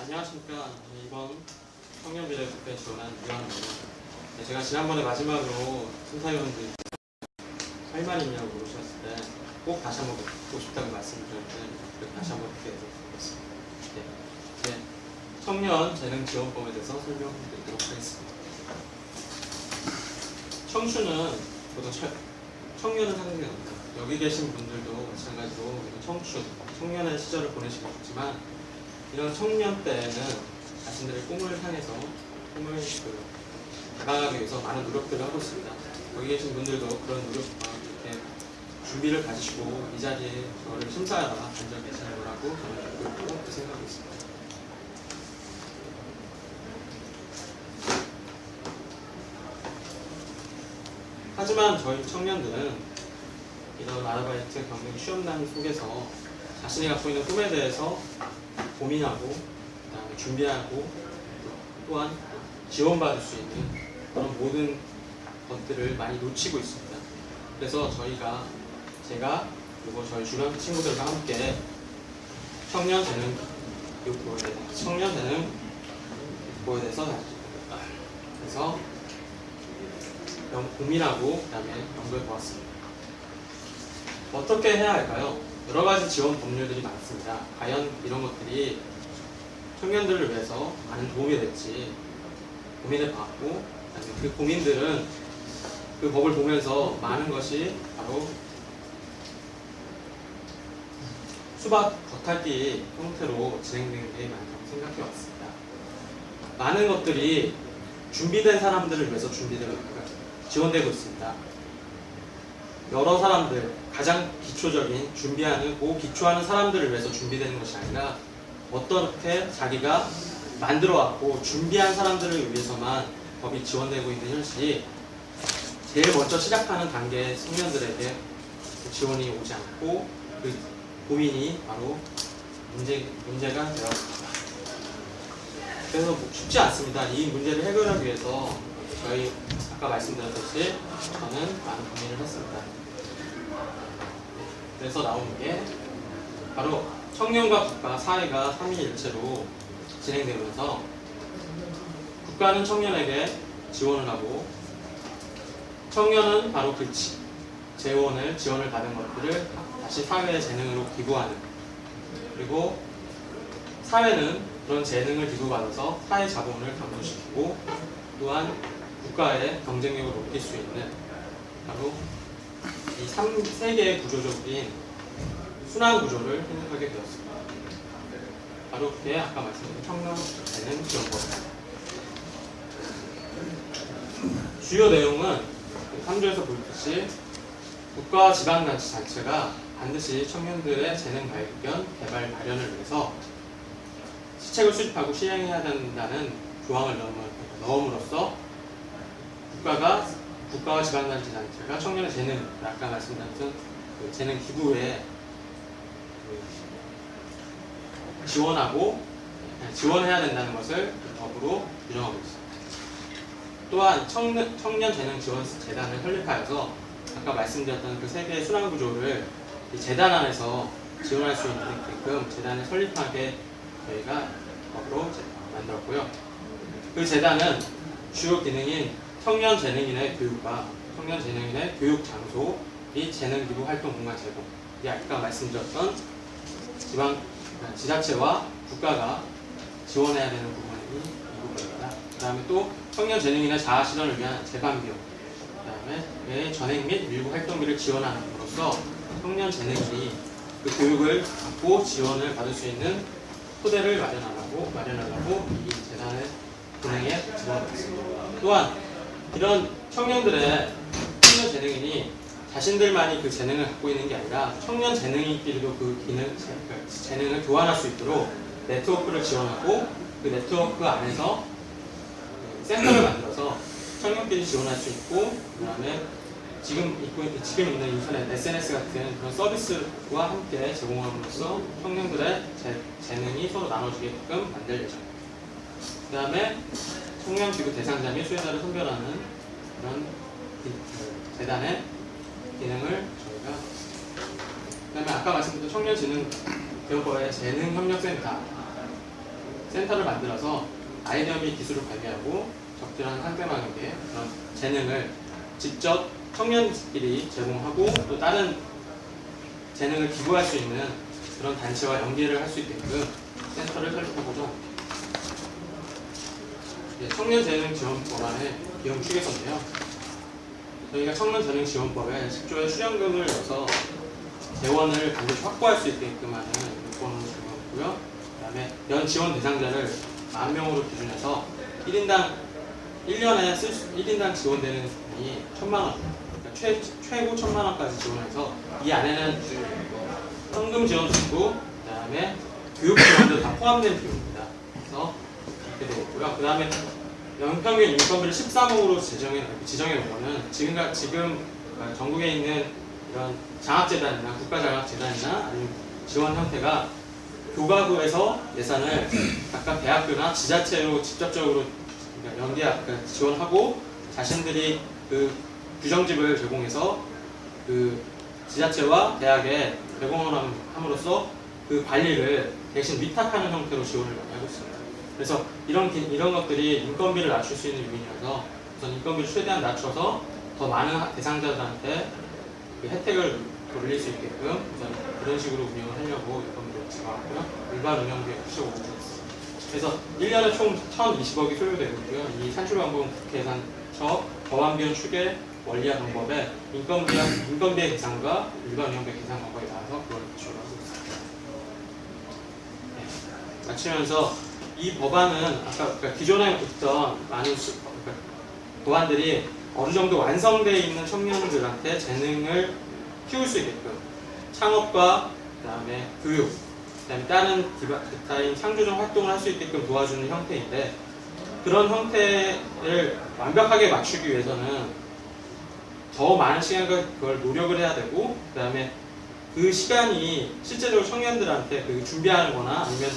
안녕하십니까. 이번 청년미래국가에 지원한 유한입니다. 제가 지난번에 마지막으로 심사위원들 할 말이 있냐고 물으셨을 때 꼭 다시 한번 듣고 싶다고 말씀드렸는데 다시 한번 듣게 돼서 좋겠습니다. 네. 청년재능지원법에 대해서 설명드리도록 하겠습니다. 청춘은 보통 청년은 상징합니다. 여기 계신 분들도 마찬가지로 청년의 시절을 보내시겠지만 이런 청년 때에는 자신들의 꿈을 향해서 꿈을 다가가기 위해서 많은 노력들을 하고 있습니다. 거기 계신 분들도 그런 노력과 이렇게 준비를 가지시고 이 자리에 저를 심사하다가 앉아 계시는 거라고 저는 그렇게 생각하고 있습니다. 하지만 저희 청년들은 이런 아르바이트, 경력, 취업난 속에서 자신이 갖고 있는 꿈에 대해서 고민하고 그다음에 준비하고 또한 지원받을 수 있는 그런 모든 것들을 많이 놓치고 있습니다. 그래서 제가 그리고 저희 주변 친구들과 함께 청년재능교육부에 대해서 그래서 고민하고 그다음에 연구해 보았습니다. 어떻게 해야 할까요? 여러 가지 지원 법률들이 많습니다. 과연 이런 것들이 청년들을 위해서 많은 도움이 될지 고민해 봤고, 그 고민들은 그 법을 보면서 많은 것이 바로 수박 겉핥기 형태로 진행된 게 많다고 생각해 왔습니다. 많은 것들이 준비된 사람들을 위해서 지원되고 있습니다. 여러 사람들, 가장 기초적인 기초하는 사람들을 위해서 준비되는 것이 아니라 어떻게 자기가 만들어왔고 준비한 사람들을 위해서만 법이 지원되고 있는 현실이 제일 먼저 시작하는 단계의 청년들에게 지원이 오지 않고 그 고민이 바로 문제가 되었습니다. 그래서 쉽지 않습니다. 이 문제를 해결하기 위해서 저희 아까 말씀드렸듯이 저는 많은 고민을 했습니다. 그래서 나온 게 바로 청년과 국가, 사회가 삼위일체로 진행되면서 국가는 청년에게 지원을 하고 청년은 바로 그 지원을 받은 것들을 다시 사회의 재능으로 기부하는, 그리고 사회는 그런 재능을 기부받아서 사회 자본을 감소시키고 또한 국가의 경쟁력을 높일 수 있는 바로 이 세 개의 구조적인 순환 구조를 생각하게 되었습니다. 바로 그게 아까 말씀드린 청년재능지원법입니다. 주요 내용은 3조에서 보듯이 국가와 지방자치단체가 반드시 청년들의 재능 발견, 개발, 발현을 위해서 시책을 수립하고 시행해야 된다는 조항을 넣음으로써 국가와 지방자치단체가 청년의 재능, 아까 말씀드렸던 그 재능 기부에 지원해야 된다는 것을 법으로 규정하고 있습니다. 또한 청년재능지원재단을 설립하여서 아까 말씀드렸던 그 세 개의 순환 구조를 이 재단 안에서 지원할 수 있게끔 재단을 설립하게 저희가 법으로 만들었고요. 그 재단은 주요 기능인 청년재능인의 교육과 청년재능인의 교육 장소 및 재능기부 활동 공간 제공, 이 아까 말씀드렸던 지자체와 국가가 지원해야 되는 부분이 이 부분입니다. 그 다음에 또 청년재능인의 자아실현을 위한 재반비용, 그 다음에 전액 및 일부 활동비를 지원함으로써 청년재능인이 그 교육을 받고 지원을 받을 수 있는 토대를 마련하려고 이 재단의 운행에 지원하겠습니다. 또한 이런 청년들의 청년재능인이 자신들만이 그 재능을 갖고 있는 게 아니라 청년재능인끼리도 그 재능을 교환할 수 있도록 네트워크를 지원하고 그 네트워크 안에서 센터를 만들어서 청년끼리 지원할 수 있고, 그 다음에 지금 있는 인터넷, SNS 같은 그런 서비스와 함께 제공함으로써 청년들의 재능이 서로 나눠주게끔 만들 예정입니다. 그 다음에 청년기부 대상자 및 수혜자를 선별하는 그런 재단의 기능을 저희가, 그 다음에 아까 말씀드렸던 청년재능지원법의 재능협력센터, 센터를 만들어서 아이디어 및 기술을 발견하고 적절한 상대방에게 그런 재능을 직접 청년끼리 제공하고 또 다른 재능을 기부할 수 있는 그런 단체와 연계를 할 수 있게끔 센터를 설립해보자 합니다. 청년재능지원법안의 기본 추계서인데요. 저희가 청년재능지원법에 10조의 수령금을 넣어서 재원을 반드시 확보할 수 있게끔 하는 요건을 적용했고요. 그 다음에 연 지원 대상자를 10,000명으로 기준해서 1인당 1년에 1인당 지원되는 돈이 1,000만 원, 그러니까 최고 1,000만 원까지 지원해서 이 안에는 현금 지원도 있고, 그 다음에 교육 지원도 다 포함된 비용입니다. 그래서 이렇게 되어 있고요. 그 다음에 연평균 인건비를 13억으로 지정해 놓은 거는 지금 전국에 있는 이런 장학재단이나 국가장학재단이나 아니면 지원 형태가 교과부에서 예산을 각각 대학교나 지자체로 직접적으로 그러니까 지원하고 자신들이 그 규정집을 제공해서 그 지자체와 대학에 제공을 함으로써 그 관리를 대신 위탁하는 형태로 지원을 많이 하고 있습니다. 그래서 이런 것들이 인건비를 낮출 수 있는 요인이어서 우선 인건비를 최대한 낮춰서 더 많은 대상자들한테 그 혜택을 돌릴 수 있게끔 우선 그런 식으로 운영을 하려고 인건비를 집어왔고요. 일반 운영비에 95억 들었습니다. 그래서 1년에 총 1,020억이 소요되고 있고요. 이 산출방법 국회예산처 법안비용 추계 원리화 방법에 인건비의 계산과 일반 운영비의 계산 방법이 나와서 그걸 기초로 하고 있습니다. 네. 마치면서 이 법안은 아까 그러니까 기존에 있던 많은 법안들이 어느 정도 완성되어 있는 청년들한테 재능을 키울 수 있게끔 창업과 그다음에 교육, 그다음에 다른 기타인 창조적 활동을 할 수 있게끔 도와주는 형태인데 그런 형태를 완벽하게 맞추기 위해서는 더 많은 시간과 그걸 노력을 해야 되고 그다음에 그 시간이 실제로 청년들한테 그 준비하는 거나 아니면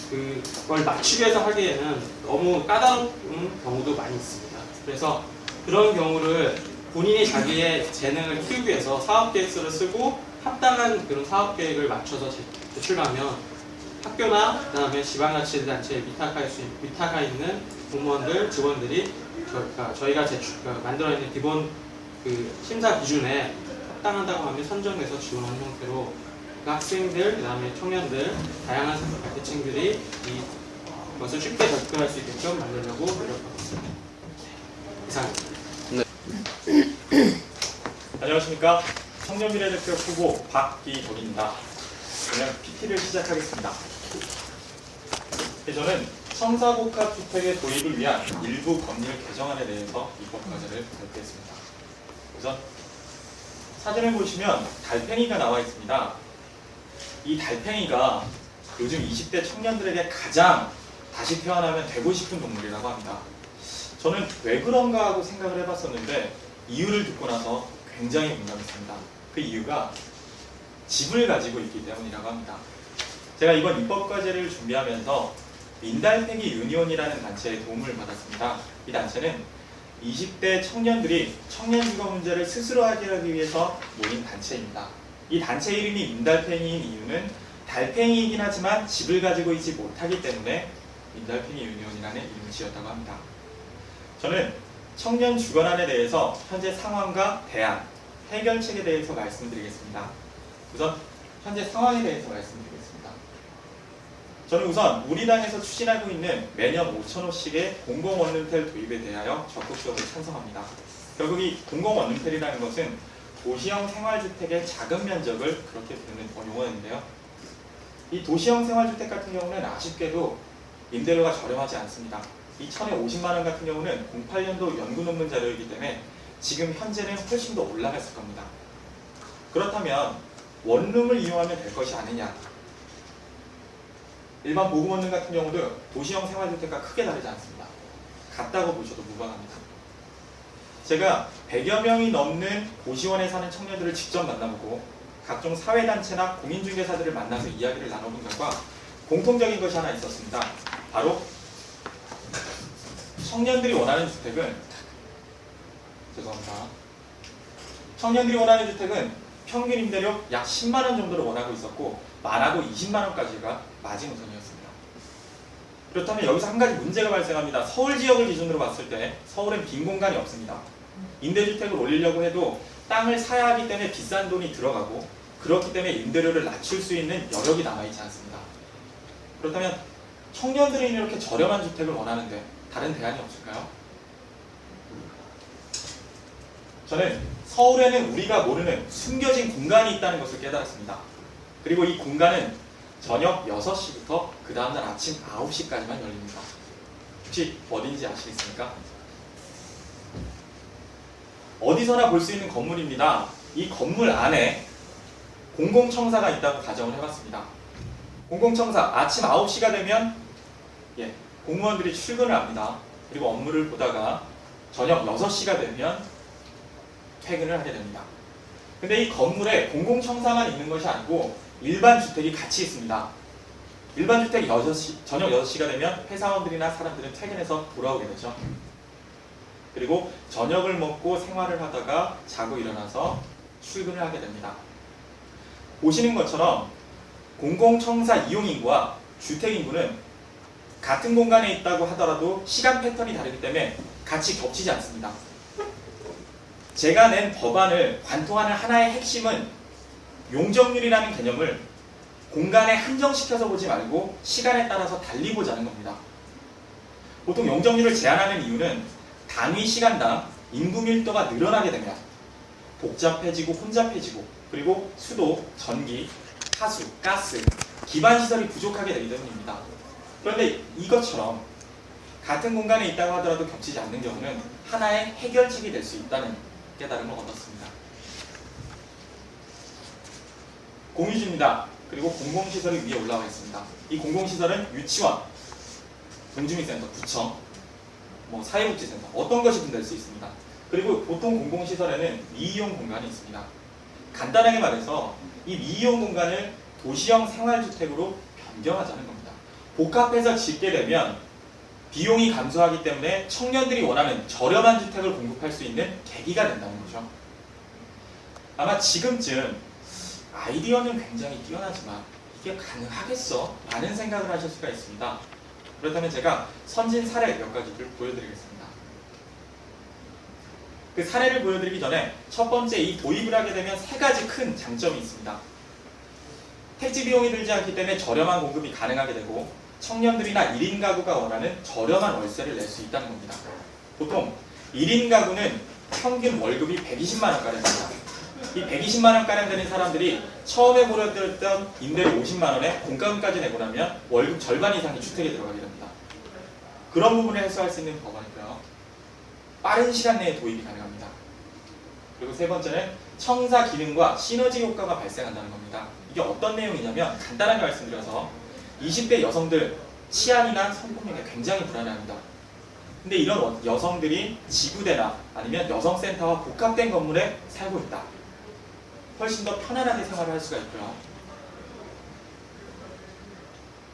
그걸 맞추기 위해서 하기에는 너무 까다로운 경우도 많이 있습니다. 그래서 그런 경우를 본인이 자기의 재능을 키우기 위해서 사업계획서를 쓰고 합당한 그런 사업계획을 맞춰서 제출하면 학교나 그다음에 지방자치단체에 위탁하 있는 공무원들, 직원들이 저희가 만들어 있는 기본 그 심사 기준에 합당하다고 하면 선정해서 지원하는 형태로 학생들, 그다음에 청년들, 다양한 계층들이 이것을 쉽게 접근할 수 있게끔 만들려고 노력하고 있습니다. 이상입니다. 네. 안녕하십니까. 청년미래대표 후보 박기동입니다. 그냥 PT를 시작하겠습니다. 저는 청사복합주택의 도입을 위한 일부 법률 개정안에 대해서 입법 과제를 발표했습니다. 우선 사진을 보시면 달팽이가 나와 있습니다. 이 달팽이가 요즘 20대 청년들에게 가장 다시 태어나면 되고 싶은 동물이라고 합니다. 저는 왜 그런가 하고 생각을 해봤었는데 이유를 듣고 나서 굉장히 공감했습니다. 그 이유가 집을 가지고 있기 때문이라고 합니다. 제가 이번 입법과제를 준비하면서 민달팽이 유니온이라는 단체의 도움을 받았습니다. 이 단체는 20대 청년들이 청년주거 문제를 스스로 해결하기 위해서 모인 단체입니다. 이 단체 이름이 민달팽이인 이유는 달팽이이긴 하지만 집을 가지고 있지 못하기 때문에 민달팽이 유니온이라는 이름을 지었다고 합니다. 저는 청년 주거난에 대해서 현재 상황과 대안, 해결책에 대해서 말씀드리겠습니다. 우선 현재 상황에 대해서 말씀드리겠습니다. 저는 우선 우리 당에서 추진하고 있는 매년 5,000호씩의 공공원룸텔 도입에 대하여 적극적으로 찬성합니다. 결국 이 공공원룸텔이라는 것은 도시형 생활주택의 작은 면적을 그렇게 부르는 용어인데요. 이 도시형 생활주택 같은 경우는 아쉽게도 임대료가 저렴하지 않습니다. 2천에 50만 원 같은 경우는 08년도 연구 논문 자료이기 때문에 지금 현재는 훨씬 더 올라갔을 겁니다. 그렇다면 원룸을 이용하면 될 것이 아니냐? 일반 보급 원룸 같은 경우도 도시형 생활주택과 크게 다르지 않습니다. 같다고 보셔도 무방합니다. 제가 100여 명이 넘는 고시원에 사는 청년들을 직접 만나보고 각종 사회단체나 공인중개사들을 만나서 이야기를 나눠본 결과 공통적인 것이 하나 있었습니다. 바로 청년들이 원하는 주택은 청년들이 원하는 주택은 평균 임대료 약 10만 원 정도를 원하고 있었고 많아도 20만 원까지가 마지노선이었습니다. 그렇다면 여기서 한 가지 문제가 발생합니다. 서울 지역을 기준으로 봤을 때 서울엔 빈 공간이 없습니다. 임대주택을 올리려고 해도 땅을 사야 하기 때문에 비싼 돈이 들어가고 그렇기 때문에 임대료를 낮출 수 있는 여력이 남아있지 않습니다. 그렇다면 청년들이 이렇게 저렴한 주택을 원하는데 다른 대안이 없을까요? 저는 서울에는 우리가 모르는 숨겨진 공간이 있다는 것을 깨달았습니다. 그리고 이 공간은 저녁 6시부터 그 다음날 아침 9시까지만 열립니다. 혹시 어딘지 아시겠습니까? 어디서나 볼 수 있는 건물입니다. 이 건물 안에 공공청사가 있다고 가정을 해봤습니다. 공공청사 아침 9시가 되면 공무원들이 출근을 합니다. 그리고 업무를 보다가 저녁 6시가 되면 퇴근을 하게 됩니다. 근데 이 건물에 공공청사만 있는 것이 아니고 일반 주택이 같이 있습니다. 일반 주택 저녁 6시가 되면 회사원들이나 사람들은 퇴근해서 돌아오게 되죠. 그리고 저녁을 먹고 생활을 하다가 자고 일어나서 출근을 하게 됩니다. 보시는 것처럼 공공청사 이용인구와 주택인구는 같은 공간에 있다고 하더라도 시간 패턴이 다르기 때문에 같이 겹치지 않습니다. 제가 낸 법안을 관통하는 하나의 핵심은 용적률이라는 개념을 공간에 한정시켜서 보지 말고 시간에 따라서 달리 보자는 겁니다. 보통 용적률을 제한하는 이유는 단위 시간당 인구 밀도가 늘어나게 되면 복잡해지고 혼잡해지고 그리고 수도, 전기, 하수, 가스, 기반 시설이 부족하게 되기 때문입니다. 그런데 이것처럼 같은 공간에 있다고 하더라도 겹치지 않는 경우는 하나의 해결책이 될 수 있다는 깨달음을 얻었습니다. 공유주입니다. 그리고 공공시설이 위에 올라와 있습니다. 이 공공시설은 유치원, 동주민센터, 구청, 사회복지센터 어떤 것이든 될 수 있습니다. 그리고 보통 공공시설에는 미이용 공간이 있습니다. 간단하게 말해서 이 미이용 공간을 도시형 생활주택으로 변경하자는 겁니다. 복합해서 짓게 되면 비용이 감소하기 때문에 청년들이 원하는 저렴한 주택을 공급할 수 있는 계기가 된다는 거죠. 아마 지금쯤 아이디어는 굉장히 뛰어나지만 이게 가능하겠어? 라는 생각을 하실 수가 있습니다. 그렇다면 제가 선진 사례 몇 가지를 보여드리겠습니다. 그 사례를 보여드리기 전에 첫 번째 이 도입을 하게 되면 세 가지 큰 장점이 있습니다. 택지 비용이 들지 않기 때문에 저렴한 공급이 가능하게 되고 청년들이나 1인 가구가 원하는 저렴한 월세를 낼 수 있다는 겁니다. 보통 1인 가구는 평균 월급이 120만원가량입니다. 이 120만원가량 되는 사람들이 처음에 고려했던 임대료 50만원에 공과금까지 내고 나면 월급 절반 이상이 주택에 들어가게 됩니다. 그런 부분을 해소할 수 있는 법안이고요. 빠른 시간 내에 도입이 가능합니다. 그리고 세 번째는 청사 기능과 시너지 효과가 발생한다는 겁니다. 이게 어떤 내용이냐면 간단하게 말씀드려서 20대 여성들 치안이나 성폭력에 굉장히 불안해합니다. 근데 이런 여성들이 지구대나 아니면 여성센터와 복합된 건물에 살고 있다. 훨씬 더 편안하게 생활을 할 수가 있고요.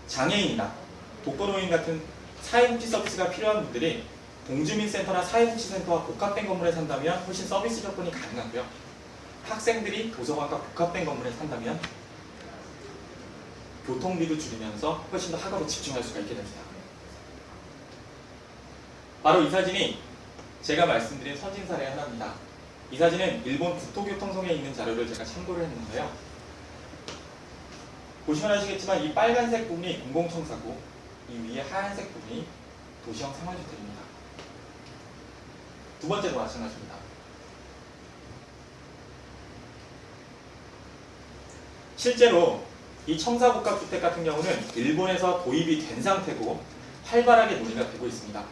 장애인이나 독거노인 같은 사회복지 서비스가 필요한 분들이 동주민센터나 사회복지센터와 복합된 건물에 산다면 훨씬 서비스 접근이 가능하고요. 학생들이 도서관과 복합된 건물에 산다면 교통비도 줄이면서 훨씬 더 학업에 집중할 수가 있게 됩니다. 바로 이 사진이 제가 말씀드린 선진 사례의 하나입니다. 이 사진은 일본 국토교통성에 있는 자료를 제가 참고를 했는데요. 보시면 아시겠지만 이 빨간색 부분이 공공청사고 이 위에 하얀색 부분이 도시형 생활주택입니다. 두 번째도 마찬가지입니다. 실제로 이 청사복합주택 같은 경우는 일본에서 도입이 된 상태고 활발하게 논의가 되고 있습니다.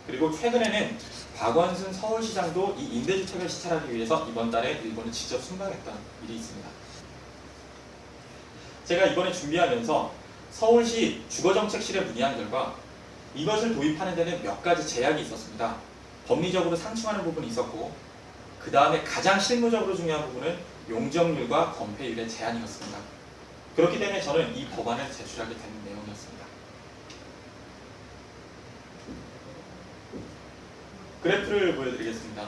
그리고 최근에는 박원순 서울시장도 이 임대주택을 시찰하기 위해서 이번 달에 일본을 직접 순방했던 일이 있습니다. 제가 이번에 준비하면서 서울시 주거정책실에 문의한 결과 이것을 도입하는 데는 몇 가지 제약이 있었습니다. 법리적으로 상충하는 부분이 있었고 그 다음에 가장 실무적으로 중요한 부분은 용적률과 건폐율의 제한이었습니다. 그렇기 때문에 저는 이 법안을 제출하게 된 내용이었습니다. 그래프를 보여드리겠습니다.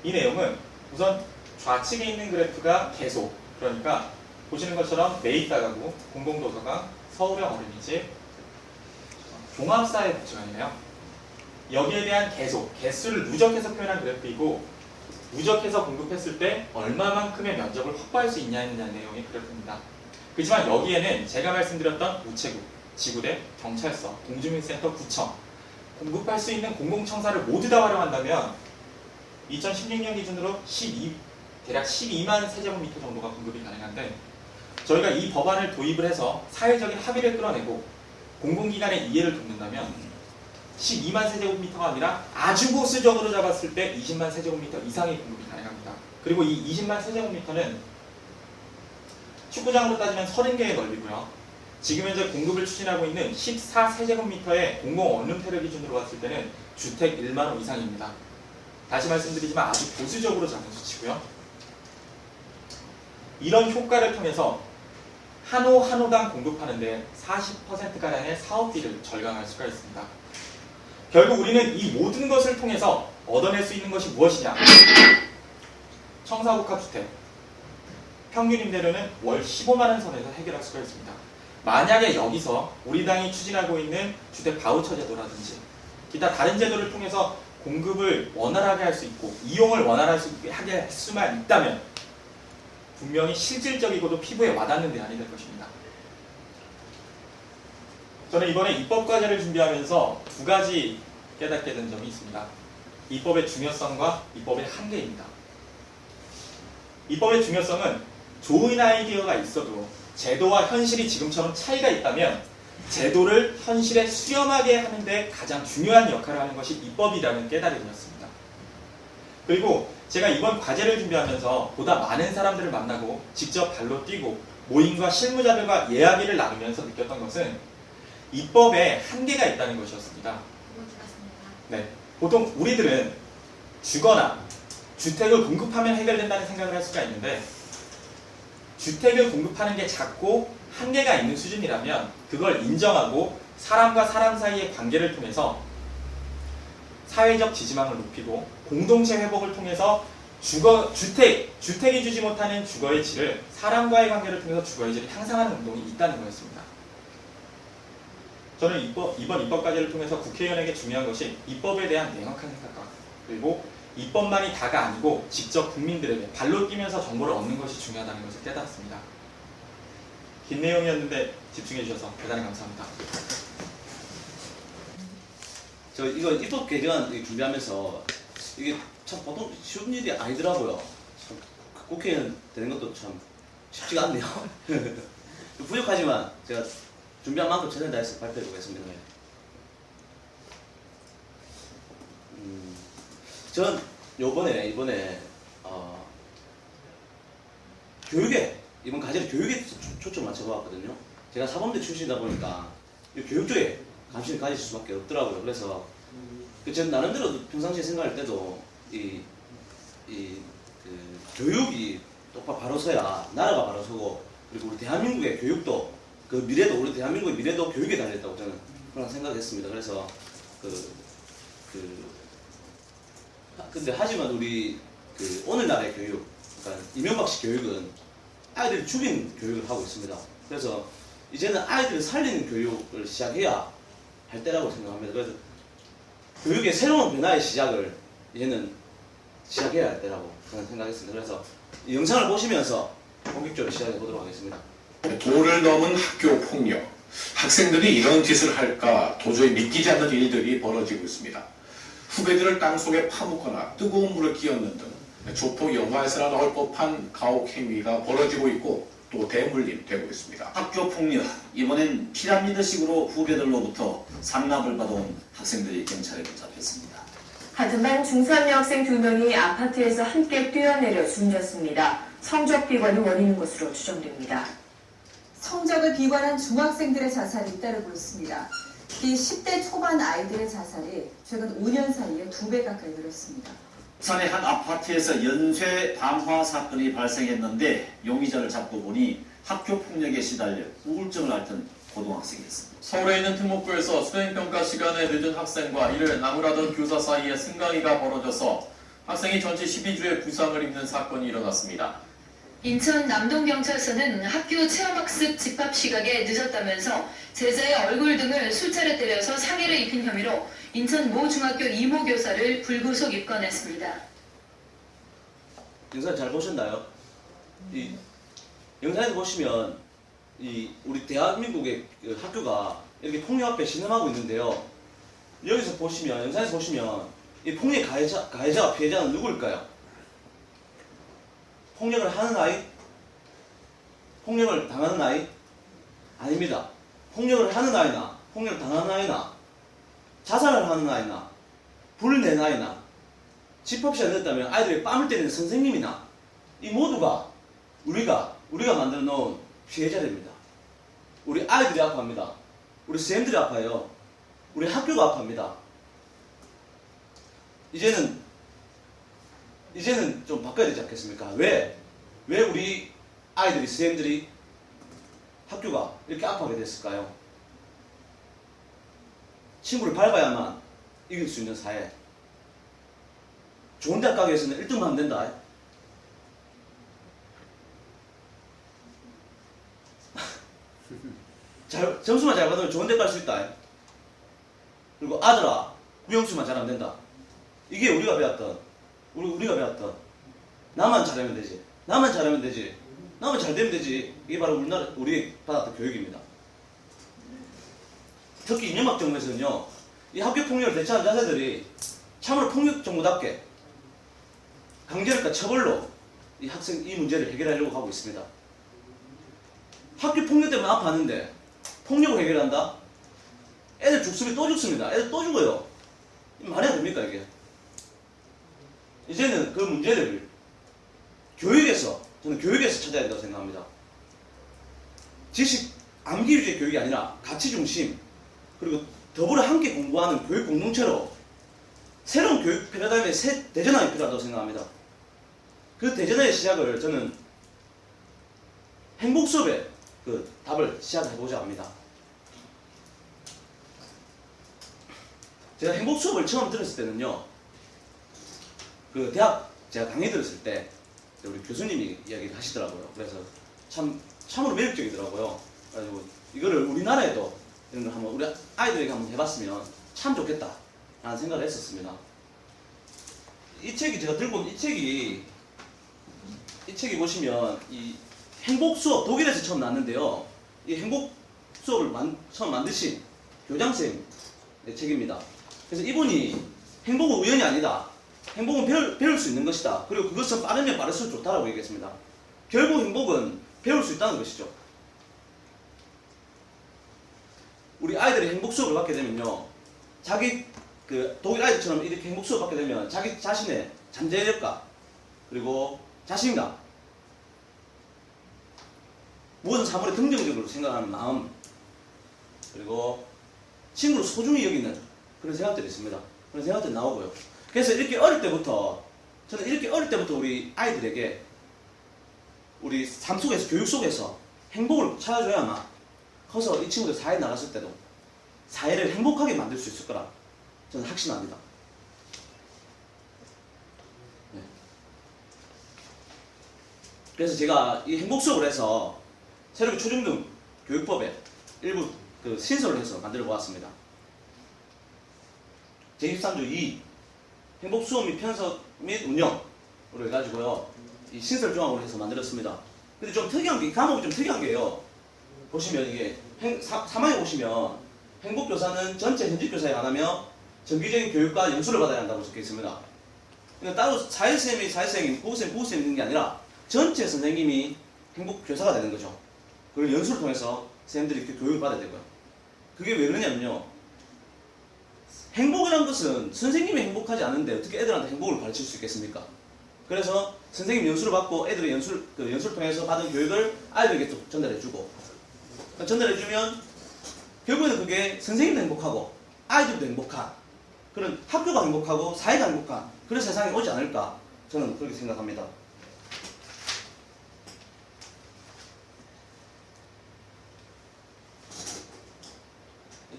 이 내용은 우선 좌측에 있는 그래프가 개소, 그러니까 보시는 것처럼 매입다가구, 공공도서관, 서울형 어린이집, 종합사회 복지관이네요. 여기에 대한 개수를 누적해서 표현한 그래프이고 누적해서 공급했을 때 얼마만큼의 면적을 확보할 수 있냐는 내용의 그래프입니다. 그렇지만 여기에는 제가 말씀드렸던 우체국, 지구대, 경찰서, 동주민센터, 구청 공급할 수 있는 공공청사를 모두 다 활용한다면 2016년 기준으로 대략 12만 세제곱미터 정도가 공급이 가능한데 저희가 이 법안을 도입을 해서 사회적인 합의를 끌어내고 공공기관의 이해를 돕는다면 12만 세제곱미터가 아니라 아주 보수적으로 잡았을 때 20만 세제곱미터 이상의 공급이 가능합니다. 그리고 이 20만 세제곱미터는 축구장으로 따지면 30개의 넓이고요. 지금 현재 공급을 추진하고 있는 14세제곱미터의 공공 원룸태를 기준으로 봤을 때는 주택 1만 호 이상입니다. 다시 말씀드리지만 아주 보수적으로 잡은 수치고요. 이런 효과를 통해서 한 호 한 호당 공급하는데 40%가량의 사업비를 절감할 수가 있습니다. 결국 우리는 이 모든 것을 통해서 얻어낼 수 있는 것이 무엇이냐? 청사복합주택 평균 임대료는 월 15만 원 선에서 해결할 수가 있습니다. 만약에 여기서 우리 당이 추진하고 있는 주택 바우처 제도라든지 기타 다른 제도를 통해서 공급을 원활하게 할 수 있고 이용을 원활하게 하게 할 수만 있다면 분명히 실질적이고도 피부에 와닿는 대안이 될 것입니다. 저는 이번에 입법과제를 준비하면서 두 가지 깨닫게 된 점이 있습니다. 입법의 중요성과 입법의 한계입니다. 입법의 중요성은 좋은 아이디어가 있어도 제도와 현실이 지금처럼 차이가 있다면 제도를 현실에 수렴하게 하는데 가장 중요한 역할을 하는 것이 입법이라는 깨달음이었습니다. 그리고 제가 이번 과제를 준비하면서 보다 많은 사람들을 만나고 직접 발로 뛰고 모임과 실무자들과 이야기를 나누면서 느꼈던 것은 입법에 한계가 있다는 것이었습니다. 네, 보통 우리들은 주거나 주택을 공급하면 해결된다는 생각을 할 수가 있는데 주택을 공급하는 게 작고 한계가 있는 수준이라면 그걸 인정하고 사람과 사람 사이의 관계를 통해서 사회적 지지망을 높이고 공동체 회복을 통해서 주택이 주지 못하는 주거의 질을 사람과의 관계를 통해서 주거의 질을 향상하는 운동이 있다는 거였습니다. 저는 이번 입법과제를 통해서 국회의원에게 중요한 것이 입법에 대한 명확한 생각과 그리고 입법만이 다가 아니고 직접 국민들에게 발로 뛰면서 정보를 얻는 것이 중요하다는 것을 깨달았습니다. 긴 내용이었는데 집중해 주셔서 대단히 감사합니다. 저 이거 입법 개정 준비하면서 이게 참 보통 쉬운 일이 아니더라고요. 참 국회의원 되는 것도 참 쉽지가 않네요. 부족하지만 제가 준비한 만큼 최선을 다해서 발표해 보겠습니다. 전 이번에 교육에 이번 과제를 교육에 초점 맞춰보았거든요. 제가 사범대 출신이다 보니까 교육 쪽에 관심을 가질 수밖에 없더라고요. 그래서 전 나름대로 평상시에 생각할 때도 교육이 똑바로 바로 서야 나라가 바로 서고 그리고 우리 대한민국의 교육도 그 미래도 우리 대한민국의 미래도 교육에 달려있다고 저는 그런 생각했습니다. 그래서 근데 하지만 우리 오늘날의 교육, 그러니까 이명박식 교육은 아이들을 죽이는 교육을 하고 있습니다. 그래서 이제는 아이들을 살리는 교육을 시작해야 할 때라고 생각합니다. 그래서 교육의 새로운 변화의 시작을 이제는 시작해야 할 때라고 저는 생각했습니다. 그래서 이 영상을 보시면서 본격적으로 시작해 보도록 하겠습니다. 도를 넘은 학교 폭력. 학생들이 이런 짓을 할까 도저히 믿기지 않는 일들이 벌어지고 있습니다. 후배들을 땅속에 파묻거나 뜨거운 물을 끼얹는 등 조폭 영화에서나 나올 법한 가혹 행위가 벌어지고 있고 또 대물림되고 있습니다. 학교 폭력, 이번엔 피라미드식으로 후배들로부터 상납을 받아온 학생들이 경찰에 붙잡혔습니다. 같은 반 중3 여학생 2명이 아파트에서 함께 뛰어내려 숨졌습니다. 성적 비관이 원인인 것으로 추정됩니다. 성적을 비관한 중학생들의 자살이 잇따르고 있습니다. 특히 10대 초반 아이들의 자살이 최근 5년 사이에 2배 가까이 늘었습니다. 부산의 한 아파트에서 연쇄 방화 사건이 발생했는데 용의자를 잡고 보니 학교 폭력에 시달려 우울증을 앓던 고등학생이었습니다. 서울에 있는 특목고에서 수행평가 시간에 늦은 학생과 이를 나무라던 교사 사이에 승강이가 벌어져서 학생이 전치 12주의 부상을 입는 사건이 일어났습니다. 인천 남동경찰서는 학교 체험학습 집합 시각에 늦었다면서 제자의 얼굴 등을 수차례 때려서 상해를 입힌 혐의로 인천 모 중학교 이모 교사를 불구속 입건했습니다. 영상 잘 보셨나요? 이 영상에서 보시면 우리 대한민국의 그 학교가 이렇게 폭력 앞에 신음하고 있는데요. 여기서 보시면, 영상에서 보시면 이 폭력 가해자와 피해자는 누구일까요? 폭력을 하는 아이? 폭력을 당하는 아이? 아닙니다. 폭력을 하는 아이나 폭력을 당하는 아이나 자살을 하는 아이나 불을 낸 아이나 집합 시간이 늦었다면 아이들이 뺨을 때리는 선생님이나 이 모두가 우리가 만들어 놓은 피해자들입니다. 우리 아이들이 아파합니다. 우리 선생님들이 아파요. 우리 학교가 아파합니다. 이제는 좀 바꿔야 되지 않겠습니까? 왜 우리 아이들이, 선생님들이, 학교가 이렇게 아파하게 됐을까요? 친구를 밟아야만 이길 수 있는 사회. 좋은 대학 가기 위해서는 1등만 하면 된다. 점수만 잘 받으면 좋은 데 갈 수 있다. 그리고 아들아, 구영수만 잘하면 된다. 이게 우리가 배웠던 나만 잘하면 되지. 나만 잘 되면 되지. 이게 바로 우리 받았던 교육입니다. 특히 이명박 정부에서는요, 이 학교 폭력을 대처한 자세들이 참으로 폭력 정부답게 강제력과 처벌로 이 문제를 해결하려고 하고 있습니다. 학교 폭력 때문에 아파하는데 폭력을 해결한다? 애들 죽습니다. 또 죽습니다. 애들 또 죽어요. 말이 안 됩니까, 이게? 이제는 그 문제를 저는 교육에서 찾아야 된다고 생각합니다. 지식 암기 위주의 교육이 아니라 가치 중심, 그리고 더불어 함께 공부하는 교육 공동체로 새로운 교육 패러다임의 새 대전환이 필요하다고 생각합니다. 그 대전환의 시작을 저는 행복 수업의 그 답을 시작해보자 합니다. 제가 행복 수업을 처음 들었을 때는요, 그 대학 제가 강의 들었을 때 우리 교수님이 이야기를 하시더라고요. 그래서 참으로 매력적이더라고요. 그래가지고 이거를 우리나라에도 이런 걸 한번 우리 아이들에게 한번 해봤으면 참 좋겠다 라는 생각을 했었습니다. 이 책이 제가 들고 온 이 책이 보시면 이 행복 수업, 독일에서 처음 나왔는데요. 이 행복 수업을 처음 만드신 교장선생님의 책입니다. 그래서 이분이 행복은 우연이 아니다. 행복은 배울 수 있는 것이다. 그리고 그것은 빠르면 빠를수록 좋다라고 얘기했습니다. 결국 행복은 배울 수 있다는 것이죠. 우리 아이들이 행복 수업을 받게 되면요, 독일 아이들처럼 이렇게 행복 수업을 받게 되면 자기 자신의 잠재력과 그리고 자신감, 무엇은 사물에 긍정적으로 생각하는 마음, 그리고 친구를 소중히 여기는 그런 생각들이 있습니다. 그런 생각들이 나오고요. 그래서 저는 이렇게 어릴 때부터 우리 아이들에게 우리 삶 속에서, 교육 속에서 행복을 찾아줘야만 커서 이 친구들 사회에 나갔을 때도 사회를 행복하게 만들 수 있을 거라 저는 확신합니다. 네. 그래서 제가 이 행복 수업을 해서 새롭게 초중등 교육법에 일부 그 신설을 해서 만들어 보았습니다. 제23조 2 행복 수업 및 편석 및 운영으로 해가지고요, 이 신설 조항으로 해서 만들었습니다. 근데 좀 특이한 게, 이 과목이 좀 특이한 게요. 보시면 이게 사망에 보시면 행복교사는 전체 현직 교사에 관하며 정기적인 교육과 연수를 받아야 한다고 적혀 있습니다. 근데 따로 사회선생님, 보호선생님 있는 게 아니라 전체 선생님이 행복교사가 되는 거죠. 그리고 연수를 통해서 선생님들이 이렇게 교육을 받아야 되고요. 그게 왜 그러냐면요, 행복이라는 것은 선생님이 행복하지 않은데 어떻게 애들한테 행복을 가르칠 수 있겠습니까? 그래서 선생님 연수를 받고 애들의 연수를 통해서 받은 교육을 아이들에게 또 전달해주고, 전달해주면 결국에는 그게 선생님도 행복하고 아이들도 행복한 그런 학교가 행복하고 사회가 행복한 그런 세상이 오지 않을까, 저는 그렇게 생각합니다.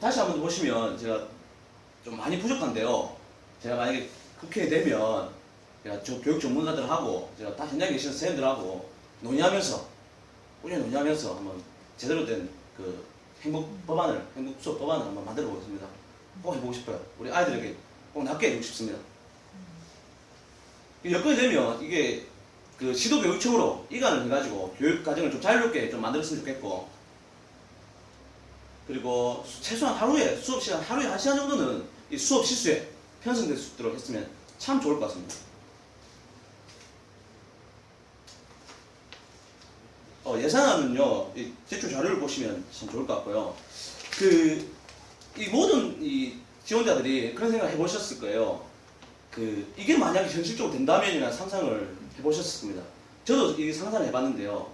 다시 한번 보시면 제가 좀 많이 부족한데요. 제가 만약에 국회에 되면 제가 교육 전문가들하고 제가 다 현장에 계시는 선생님들하고 논의하면서 꾸준히 논의하면서 한번 제대로 된 그 행복 수업 법안을 한번 만들어 보겠습니다. 꼭 해보고 싶어요. 우리 아이들에게 꼭 낫게 해주고 싶습니다. 여건이 되면 이게 그 시도교육청으로 이관을 해가지고 교육 과정을 좀 자유롭게 좀 만들었으면 좋겠고, 그리고 최소한 하루에 수업 시간 하루에 1시간 정도는 이 수업 실수에 편성될 수 있도록 했으면 참 좋을 것 같습니다. 예산안은요, 이 제출 자료를 보시면 참 좋을 것 같고요. 이 모든 이 지원자들이 그런 생각을 해보셨을 거예요. 이게 만약에 현실적으로 된다면이라는 상상을 해보셨을 겁니다. 저도 이게 상상을 해봤는데요.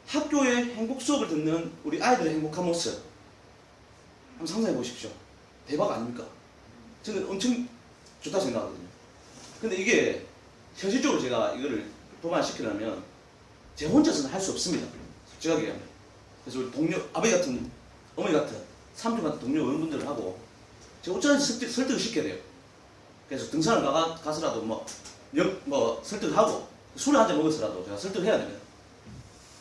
학교의 행복 수업을 듣는 우리 아이들의 행복한 모습 한번 상상해 보십시오. 대박 아닙니까? 저는 엄청 좋다고 생각하거든요. 근데 이게 현실적으로 제가 이거를 법안시키려면 제 혼자서는 할 수 없습니다. 솔직하게 얘기하면. 그래서 우리 동료, 아버지 같은, 어머니 같은, 삼촌 같은 동료 의원분들을 하고 제가 어쩌든지 설득을 시켜야 돼요. 그래서 등산을 가서라도 설득을 하고 술을 한잔 먹어서라도 제가 설득을 해야 됩니다.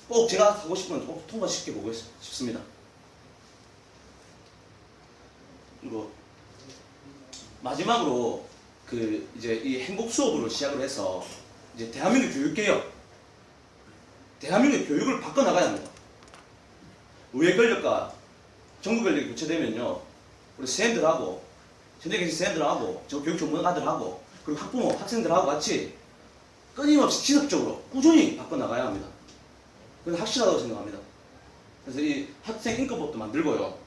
꼭 제가 하고 싶은 건 꼭 통과시켜보고 싶습니다. 그리고 마지막으로 이제 이 행복 수업으로 시작을 해서 이제 대한민국 교육개혁, 대한민국 교육을 바꿔나가야 합니다. 의회 권력과 정부 권력이 교체되면요, 우리 선생님들하고 현재 계신 선생님들하고 저 교육 전문가들하고 그리고 학부모, 학생들하고 같이 끊임없이 지속적으로 꾸준히 바꿔나가야 합니다. 그건 확실하다고 생각합니다. 그래서 이 학생 인권법도 만들고요.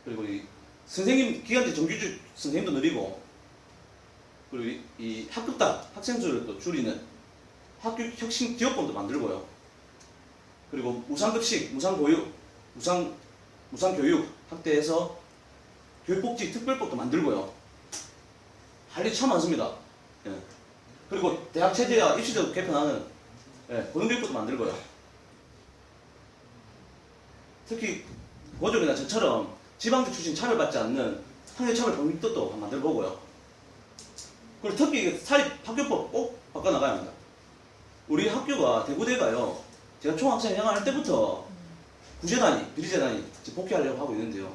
그리고 이 선생님 기간제 정규직 선생님도 늘리고, 그리고 이 학급당 학생 수를 또 줄이는 학교 혁신 지원법도 만들고요. 그리고 무상급식, 무상교육, 학대에서 교육복지 특별법도 만들고요. 할 일이 참 많습니다. 예. 그리고 대학 체제와 입시제도 개편하는 고등교육법도 만들고요. 특히 고졸이나 저처럼 지방대 출신 차별받지 않는 학력차별 범위법도 만들어보고요. 그리고 특히 사립학교법 꼭 바꿔나가야 합니다. 우리 학교가 대구대가요, 제가 총학생 생활할 때부터 구제단위, 비리제단위 복귀하려고 하고 있는데요.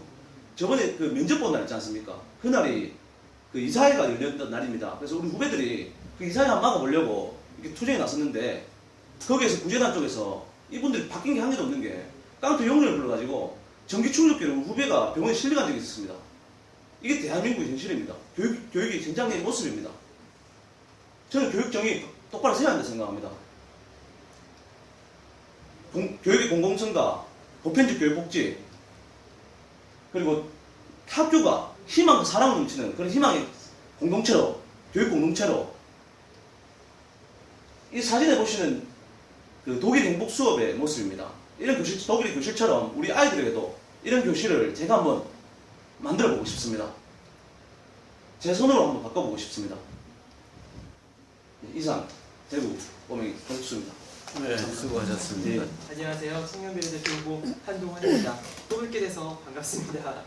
저번에 그 면접 본 날 있지 않습니까? 그날이 그 이사회가 열렸던 날입니다. 그래서 우리 후배들이 그 이사회 한 막아보려고 이렇게 투쟁에 나섰는데, 거기에서 구제단 쪽에서 이분들이 바뀐 게 한 개도 없는 게 깡패 용렬을 불러가지고 전기 충격기로 우리 후배가 병원에 실려간 적이 있었습니다. 이게 대한민국의 현실입니다. 교육이 현장의 모습입니다. 저는 교육청이 똑바로 세야 한다고 생각합니다. 교육의 공공성과 보편적 교육복지, 그리고 학교가 희망과 사랑을 넘치는 그런 희망의 공동체로, 교육 공동체로, 이 사진에 보시는 그 독일 행복 수업의 모습입니다. 이런 교실, 독일의 교실처럼 우리 아이들에게도 이런 교실을 제가 한번 만들어 보고 싶습니다. 제 손으로 한번 바꿔보고 싶습니다. 이상 대구 꼬맹이 권숙수입니다. 네, 수고하셨습니다. 안녕하세요. 청년비례대표 후보 한동환입니다. 또 뵙게 돼서 반갑습니다.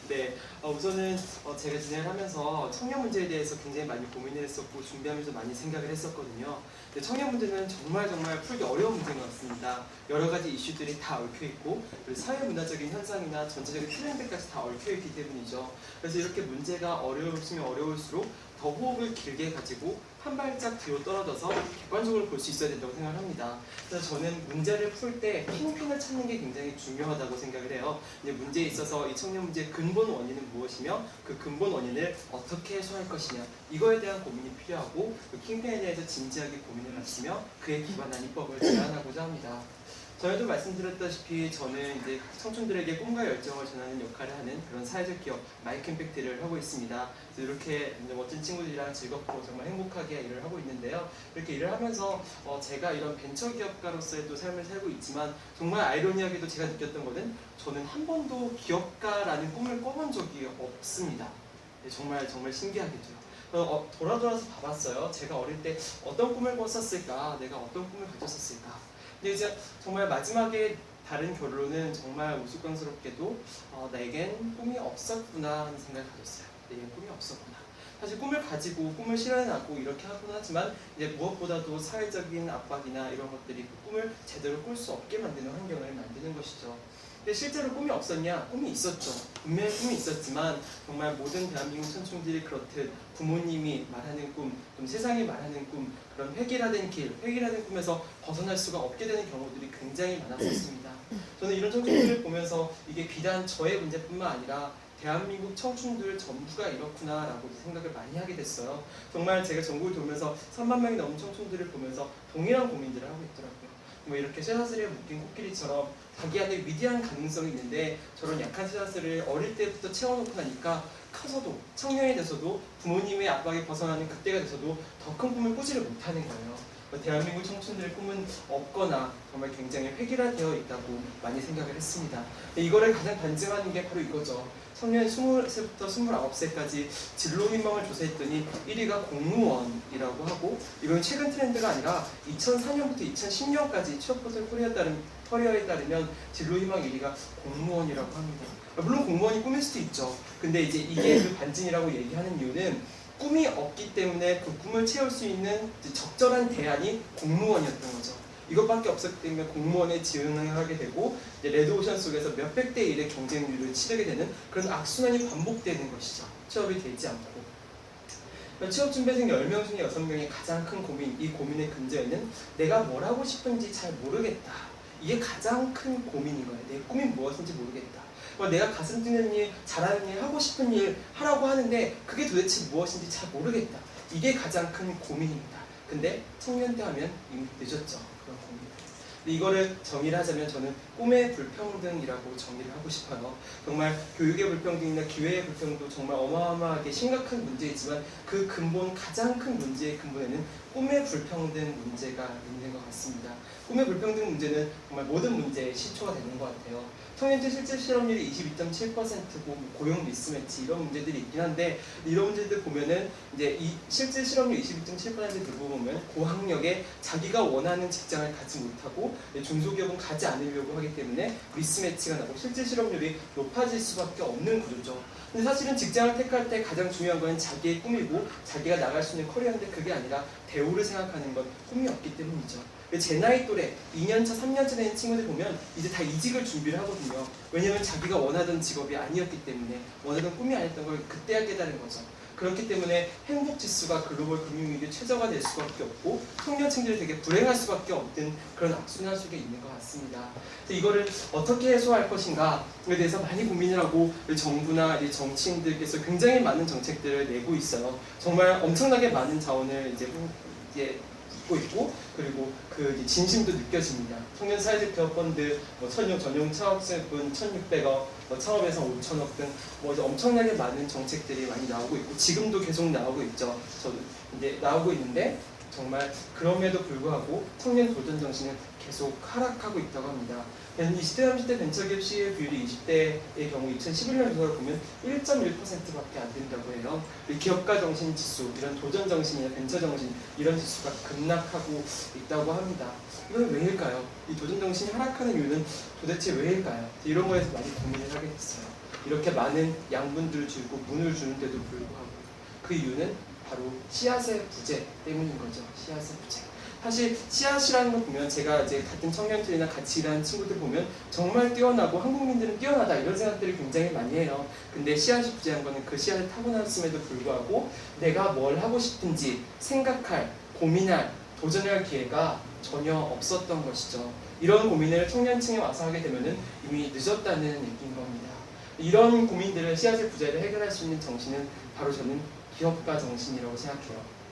네, 우선은 제가 진행을 하면서 청년 문제에 대해서 굉장히 많이 고민을 했었고 준비하면서 많이 생각을 했었거든요. 근데 청년 문제는 정말 풀기 어려운 문제인 것 같습니다. 여러 가지 이슈들이 다 얽혀있고, 그리고 사회 문화적인 현상이나 전체적인 트렌드까지 다 얽혀있기 때문이죠. 그래서 이렇게 문제가 어려우면 어려울수록 더 호흡을 길게 가지고 한 발짝 뒤로 떨어져서 객관적으로 볼 수 있어야 된다고 생각합니다. 그래서 저는 문제를 풀 때 핑핑을 찾는 게 굉장히 중요하다고 생각을 해요. 근데 문제에 있어서 이 청년 문제의 근본 원인은 무엇이며 그 근본 원인을 어떻게 해소할 것이냐, 이거에 대한 고민이 필요하고, 그 핑핑에 대해서 진지하게 고민을 하시며 그에 기반한 입법을 제안하고자 합니다. 전에도 말씀드렸다시피 저는 이제 청춘들에게 꿈과 열정을 전하는 역할을 하는 그런 사회적 기업 마이크 임팩트를 하고 있습니다. 그래서 이렇게 멋진 친구들이랑 즐겁고 정말 행복하게 일을 하고 있는데요. 이렇게 일을 하면서 제가 이런 벤처 기업가로서의 또 삶을 살고 있지만, 정말 아이러니하게도 제가 느꼈던 것은 저는 한 번도 기업가라는 꿈을 꿔본 적이 없습니다. 네, 정말 신기하겠죠. 돌아서 봐봤어요. 제가 어릴 때 어떤 꿈을 꿨었을까, 내가 어떤 꿈을 가졌었을까. 근데 이제 정말 마지막에 다른 결론은 정말 우스꽝스럽게도 내겐 꿈이 없었구나 하는 생각을 가졌어요. 내겐 꿈이 없었구나. 사실 꿈을 가지고 꿈을 실현하고 이렇게 하곤 하지만 이제 무엇보다도 사회적인 압박이나 이런 것들이 그 꿈을 제대로 꿀 수 없게 만드는 환경을 만드는 것이죠. 근데 실제로 꿈이 없었냐? 꿈이 있었죠. 분명히 꿈이 있었지만 정말 모든 대한민국 천충들이 그렇듯 부모님이 말하는 꿈, 좀 세상이 말하는 꿈, 그런 획일화된 길, 획일화된 꿈에서 벗어날 수가 없게 되는 경우들이 굉장히 많았었습니다. 저는 이런 청춘들을 보면서 이게 비단 저의 문제뿐만 아니라 대한민국 청춘들 전부가 이렇구나라고 생각을 많이 하게 됐어요. 정말 제가 전국을 돌면서 3만 명이 넘는 청춘들을 보면서 동일한 고민들을 하고 있더라고요. 뭐 이렇게 쇠사슬에 묶인 코끼리처럼 자기 안에 위대한 가능성이 있는데 저런 약한 쇠사슬을 어릴 때부터 채워놓고 나니까 커서도 청년이 돼서도 부모님의 압박에 벗어나는 그때가 돼서도 더 큰 꿈을 꾸지를 못하는 거예요. 대한민국 청춘들의 꿈은 없거나 정말 굉장히 획일화되어 있다고 많이 생각을 했습니다. 이거를 가장 반증하는 게 바로 이거죠. 청년 20세부터 29세까지 진로 희망을 조사했더니 1위가 공무원이라고 하고, 이건 최근 트렌드가 아니라 2004년부터 2010년까지 취업포털 커리어에 따르면 진로 희망 1위가 공무원이라고 합니다. 물론 공무원이 꿈일 수도 있죠. 근데 이제 이게 그 반증이라고 얘기하는 이유는 꿈이 없기 때문에 그 꿈을 채울 수 있는 적절한 대안이 공무원이었던 거죠. 이것밖에 없었기 때문에 공무원에 지원을 하게 되고 레드오션 속에서 몇백 대 1의 경쟁률을 치르게 되는 그런 악순환이 반복되는 것이죠. 취업이 되지 않고. 취업준비생 10명 중에 6명의 가장 큰 고민, 이 고민의 근저에는 내가 뭘 하고 싶은지 잘 모르겠다. 이게 가장 큰 고민인 거예요. 내 꿈이 무엇인지 모르겠다. 내가 가슴 뛰는 일, 잘하는 일, 하고 싶은 일 하라고 하는데 그게 도대체 무엇인지 잘 모르겠다. 이게 가장 큰 고민입니다. 근데 청년 때 하면 이미 늦었죠. 그런 고민. 근데 이거를 정의를 하자면 저는 꿈의 불평등이라고 정의를 하고 싶어요. 정말 교육의 불평등이나 기회의 불평등도 정말 어마어마하게 심각한 문제이지만 그 근본, 가장 큰 문제의 근본에는 꿈의 불평등 문제가 있는 것 같습니다. 꿈의 불평등 문제는 정말 모든 문제의 시초가 되는 것 같아요. 청년들 실질 실업률이 22.7%고 고용 미스매치 이런 문제들이 있긴 한데, 이런 문제들 보면은 이제 이 실질 실업률 22.7% 두고 보면 고학력에 자기가 원하는 직장을 가지 못하고 중소기업은 가지 않으려고 하기 때문에 미스매치가 나고 실질 실업률이 높아질 수밖에 없는 구조죠. 근데 사실은 직장을 택할 때 가장 중요한 건 자기의 꿈이고 자기가 나갈 수 있는 커리어인데 그게 아니라 대우를 생각하는 건 꿈이 없기 때문이죠. 제 나이 또래 2년차, 3년차 되는 친구들 보면 이제 다 이직을 준비를 하거든요. 왜냐면 자기가 원하던 직업이 아니었기 때문에, 원하던 꿈이 아니었던 걸 그때야 깨달은 거죠. 그렇기 때문에 행복지수가 글로벌 금융위기에 최저가 될 수밖에 없고 청년층들이 되게 불행할 수밖에 없는 그런 악순환 속에 있는 것 같습니다. 이거를 어떻게 해소할 것인가에 대해서 많이 고민을 하고 정부나 정치인들께서 굉장히 많은 정책들을 내고 있어요. 정말 엄청나게 많은 자원을 이제 있고 있고, 그리고 그 진심도 느껴집니다. 청년 사회적 기업 펀드, 청년 전용 창업세분 1,600억, 창업예산 5천억 등 엄청나게 많은 정책들이 많이 나오고 있고 지금도 계속 나오고 있죠. 저도 이제 나오고 있는데 정말 그럼에도 불구하고 청년 도전 정신은 계속 하락하고 있다고 합니다. 20대, 30대 벤처기업 CEO 비율이 20대의 경우 2011년 조사를 보면 1.1%밖에 안 된다고 해요. 기업가 정신 지수, 이런 도전 정신이나 벤처 정신, 이런 지수가 급락하고 있다고 합니다. 이건 왜일까요? 이 도전 정신이 하락하는 이유는 도대체 왜일까요? 이런 거에서 많이 고민을 하게 됐어요. 이렇게 많은 양분들을 주고 문을 주는데도 불구하고 그 이유는 바로 씨앗의 부재 때문인 거죠. 씨앗의 부재. 사실 씨앗이라는 걸 보면 제가 이제 같은 청년들이나 같이 일하는 친구들 보면 정말 뛰어나고 한국민들은 뛰어나다 이런 생각들을 굉장히 많이 해요. 근데 씨앗이 부재한 거는 그 씨앗을 타고났음에도 불구하고 내가 뭘 하고 싶은지 생각할, 고민할, 도전할 기회가 전혀 없었던 것이죠. 이런 고민을 청년층에 와서 하게 되면은 이미 늦었다는 얘기인 겁니다. 이런 고민들을, 씨앗의 부재를 해결할 수 있는 정신은 바로 저는 기업가 정신이라고 생각해요.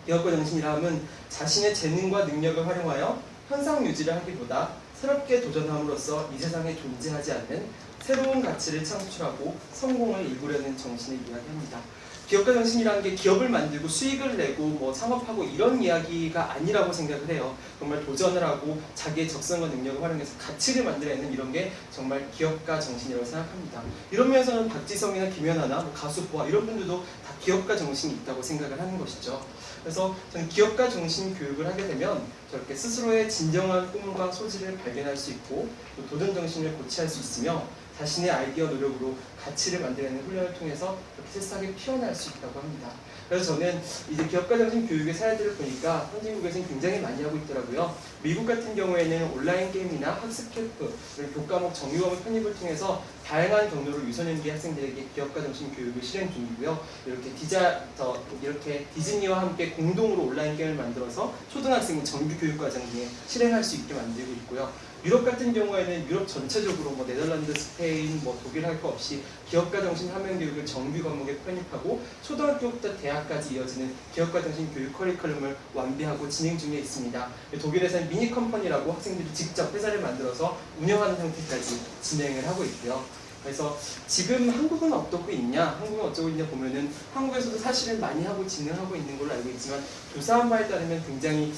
기업가 정신이라 함은 자신의 재능과 능력을 활용하여 현상 유지를 하기보다 새롭게 도전함으로써 이 세상에 존재하지 않는 새로운 가치를 창출하고 성공을 이루려는 정신을 이야기합니다. 기업가 정신이라는 게 기업을 만들고 수익을 내고 창업하고 이런 이야기가 아니라고 생각을 해요. 정말 도전을 하고 자기의 적성과 능력을 활용해서 가치를 만들어내는 이런 게 정말 기업가 정신이라고 생각합니다. 이런 면에서는 박지성이나 김연아나 가수 보아 이런 분들도 다 기업가 정신이 있다고 생각을 하는 것이죠. 그래서 저는 기업가 정신 교육을 하게 되면 저렇게 스스로의 진정한 꿈과 소질을 발견할 수 있고 또 도전 정신을 고취할 수 있으며 자신의 아이디어 노력으로 가치를 만들어내는 훈련을 통해서 그렇게 새싹이 피어날 수 있다고 합니다. 그래서 저는 이제 기업가 정신 교육의 사례들을 보니까 선진국에서는 굉장히 많이 하고 있더라고요. 미국 같은 경우에는 온라인 게임이나 학습 캠프, 교과목 정규 과목 편입을 통해서 다양한 경로로 유소년기 학생들에게 기업가 정신 교육을 실행 중이고요. 이렇게 디즈니와 함께 공동으로 온라인 게임을 만들어서 초등학생 정규 교육 과정에 실행할 수 있게 만들고 있고요. 유럽 같은 경우에는 유럽 전체적으로 네덜란드, 스페인, 독일 할 거 없이 기업가 정신 학명 교육을 정규 과목에 편입하고 초등학교부터 대학까지 이어지는 기업가 정신 교육 커리큘럼을 완비하고 진행 중에 있습니다. 독일에서는 미니 컴퍼니라고 학생들이 직접 회사를 만들어서 운영하는 형태까지 진행을 하고 있고요. 그래서 지금 한국은 어떻고 있냐, 한국은 어쩌고 있냐 보면은 한국에서도 사실은 많이 하고 진행하고 있는 걸로 알고 있지만 조사한 바에 따르면 굉장히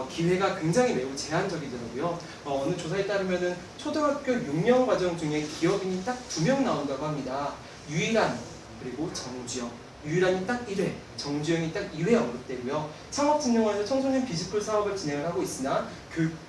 기회가 굉장히 매우 제한적이더라고요. 어느 조사에 따르면은 초등학교 6년 과정 중에 기업인이 딱 2명 나온다고 합니다. 유일한 그리고 정주영. 유일한이 딱 1회, 정주영이 딱 2회 언급되고요. 창업진흥원에서 청소년 비즈풀 사업을 진행을 하고 있으나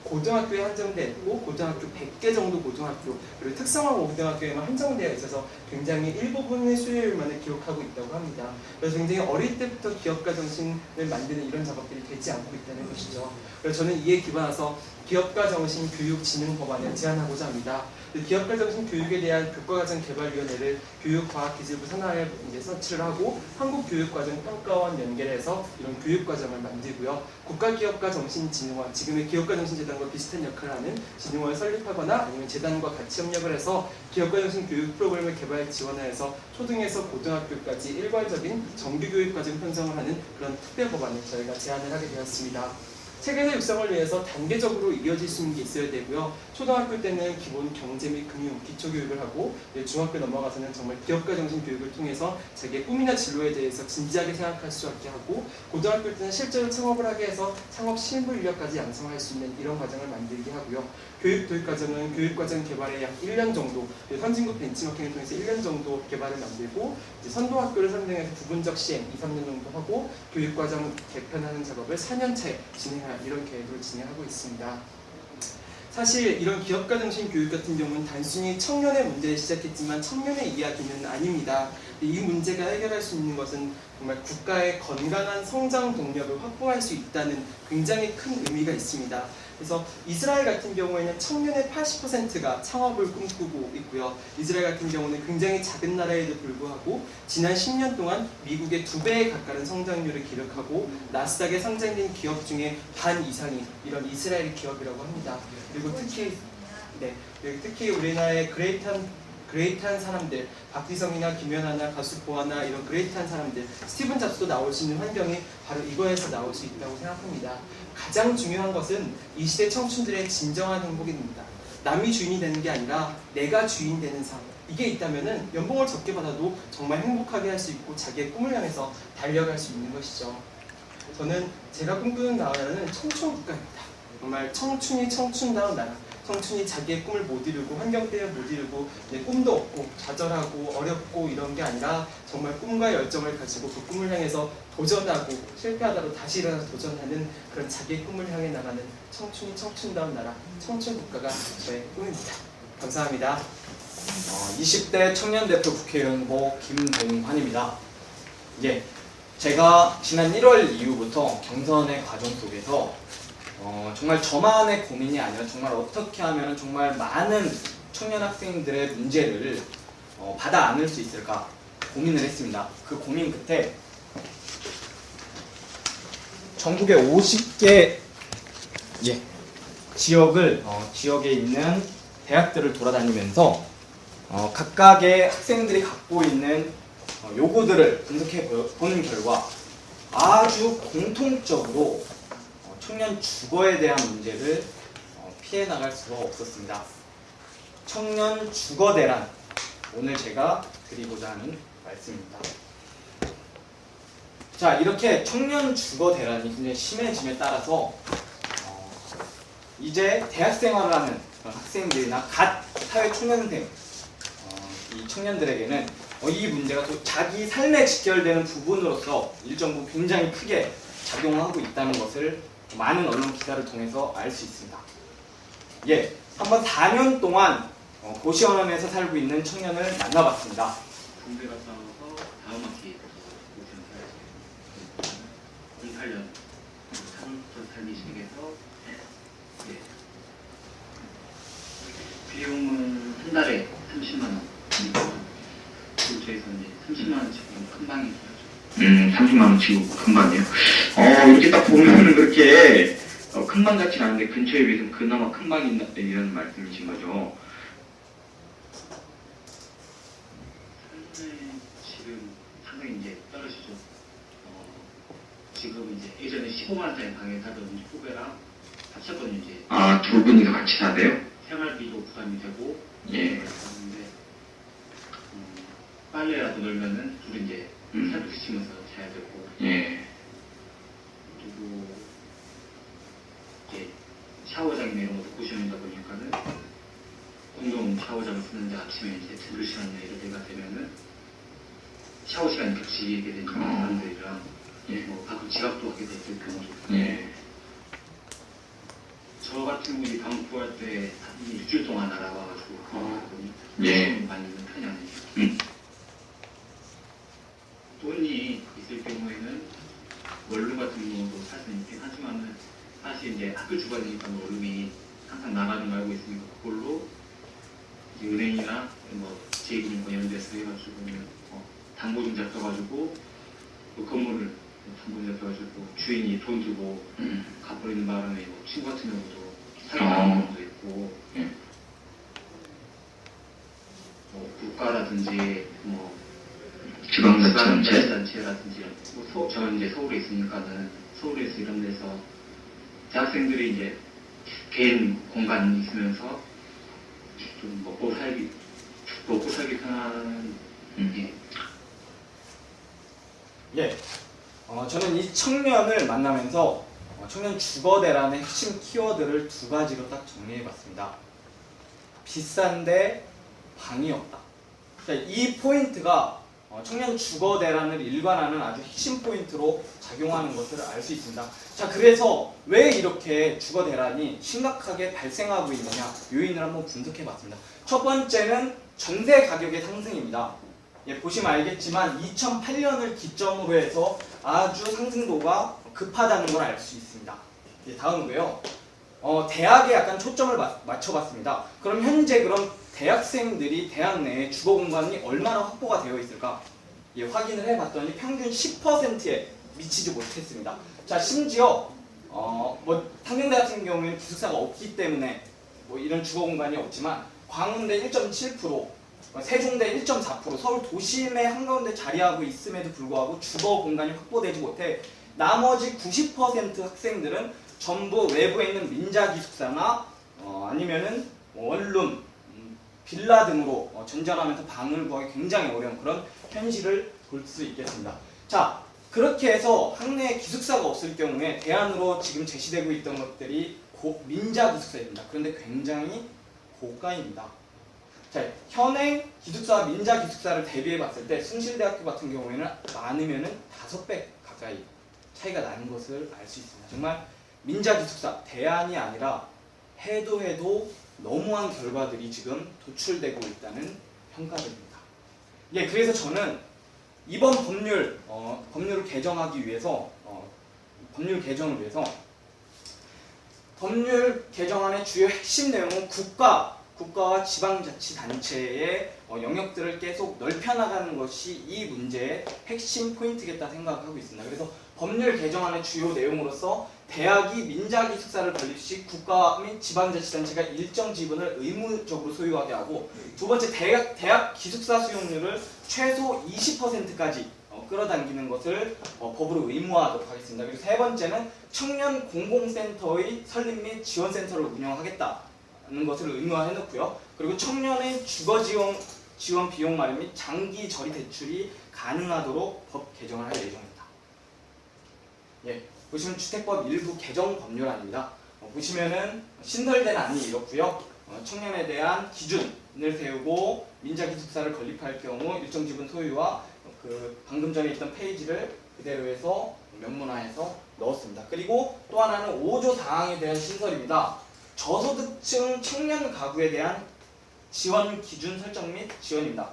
고등학교에 한정되어 있고 고등학교 100개 정도 고등학교 그리고 특성화 고등학교에만 한정되어 있어서 굉장히 일부분의 수혜율만을 기록하고 있다고 합니다. 그래서 굉장히 어릴 때부터 기업가 정신을 만드는 이런 작업들이 되지 않고 있다는 것이죠. 그래서 저는 이에 기반해서 기업가 정신 교육 진흥 법안을 제안하고자 합니다. 기업가 정신 교육에 대한 교과과정 개발위원회를 교육과학기술부 산하에 설치를 하고 한국교육과정평가원 연결해서 이런 교육과정을 만들고요. 국가기업가 정신진흥원, 지금의 기업가정신재단과 비슷한 역할을 하는 진흥원을 설립하거나 아니면 재단과 같이 협력을 해서 기업가 정신 교육 프로그램을 개발 지원해서 초등에서 고등학교까지 일괄적인 정규교육과정 편성을 하는 그런 특별법안을 저희가 제안을 하게 되었습니다. 체계의 육성을 위해서 단계적으로 이어질 수 있는 게 있어야 되고요. 초등학교 때는 기본 경제 및 금융, 기초교육을 하고 중학교 넘어가서는 정말 기업가 정신 교육을 통해서 자기의 꿈이나 진로에 대해서 진지하게 생각할 수 있게 하고 고등학교 때는 실제로 창업을 하게 해서 창업 실무 인력까지 양성할 수 있는 이런 과정을 만들게 하고요. 교육 도입 과정은 교육과정 개발에 약 1년 정도, 선진국 벤치마킹을 통해서 1년 정도 개발을 만들고 선도학교를 선정해서 부분적 시행 2-3년 정도 하고 교육과정 개편하는 작업을 4년 차에 진행할 이런 계획으로 진행하고 있습니다. 사실 이런 기업가 정신 교육 같은 경우는 단순히 청년의 문제를 시작했지만 청년의 이야기는 아닙니다. 이 문제가 해결할 수 있는 것은 정말 국가의 건강한 성장 동력을 확보할 수 있다는 굉장히 큰 의미가 있습니다. 그래서 이스라엘 같은 경우에는 청년의 80%가 창업을 꿈꾸고 있고요. 이스라엘 같은 경우는 굉장히 작은 나라에도 불구하고 지난 10년 동안 미국의 2배에 가까운 성장률을 기록하고 나스닥에 상장된 기업 중에 반 이상이 이런 이스라엘 기업이라고 합니다. 그리고 특히 우리나라의 그레이트한 사람들, 박지성이나 김연아나 가수 보아나 이런 그레이트한 사람들, 스티븐 잡스도 나올 수 있는 환경이 바로 이거에서 나올 수 있다고 생각합니다. 가장 중요한 것은 이 시대 청춘들의 진정한 행복입니다. 남이 주인이 되는 게 아니라 내가 주인 되는 삶. 이게 있다면은 연봉을 적게 받아도 정말 행복하게 할 수 있고 자기의 꿈을 향해서 달려갈 수 있는 것이죠. 저는 제가 꿈꾸는 나라는 청춘 국가입니다. 정말 청춘이 청춘다운 나라. 청춘이 자기의 꿈을 못 이루고 환경 때문에 못 이루고 꿈도 없고 좌절하고 어렵고 이런 게 아니라 정말 꿈과 열정을 가지고 그 꿈을 향해서 도전하고 실패하다도 다시 일어나서 도전하는 그런 자기의 꿈을 향해 나가는 청춘이 청춘다운 나라, 청춘 국가가 저의 꿈입니다. 감사합니다. 20대 청년대표 국회의원 후보 김동환입니다. 제가 지난 1월 이후부터 경선의 과정 속에서 정말 저만의 고민이 아니라 정말 어떻게 하면 정말 많은 청년 학생들의 문제를 받아 안을 수 있을까 고민을 했습니다. 그 고민 끝에 전국의 50개 지역에 있는 대학들을 돌아다니면서 각각의 학생들이 갖고 있는 요구들을 분석해 보는 결과 아주 공통적으로 청년 주거에 대한 문제를 피해 나갈 수가 없었습니다. 청년 주거 대란, 오늘 제가 드리고자 하는 말씀입니다. 자, 이렇게 청년 주거 대란이 굉장히 심해짐에 따라서 이제 대학 생활을 하는 학생들이나 갓 사회 초년생 이 청년들에게는 이 문제가 또 자기 삶에 직결되는 부분으로서 일정 부분 굉장히 크게 작용하고 있다는 것을 많은 언론 기사를 통해서 알 수 있습니다. 한번 4년 동안 고시원에서 살고 있는 청년을 만나봤습니다. 군대 갔다 와서 다음 학기부터 고시원 살았어요. 08년 3월부터 살기 시작해서 예. 비용은 한 달에 30만 원. 근처에서 이제 30만 원 치고 큰 방이 있어요. 30만 원 치고 큰 방이요. 이렇게 딱 보면은 그렇게 큰 방 같지는 않은데 근처에 비해서 그나마 큰 방이 있다 이런 말씀이신 거죠. 지금 상당히 이제 떨어지죠. 지금 이제 예전에 15만 원짜리 방에 살던 후배랑 합쳤거든요. 이제 두 분이서 같이 사세요? 생활비도 부담이 되고 예. 그런데 빨래라도 널면은 둘이 이제 살도 붙이면서 자야 되고 예. 그리고 이제 샤워장이나 이런 것도 고시원이다 보니까는 공동 샤워장을 쓰는데 아침에 이제 2시간이나 이럴 때가 되면은 샤워 시간이 겹치게 되니까 사람들이랑 뭐 가끔 지각도 하게 되는 경우도 있고 저 같은 경우 방 구할 때 한 일주일 동안 알아봐가지고 그러거든요. 많이 있는 편이 아니에요. 돈이 있을 경우에는 원룸 같은 경우도 살 수 있긴 하지만은 사실 이제 학교 주관이니까 원룸이 항상 나가는 거 알고 있으니까 그걸로 이제 은행이나 뭐 제2금융 이런 데서 해가지고 담보증 잡혀가지고 그 건물을 담보증 잡혀가지고 주인이 돈 주고 갚아버리는 바람에 뭐 친구 같은 경우도 사기당한 경우도 있고 뭐 국가라든지 뭐 지방자치단체라든지 뭐 저는 이제 서울에 있으니까는 서울에서 이런 데서 대학생들이 이제 개인 공간이 있으면서 좀 먹고 살기 편한 예. 저는 이 청년을 만나면서 청년 주거대란의 핵심 키워드를 두 가지로 딱 정리해봤습니다. 비싼데 방이 없다. 그러니까 이 포인트가 청년 주거대란을 일관하는 아주 핵심 포인트로 작용하는 것을 알 수 있습니다. 자, 그래서 왜 이렇게 주거대란이 심각하게 발생하고 있느냐 요인을 한번 분석해봤습니다. 첫 번째는 전세 가격의 상승입니다. 예, 보시면 알겠지만 2008년을 기점으로 해서 아주 상승도가 급하다는 걸 알 수 있습니다. 예, 다음으로요. 대학에 약간 초점을 맞춰봤습니다. 그럼 현재 대학생들이 대학 내에 주거 공간이 얼마나 확보가 되어 있을까? 예, 확인을 해봤더니 평균 10%에 미치지 못했습니다. 자, 심지어 뭐 상경대 같은 경우에는 기숙사가 없기 때문에 뭐 이런 주거 공간이 없지만 광운대 1.7%, 세종대 1.4%, 서울 도심의 한가운데 자리하고 있음에도 불구하고 주거 공간이 확보되지 못해 나머지 90% 학생들은 전부 외부에 있는 민자 기숙사나 아니면은 원룸, 빌라 등으로 전전하면서 방을 구하기 굉장히 어려운 그런 현실을 볼 수 있겠습니다. 자, 그렇게 해서 학내에 기숙사가 없을 경우에 대안으로 지금 제시되고 있던 것들이 민자 기숙사입니다. 그런데 굉장히 고가입니다. 자, 현행 기숙사와 민자 기숙사를 대비해 봤을 때 숭실대학교 같은 경우에는 많으면은 5배 가까이 차이가 나는 것을 알 수 있습니다. 정말 민자 기숙사 대안이 아니라 해도 너무한 결과들이 지금 도출되고 있다는 평가들입니다. 예, 그래서 저는 이번 법률을 개정하기 위해서 법률 개정을 위해서 법률 개정안의 주요 핵심 내용은 국가와 지방자치단체의 영역들을 계속 넓혀나가는 것이 이 문제의 핵심 포인트겠다 생각하고 있습니다. 그래서 법률 개정안의 주요 내용으로서 대학이 민자 기숙사를 건립 시 국가 및 지방자치단체가 일정 지분을 의무적으로 소유하게 하고, 두 번째 대학 기숙사 수용률을 최소 20%까지 끌어당기는 것을 법으로 의무화하도록 하겠습니다. 그리고 세 번째는 청년 공공센터의 설립 및 지원센터를 운영하겠다는 것을 의무화해놓고요. 그리고 청년의 주거 지원 비용 마련 및 장기 저리 대출이 가능하도록 법 개정을 할 예정입니다. 예, 보시면 주택법 일부 개정 법률안입니다. 보시면은 신설된 안이 이렇고요. 청년에 대한 기준을 세우고 민자 기숙사를 건립할 경우 일정 지분 소유와 방금 전에 있던 페이지를 그대로 해서 명문화해서 넣었습니다. 그리고 또 하나는 5조 사항에 대한 신설입니다. 저소득층 청년 가구에 대한 지원 기준 설정 및 지원입니다.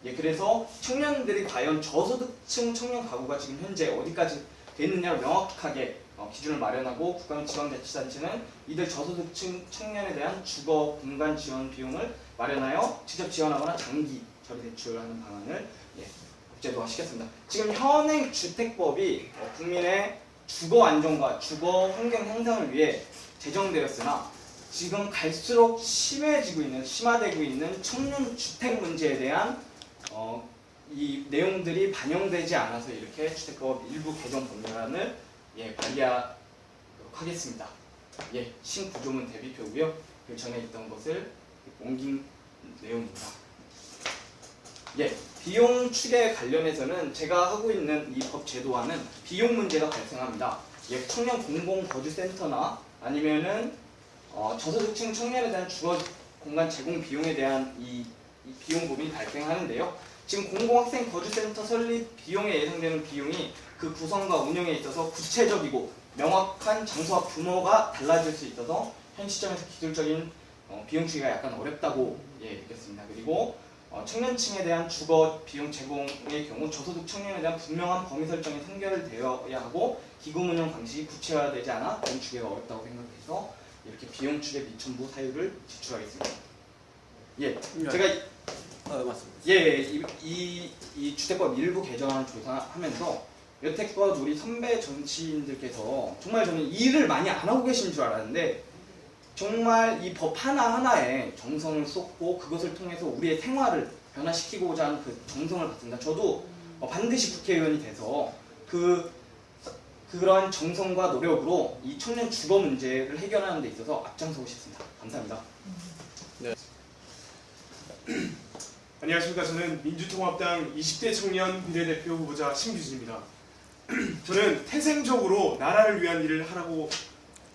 예, 그래서 청년들이 과연 저소득층 청년 가구가 지금 현재 어디까지 됐느냐를 명확하게 기준을 마련하고 국가지원자치단체는 이들 저소득층 청년에 대한 주거 공간 지원 비용을 마련하여 직접 지원하거나 장기 처리 대출하는 방안을 제도화시켰습니다. 지금 현행 주택법이 국민의 주거 안정과 주거 환경 향상을 위해 제정되었으나 지금 갈수록 심화되고 있는 청년 주택 문제에 대한 이 내용들이 반영되지 않아서 이렇게 주택법 일부 개정 법률안을 발의하도록 하겠습니다. 신구조문 대비표고요. 그 전에 있던 것을 옮긴 내용입니다. 비용 추계 관련해서는 제가 하고 있는 이 법 제도화는 비용 문제가 발생합니다. 청년 공공거주센터나 아니면은 저소득층 청년에 대한 주거 공간 제공 비용에 대한 이 비용 부분이 발생하는데요. 지금 공공학생 거주센터 설립 비용에 예상되는 비용이 그 구성과 운영에 있어서 구체적이고 명확한 장소와 규모가 달라질 수 있어서 현 시점에서 기술적인 비용 추이가 약간 어렵다고 느꼈습니다. 그리고 청년층에 대한 주거 비용 제공의 경우 저소득 청년에 대한 분명한 범위 설정이 선결되어야 하고 기금 운영 방식이 구체화되지 않아 비용 추계가 어렵다고 생각해서 이렇게 비용 추계 및 첨부 사유를 제출하겠습니다. 제가 맞습니다. 이 주택법 일부 개정안을 조사하면서 여태껏 우리 선배 정치인들께서 정말 저는 일을 많이 안 하고 계신 줄 알았는데 정말 이 법 하나하나에 정성을 쏟고 그것을 통해서 우리의 생활을 변화시키고자 하는 그 정성을 받습니다. 저도 반드시 국회의원이 돼서 그런 정성과 노력으로 이 청년 주거 문제를 해결하는 데 있어서 앞장서고 싶습니다. 감사합니다. 네. 안녕하십니까. 저는 민주통합당 20대 청년 비례대표 후보자 신규진입니다. 저는 태생적으로 나라를 위한 일을 하라고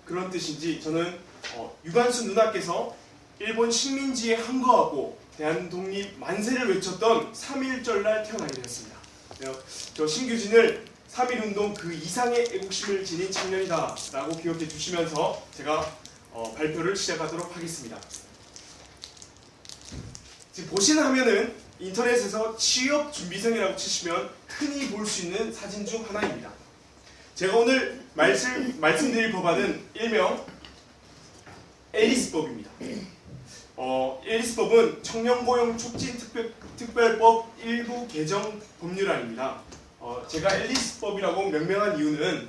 그런 뜻인지 저는 유관순 누나께서 일본 식민지에 항거하고 대한독립 만세를 외쳤던 3.1절날 태어나게 되었습니다. 저 신규진을 3.1운동 그 이상의 애국심을 지닌 청년이다 라고 기억해 주시면서 제가 발표를 시작하도록 하겠습니다. 지금 보시는 화면은 인터넷에서 취업준비생이라고 치시면 흔히 볼 수 있는 사진 중 하나입니다. 제가 오늘 말씀드릴 법안은 일명 앨리스법입니다. 앨리스법은 청년고용촉진특별법 일부 개정 법률안입니다. 제가 앨리스법이라고 명명한 이유는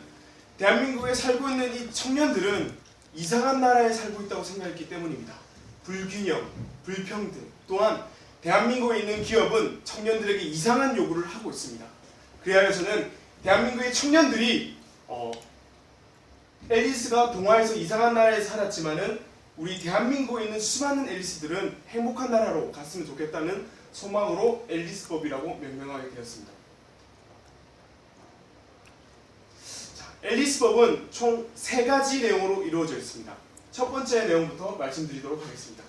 대한민국에 살고 있는 이 청년들은 이상한 나라에 살고 있다고 생각했기 때문입니다. 불균형, 불평등, 또한 대한민국에 있는 기업은 청년들에게 이상한 요구를 하고 있습니다. 그래야 저는 대한민국의 청년들이 앨리스가 동화에서 이상한 나라에 살았지만은 우리 대한민국에 있는 수많은 앨리스들은 행복한 나라로 갔으면 좋겠다는 소망으로 앨리스법이라고 명명하게 되었습니다. 앨리스법은 총 3가지 내용으로 이루어져 있습니다. 첫 번째 내용부터 말씀드리도록 하겠습니다.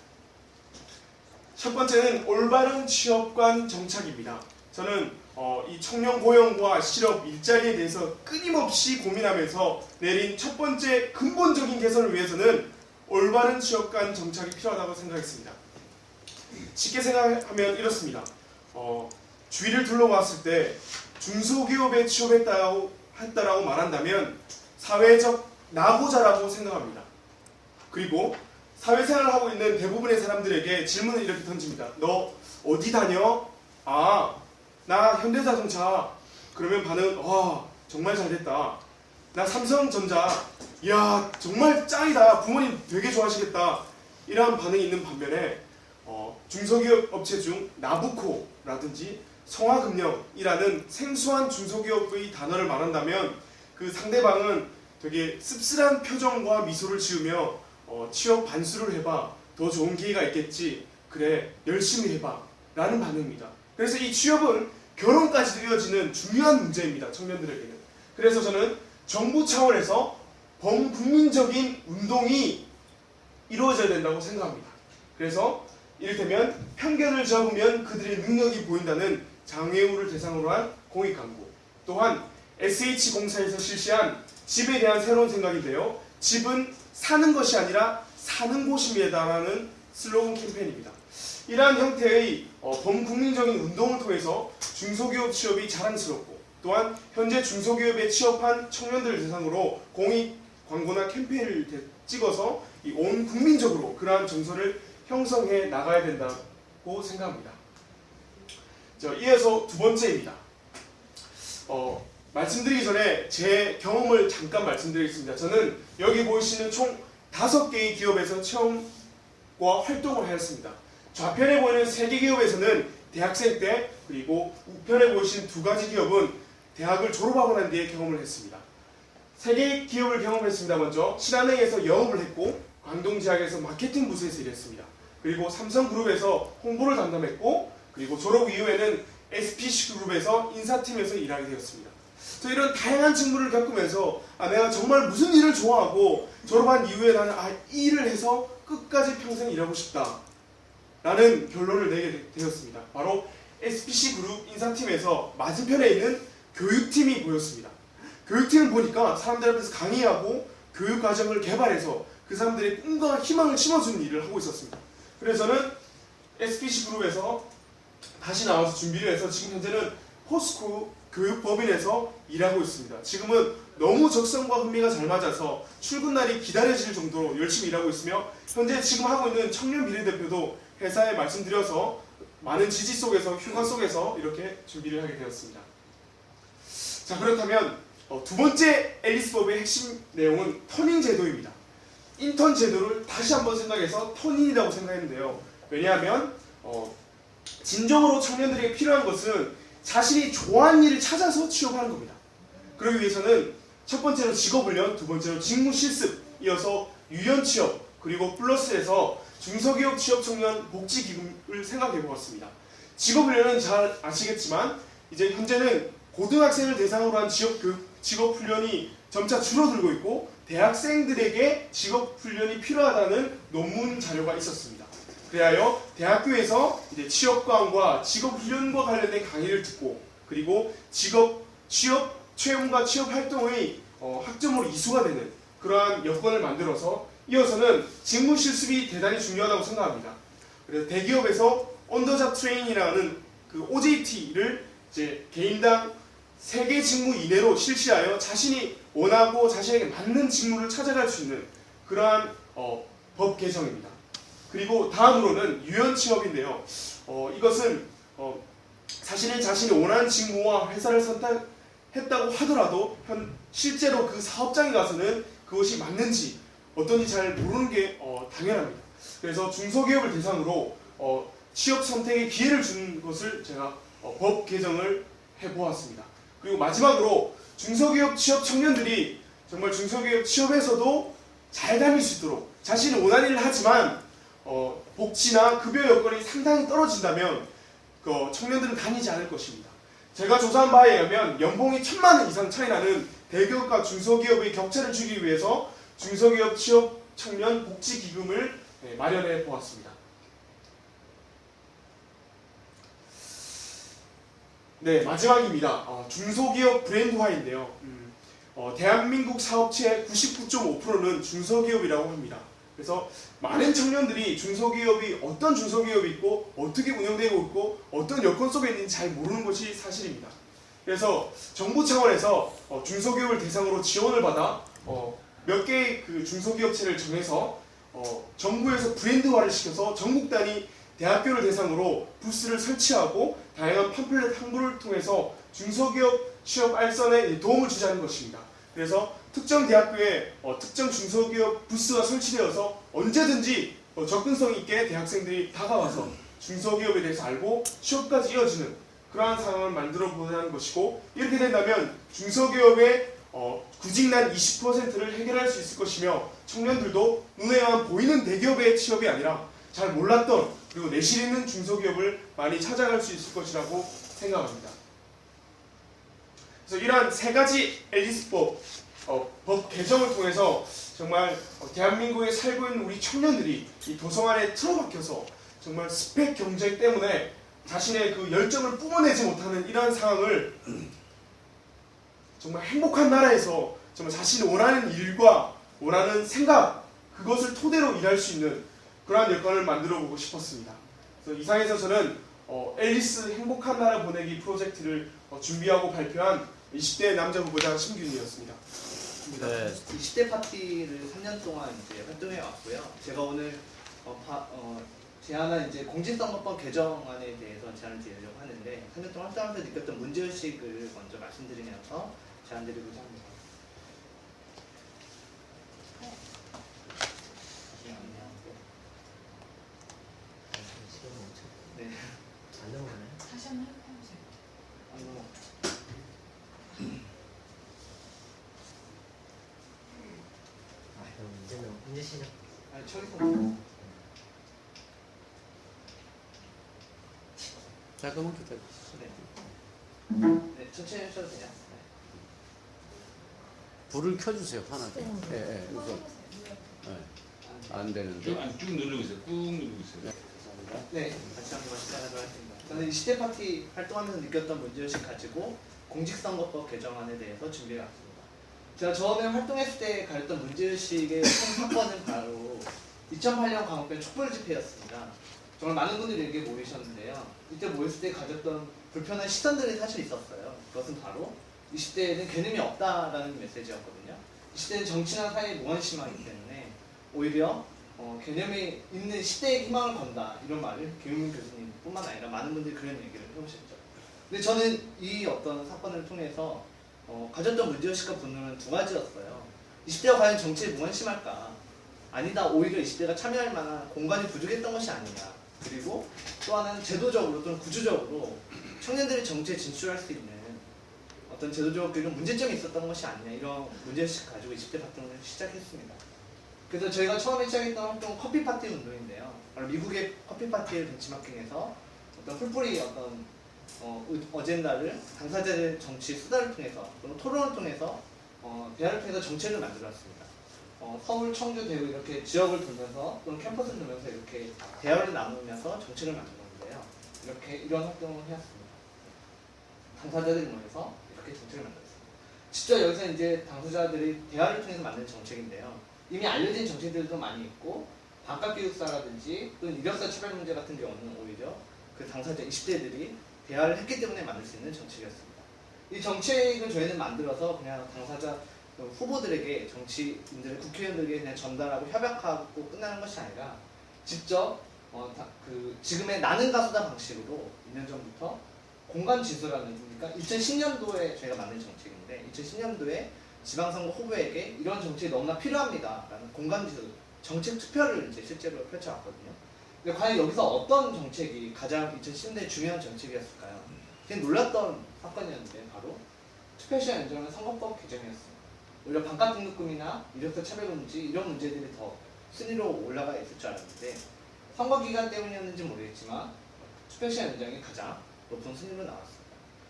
첫 번째는 올바른 취업관 정착입니다. 저는 이 청년 고용과 실업, 일자리에 대해서 끊임없이 고민하면서 내린 첫 번째 근본적인 개선을 위해서는 올바른 취업관 정착이 필요하다고 생각했습니다. 쉽게 생각하면 이렇습니다. 주위를 둘러봤을 때 중소기업에 취업했다라고 말한다면 사회적 낙오자라고 생각합니다. 그리고 사회생활을 하고 있는 대부분의 사람들에게 질문을 이렇게 던집니다. 너 어디 다녀? 아, 나 현대자동차. 그러면 반응은 와, 정말 잘됐다. 나 삼성전자. 이야, 정말 짱이다. 부모님 되게 좋아하시겠다. 이러한 반응이 있는 반면에 중소기업 업체 중 나부코라든지 성화금융이라는 생소한 중소기업의 단어를 말한다면 그 상대방은 되게 씁쓸한 표정과 미소를 지으며 취업 반수를 해봐. 더 좋은 기회가 있겠지. 그래, 열심히 해봐. 라는 반응입니다. 그래서 이 취업은 결혼까지도 이어지는 중요한 문제입니다. 청년들에게는. 그래서 저는 정부 차원에서 범국민적인 운동이 이루어져야 된다고 생각합니다. 그래서 이를테면 편견을 접으면 그들의 능력이 보인다는 장애우를 대상으로 한 공익광고, 또한 SH공사에서 실시한 집에 대한 새로운 생각인데요. 집은 사는 것이 아니라 사는 곳입니다라는 슬로건 캠페인입니다. 이러한 형태의 범국민적인 운동을 통해서 중소기업 취업이 자랑스럽고 또한 현재 중소기업에 취업한 청년들을 대상으로 공익 광고나 캠페인을 찍어서 온 국민적으로 그러한 정서를 형성해 나가야 된다고 생각합니다. 이어서 두 번째입니다. 말씀드리기 전에 제 경험을 잠깐 말씀드리겠습니다. 저는 여기 보이시는 총 5개의 기업에서 체험과 활동을 하였습니다. 좌편에 보이는 3개 기업에서는 대학생 때, 그리고 우편에 보이신 2가지 기업은 대학을 졸업하고 난 뒤에 경험을 했습니다. 3개의 기업을 경험했습니다. 먼저 신한은행에서 영업을 했고, 광동제약에서 마케팅 부서에서 일했습니다. 그리고 삼성그룹에서 홍보를 담당했고, 그리고 졸업 이후에는 SPC그룹에서 인사팀에서 일하게 되었습니다. 이런 다양한 직무를 겪으면서 내가 정말 무슨 일을 좋아하고 졸업한 이후에 나는 이 일을 해서 끝까지 평생 일하고 싶다 라는 결론을 내게 되었습니다. 바로 SPC그룹 인사팀에서 맞은편에 있는 교육팀이 보였습니다. 교육팀을 보니까 사람들 앞에서 강의하고 교육과정을 개발해서 그 사람들의 꿈과 희망을 심어주는 일을 하고 있었습니다. 그래서 저는 SPC그룹에서 다시 나와서 준비를 해서 지금 현재는 포스코 교육법인에서 일하고 있습니다. 지금은 너무 적성과 흥미가 잘 맞아서 출근 날이 기다려질 정도로 열심히 일하고 있으며 현재 지금 하고 있는 청년 비례대표도 회사에 말씀드려서 많은 지지 속에서 휴가 속에서 이렇게 준비를 하게 되었습니다. 자, 그렇다면 두 번째 앨리스법의 핵심 내용은 터닝 제도입니다. 인턴 제도를 다시 한번 생각해서 터닝이라고 생각했는데요. 왜냐하면 진정으로 청년들에게 필요한 것은 자신이 좋아하는 일을 찾아서 취업하는 겁니다. 그러기 위해서는 첫 번째로 직업훈련, 두 번째로 직무실습, 이어서 유연취업, 그리고 플러스에서 중소기업 취업 청년 복지기금을 생각해 보았습니다. 직업훈련은 잘 아시겠지만 이제 현재는 고등학생을 대상으로 한 직업훈련이 점차 줄어들고 있고 대학생들에게 직업훈련이 필요하다는 논문 자료가 있었습니다. 그리하여 대학교에서 이제 취업과학과 직업훈련과 관련된 강의를 듣고 그리고 취업 체험과 취업 활동의 학점으로 이수가 되는 그러한 여건을 만들어서 이어서는 직무 실습이 대단히 중요하다고 생각합니다. 그래서 대기업에서 언더잡 트레인이라는 그 OJT를 이제 개인당 3개 직무 이내로 실시하여 자신이 원하고 자신에게 맞는 직무를 찾아갈 수 있는 그러한 법 개정입니다. 그리고 다음으로는 유연취업인데요. 이것은 사실은 자신이 원하는 직무와 회사를 선택했다고 하더라도 실제로 그 사업장에 가서는 그것이 맞는지 어떤지 잘 모르는 게 당연합니다. 그래서 중소기업을 대상으로 취업 선택의 기회를 주는 것을 제가 법 개정을 해보았습니다. 그리고 마지막으로 중소기업 취업 청년들이 정말 중소기업 취업에서도 잘 다닐 수 있도록 자신이 원하는 일을 하지만 복지나 급여 여건이 상당히 떨어진다면 청년들은 다니지 않을 것입니다. 제가 조사한 바에 의하면 연봉이 1,000만 원 이상 차이 나는 대기업과 중소기업의 격차를 줄이기 위해서 중소기업 취업 청년 복지기금을 마련해 보았습니다. 네, 마지막입니다. 중소기업 브랜드화인데요. 대한민국 사업체의 99.5%는 중소기업이라고 합니다. 그래서 많은 청년들이 중소기업이 어떤 중소기업이 있고 어떻게 운영되고 있고 어떤 여건 속에 있는지 잘 모르는 것이 사실입니다. 그래서 정부 차원에서 중소기업을 대상으로 지원을 받아 몇 개의 그 중소기업체를 정해서 정부에서 브랜드화를 시켜서 전국 단위 대학교를 대상으로 부스를 설치하고 다양한 팜플렛 홍보를 통해서 중소기업 취업 알선에 도움을 주자는 것입니다. 그래서 특정 대학교에 특정 중소기업 부스가 설치되어서 언제든지 접근성 있게 대학생들이 다가와서 중소기업에 대해서 알고 취업까지 이어지는 그러한 상황을 만들어 보자는 것이고 이렇게 된다면 중소기업의 구직난 20%를 해결할 수 있을 것이며 청년들도 눈에만 보이는 대기업의 취업이 아니라 잘 몰랐던 그리고 내실 있는 중소기업을 많이 찾아갈 수 있을 것이라고 생각합니다. 그래서 이러한 3가지 앨리스법 법 개정을 통해서 정말 대한민국에 살고 있는 우리 청년들이 이 도성 안에 틀어박혀서 정말 스펙 경쟁 때문에 자신의 그 열정을 뿜어내지 못하는 이러한 상황을 정말 행복한 나라에서 정말 자신이 원하는 일과 원하는 생각 그것을 토대로 일할 수 있는 그러한 여건을 만들어 보고 싶었습니다. 그래서 이상해서 저는 앨리스 행복한 나라 보내기 프로젝트를 준비하고 발표한 20대 남자 후보자 심균이었습니다. 네. 20대 파티를 3년 동안 이제 활동해 왔고요. 제가 오늘 제안한 이제 공직선거법 개정안에 대해서 제안을 드리려고 하는데 3년 동안 활동하면서 느꼈던 문제의식을 먼저 말씀드리면서 제안 드리고자 합니다. 네. 안 넘어가나요? 다시 한번 해보세요. 그럼 이제 시작. 아니 저기서 잠깐만 기다려주세요. 네, 천천히 하셔도 돼요. 네. 불을 켜주세요, 하나게. 예, 우선. 안 되는데. 쭉 누르고 있어요. 꾹 누르고 있어요. 네, 같이 한번 시작하도록 하겠습니다. 저는 20대 파티 활동하면서 느꼈던 문제의식 가지고 공직선거법 개정안에 대해서 준비해왔습니다. 제가 처음에 활동했을 때 가졌던 문제의식의 큰 사건은 바로 2008년 광우병 촛불 집회였습니다. 정말 많은 분들이 여기에 모이셨는데요. 이때 모였을 때 가졌던 불편한 시선들이 사실 있었어요. 그것은 바로 20대에는 개념이 없다라는 메시지였거든요. 20대는 정치나 사회에 무관심하기 때문에 오히려 개념이 있는 시대에 희망을 건다 이런 말을 김용민 교수님뿐만 아니라 많은 분들이 그런 얘기를 해오셨죠. 근데 저는 이 어떤 사건을 통해서 가졌던 문제의식과 분노는 두 가지였어요. 20대가 과연 정치에 무관심할까? 아니다, 오히려 20대가 참여할 만한 공간이 부족했던 것이 아니냐. 그리고 또 하나는 제도적으로 또는 구조적으로 청년들이 정치에 진출할 수 있는 어떤 제도적 이런 문제점이 있었던 것이 아니냐, 이런 문제의식을 가지고 20대 활동을 시작했습니다. 그래서 저희가 처음에 시작했던 활동은 커피 파티 운동인데요. 바로 미국의 커피 파티를 벤치마킹해서 어떤 풀뿌리 어떤 어젠다를 당사자들의 정치 수다를 통해서 또는 토론을 통해서 대화를 통해서 정책을 만들었습니다. 서울, 청주, 대구 이렇게 지역을 돌면서 또는 캠퍼스를 돌면서 이렇게 대화를 나누면서 정책을 만들었는데요. 이런 활동을 해왔습니다. 당사자들이 모여서 이렇게 정책을 만들었습니다. 직접 여기서 이제 당사자들이 대화를 통해서 만든 정책인데요. 이미 알려진 정책들도 많이 있고 반값기숙사라든지 또는 이력서 차별 문제 같은 경우는 오히려 그 당사자 20대들이 대화를 했기 때문에 만들 수 있는 정책이었습니다. 이 정책을 저희는 만들어서 그냥 당사자 후보들에게 정치인들, 국회의원들에게 그냥 전달하고 협약하고 끝나는 것이 아니라 직접 지금의 나는 가수다 방식으로 2년 전부터 공간 지수라는 그러니까 2010년도에 저희가 만든 정책인데 2010년도에 지방선거 후보에게 이런 정책이 너무나 필요합니다 라는 공간 지수 정책 투표를 이제 실제로 펼쳐왔거든요. 근데 과연 여기서 어떤 정책이 가장 2010년대 중요한 정책이었을까요? 되게 놀랐던 사건이었는데 바로 투표 시간 연장은 선거법 개정이었습니다. 오히려 반값 등록금이나 이력서 차별 문제 이런 문제들이 더 순위로 올라가 있을 줄 알았는데 선거 기간 때문이었는지 모르겠지만 투표 시간 연장이 가장 높은 순위로 나왔습니다.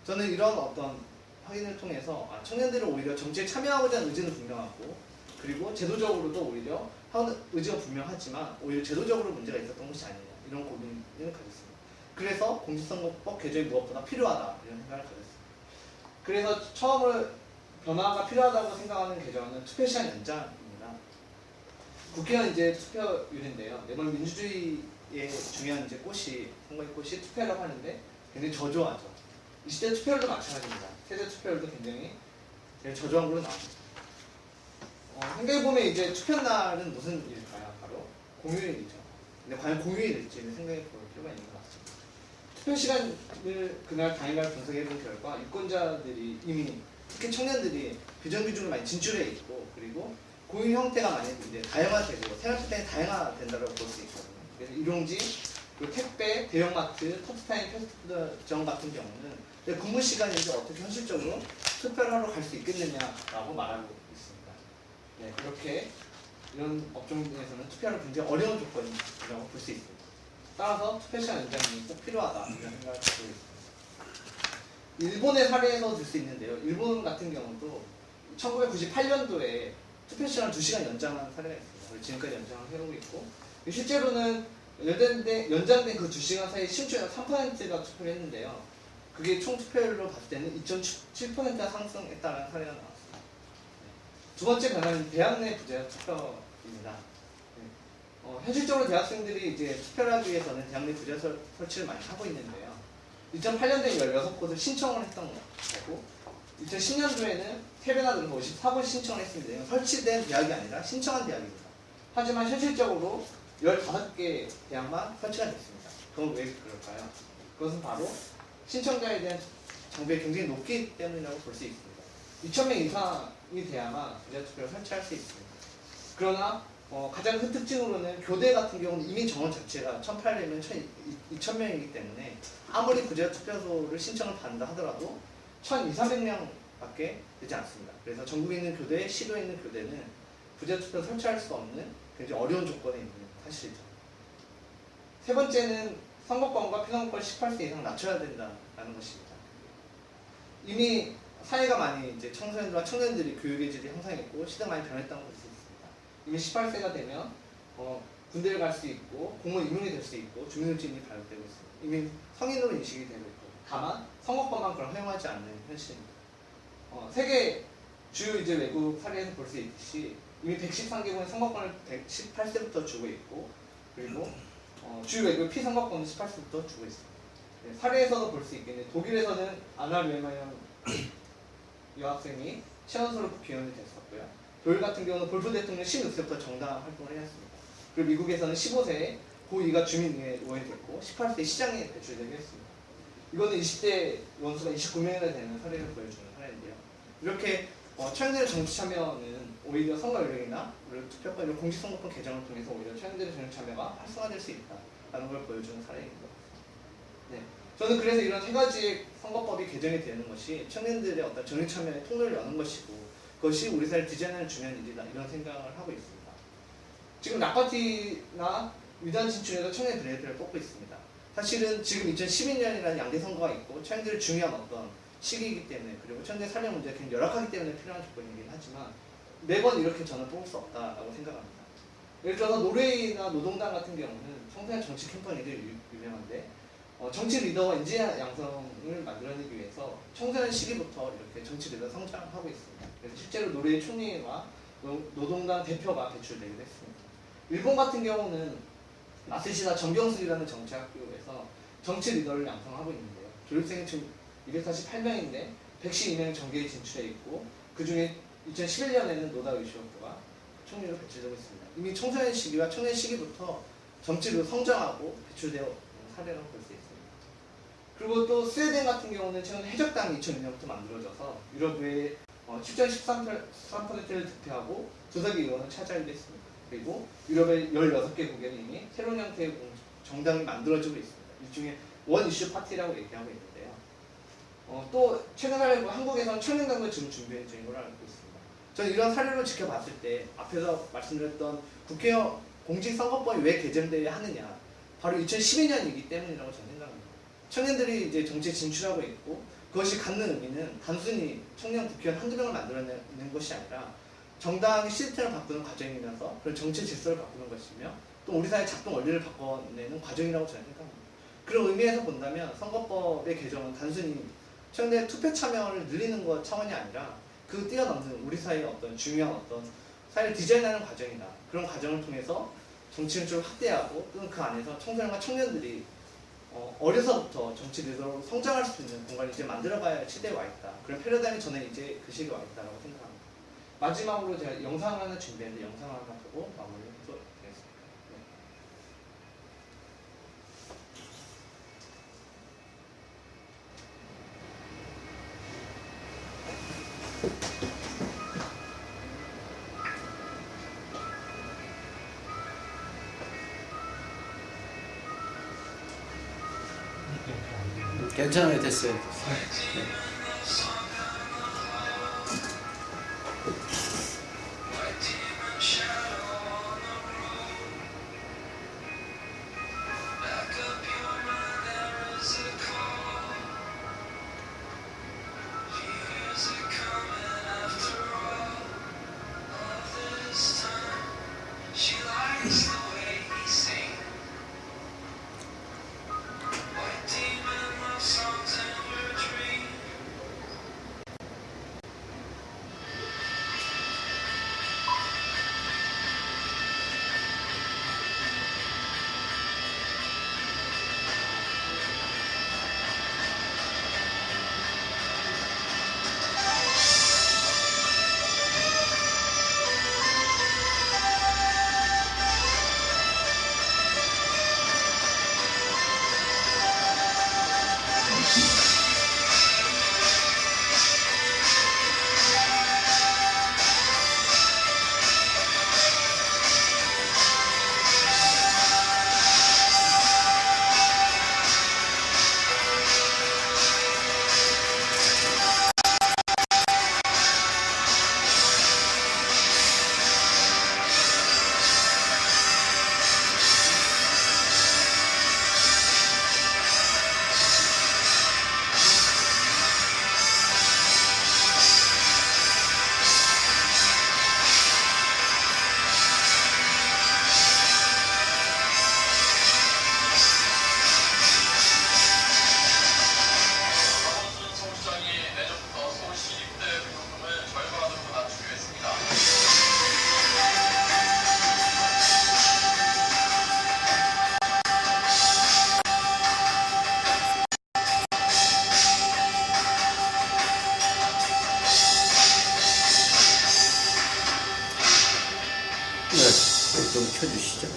저는 이런 어떤 확인을 통해서 청년들은 오히려 정치에 참여하고자 하는 의지는 분명하고 그리고 제도적으로도 오히려 하는 의지가 분명하지만 오히려 제도적으로 문제가 있었던 것이 아니냐 이런 고민을 가졌습니다. 그래서 공직선거법 개정이 무엇보다 필요하다 이런 생각을 가졌습니다. 그래서 처음으로 변화가 필요하다고 생각하는 개정은 투표시간 연장입니다. 국회의원 이제 투표율인데요. 매번 민주주의의 중요한 이제 꽃이 선거의 꽃이 투표라고 하는데 굉장히 저조하죠. 20대 투표율도 마찬가지입니다. 세대 투표율도 굉장히 저조한 걸로 나옵니다. 생각해보면 이제 투표날은 무슨 일일까요? 바로 공휴일이죠. 근데 과연 공휴일일지를 생각해볼 필요가 있는 것 같습니다. 투표 시간을 그날 당일날 분석해본 결과 유권자들이 이미 특히 청년들이 비정규직으로 많이 진출해 있고 그리고 공휴일 형태가 많이 이제 다양화되고 생활 패턴이 다양화된다고 볼 수 있거든요. 그래서 일용직, 그리고 택배, 대형마트, 터치타임 패스트푸드점 같은 경우는 근무 시간인데 어떻게 현실적으로 투표를 하러 갈 수 있겠느냐라고 말하고 있습니다. 네, 그렇게 이런 업종에서는 투표를 굉장히 어려운 조건이라고 볼 수 있습니다. 따라서 투표 시간 연장이 꼭 필요하다 이런 생각을 갖고 있습니다. 일본의 사례에서 들 수 있는데요. 일본 같은 경우도 1998년도에 투표 시간을 2시간 연장한 사례가 있습니다. 지금까지 연장을 해오고 있고 실제로는 연장된 그 2시간 사이에 심지어 3%가 투표를 했는데요. 그게 총 투표율로 봤을 때는 2.7%가 상승했다는 사례가 나왔습니다. 두 번째 변화는 대학 내 부재 투표입니다. 현실적으로 대학생들이 이제 투표를 하기 위해서는 대학 내 부재 설치를 많이 하고 있는데요. 2008년도에 16곳을 신청을 했던 거고 2010년도에는 3배나 늘어서 54곳 신청을 했습니다. 이건 설치된 대학이 아니라 신청한 대학입니다. 하지만 현실적으로 15개 대학만 설치가 됐습니다. 그건 왜 그럴까요? 그것은 바로 신청자에 대한 정비가 굉장히 높기 때문이라고 볼 수 있습니다. 2,000명 이상이 돼야만 부재투표를 설치할 수 있습니다. 그러나 가장 큰 특징으로는 교대 같은 경우는 이미 정원 자체가 1,800명, 2,000명이기 때문에 아무리 부재투표소를 신청을 받는다 하더라도 1,200~300명밖에 되지 않습니다. 그래서 전국에 있는 교대, 시도에 있는 교대는 부재투표 설치할 수 없는 굉장히 어려운 조건에 있는 사실이죠. 세 번째는 선거권과 피선거권 18세 이상 낮춰야 된다는 것입니다. 이미 사회가 많이 이제 청소년들과 청년들이 교육의 질이 향상했고 시대가 많이 변했다고 볼 수 있습니다. 이미 18세가 되면 군대를 갈 수 있고 공무원 임용이 될 수 있고 주민등록증이 발급되고 있습니다. 이미 성인으로 인식이 되고 있고 다만 선거권만 그걸 허용하지 않는 현실입니다. 세계 주요 이제 외국 사례에서 볼 수 있듯이 이미 113개국의 선거권을 18세부터 주고 있고 그리고 주요 외국 피선거권은 18세부터 주고 있습니다. 네, 사례에서도 볼 수 있겠는데 독일에서는 아나 르마이어 여학생이 시원수로 국회의원이 됐었고요. 독일 같은 경우는 볼프 대통령이 16세부터 정당 활동을 해왔습니다. 그리고 미국에서는 15세에 고2가 주민의회 의원이 됐고 18세 시장에 배출되게 했습니다. 이거는 20대 원수가 29명이나 되는 사례를 보여주는 사례인데요. 이렇게 청년들의 정치 참여는 오히려 선거 연령이나 투표권 이런 공직선거권 개정을 통해서 오히려 청년들의 정치 참여가 활성화될 수 있다는 걸 보여주는 사례입니다. 네, 저는 그래서 이런 세 가지의 선거법이 개정이 되는 것이 청년들의 어떤 정치 참여의 통로를 여는 것이고 그것이 우리 사회를 디자인하는 중요한 일이다 이런 생각을 하고 있습니다. 지금 락파티나 위단 진출에서 청년 브레이드를 뽑고 있습니다. 사실은 지금 2012년이라는 양대 선거가 있고 청년들이 중요한 어떤 시기이기 때문에 그리고 청년의 살려 문제가 굉장히 열악하기 때문에 필요한 조건이긴 하지만 매번 이렇게 저는 뽑을 수 없다고 생각합니다. 예를 들어서 노르웨이나 노동당 같은 경우는 청소년 정치 캠페인이 유명한데 정치 리더와 인재 양성을 만들어내기 위해서 청소년 시기부터 이렇게 정치 리더 성장하고 있습니다. 그래서 실제로 노르웨이 총리와 노동당 대표가 배출되기도 했습니다. 일본 같은 경우는 마세시나 정경술이라는 정치학교에서 정치 리더를 양성하고 있는데요. 교육생이 지금 248명인데 112명이 정계에 진출해 있고 그 중에 2011년에는 노다 의시오프가 총리로 배출되고 있습니다. 이미 청소년 시기와 청년 시기부터 정치로 성장하고 배출되어 있는 사례라고 볼 수 있습니다. 그리고 또 스웨덴 같은 경우는 최근 해적당이 2002년부터 만들어져서 유럽 외에 7.13%를 득표하고 조석이 의원을 차지하기도 했습니다. 그리고 유럽의 16개국에는 이미 새로운 형태의 정당이 만들어지고 있습니다. 이 중에 원 이슈 파티라고 얘기하고 있는데요. 또 최근 사례로 한국에서는 청년당도 지금 준비 중인 걸로 알고 있습니다. 저는 이런 사례를 지켜봤을 때 앞에서 말씀드렸던 국회의원 공직선거법이 왜 개정되어야 하느냐 바로 2012년이기 때문이라고 저는 생각합니다. 청년들이 이제 정치에 진출하고 있고 그것이 갖는 의미는 단순히 청년 국회의원 한두 명을 만들어내는 것이 아니라 정당의 시스템을 바꾸는 과정이면서 그런 정치 질서를 바꾸는 것이며 또 우리 사회 작동 원리를 바꿔내는 과정이라고 저는 생각합니다. 그런 의미에서 본다면 선거법의 개정은 단순히 청년의 투표 참여를 늘리는 것 차원이 아니라 그 뛰어넘는 우리 사회의 어떤 중요한 어떤 사회를 디자인하는 과정이다. 그런 과정을 통해서 정치를 좀 확대하고 또는 그 안에서 청소년과 청년들이 어려서부터 정치 리더로 성장할 수 있는 공간을 이제 만들어가야 할 시대에 와 있다. 그런 패러다임이 저는 이제 그 시기에 와 있다고 생각합니다. 마지막으로 제가 영상을 하나 준비했는데 영상을 하나 보고 마무리를 하도록 하겠습니다. 괜찮아요, 됐어요. 좀 켜주시죠.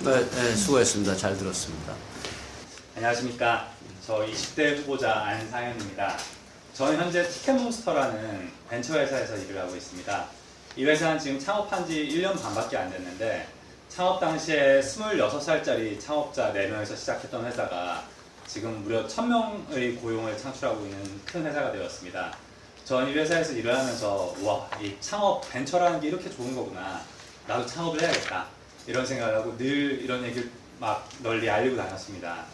네, 수고했습니다. 잘 들었습니다. 안녕하십니까. 저 20대 후보자 안상현입니다. 저는 현재 티켓몬스터라는 벤처회사에서 일을 하고 있습니다. 이 회사는 지금 창업한 지 1년 반밖에 안 됐는데 창업 당시에 26살짜리 창업자 4명에서 시작했던 회사가 지금 무려 1000명의 고용을 창출하고 있는 큰 회사가 되었습니다. 저는 이 회사에서 일을 하면서 와, 이 창업 벤처라는 게 이렇게 좋은 거구나. 나도 창업을 해야겠다. 이런 생각을 하고 늘 이런 얘기를 막 널리 알리고 다녔습니다.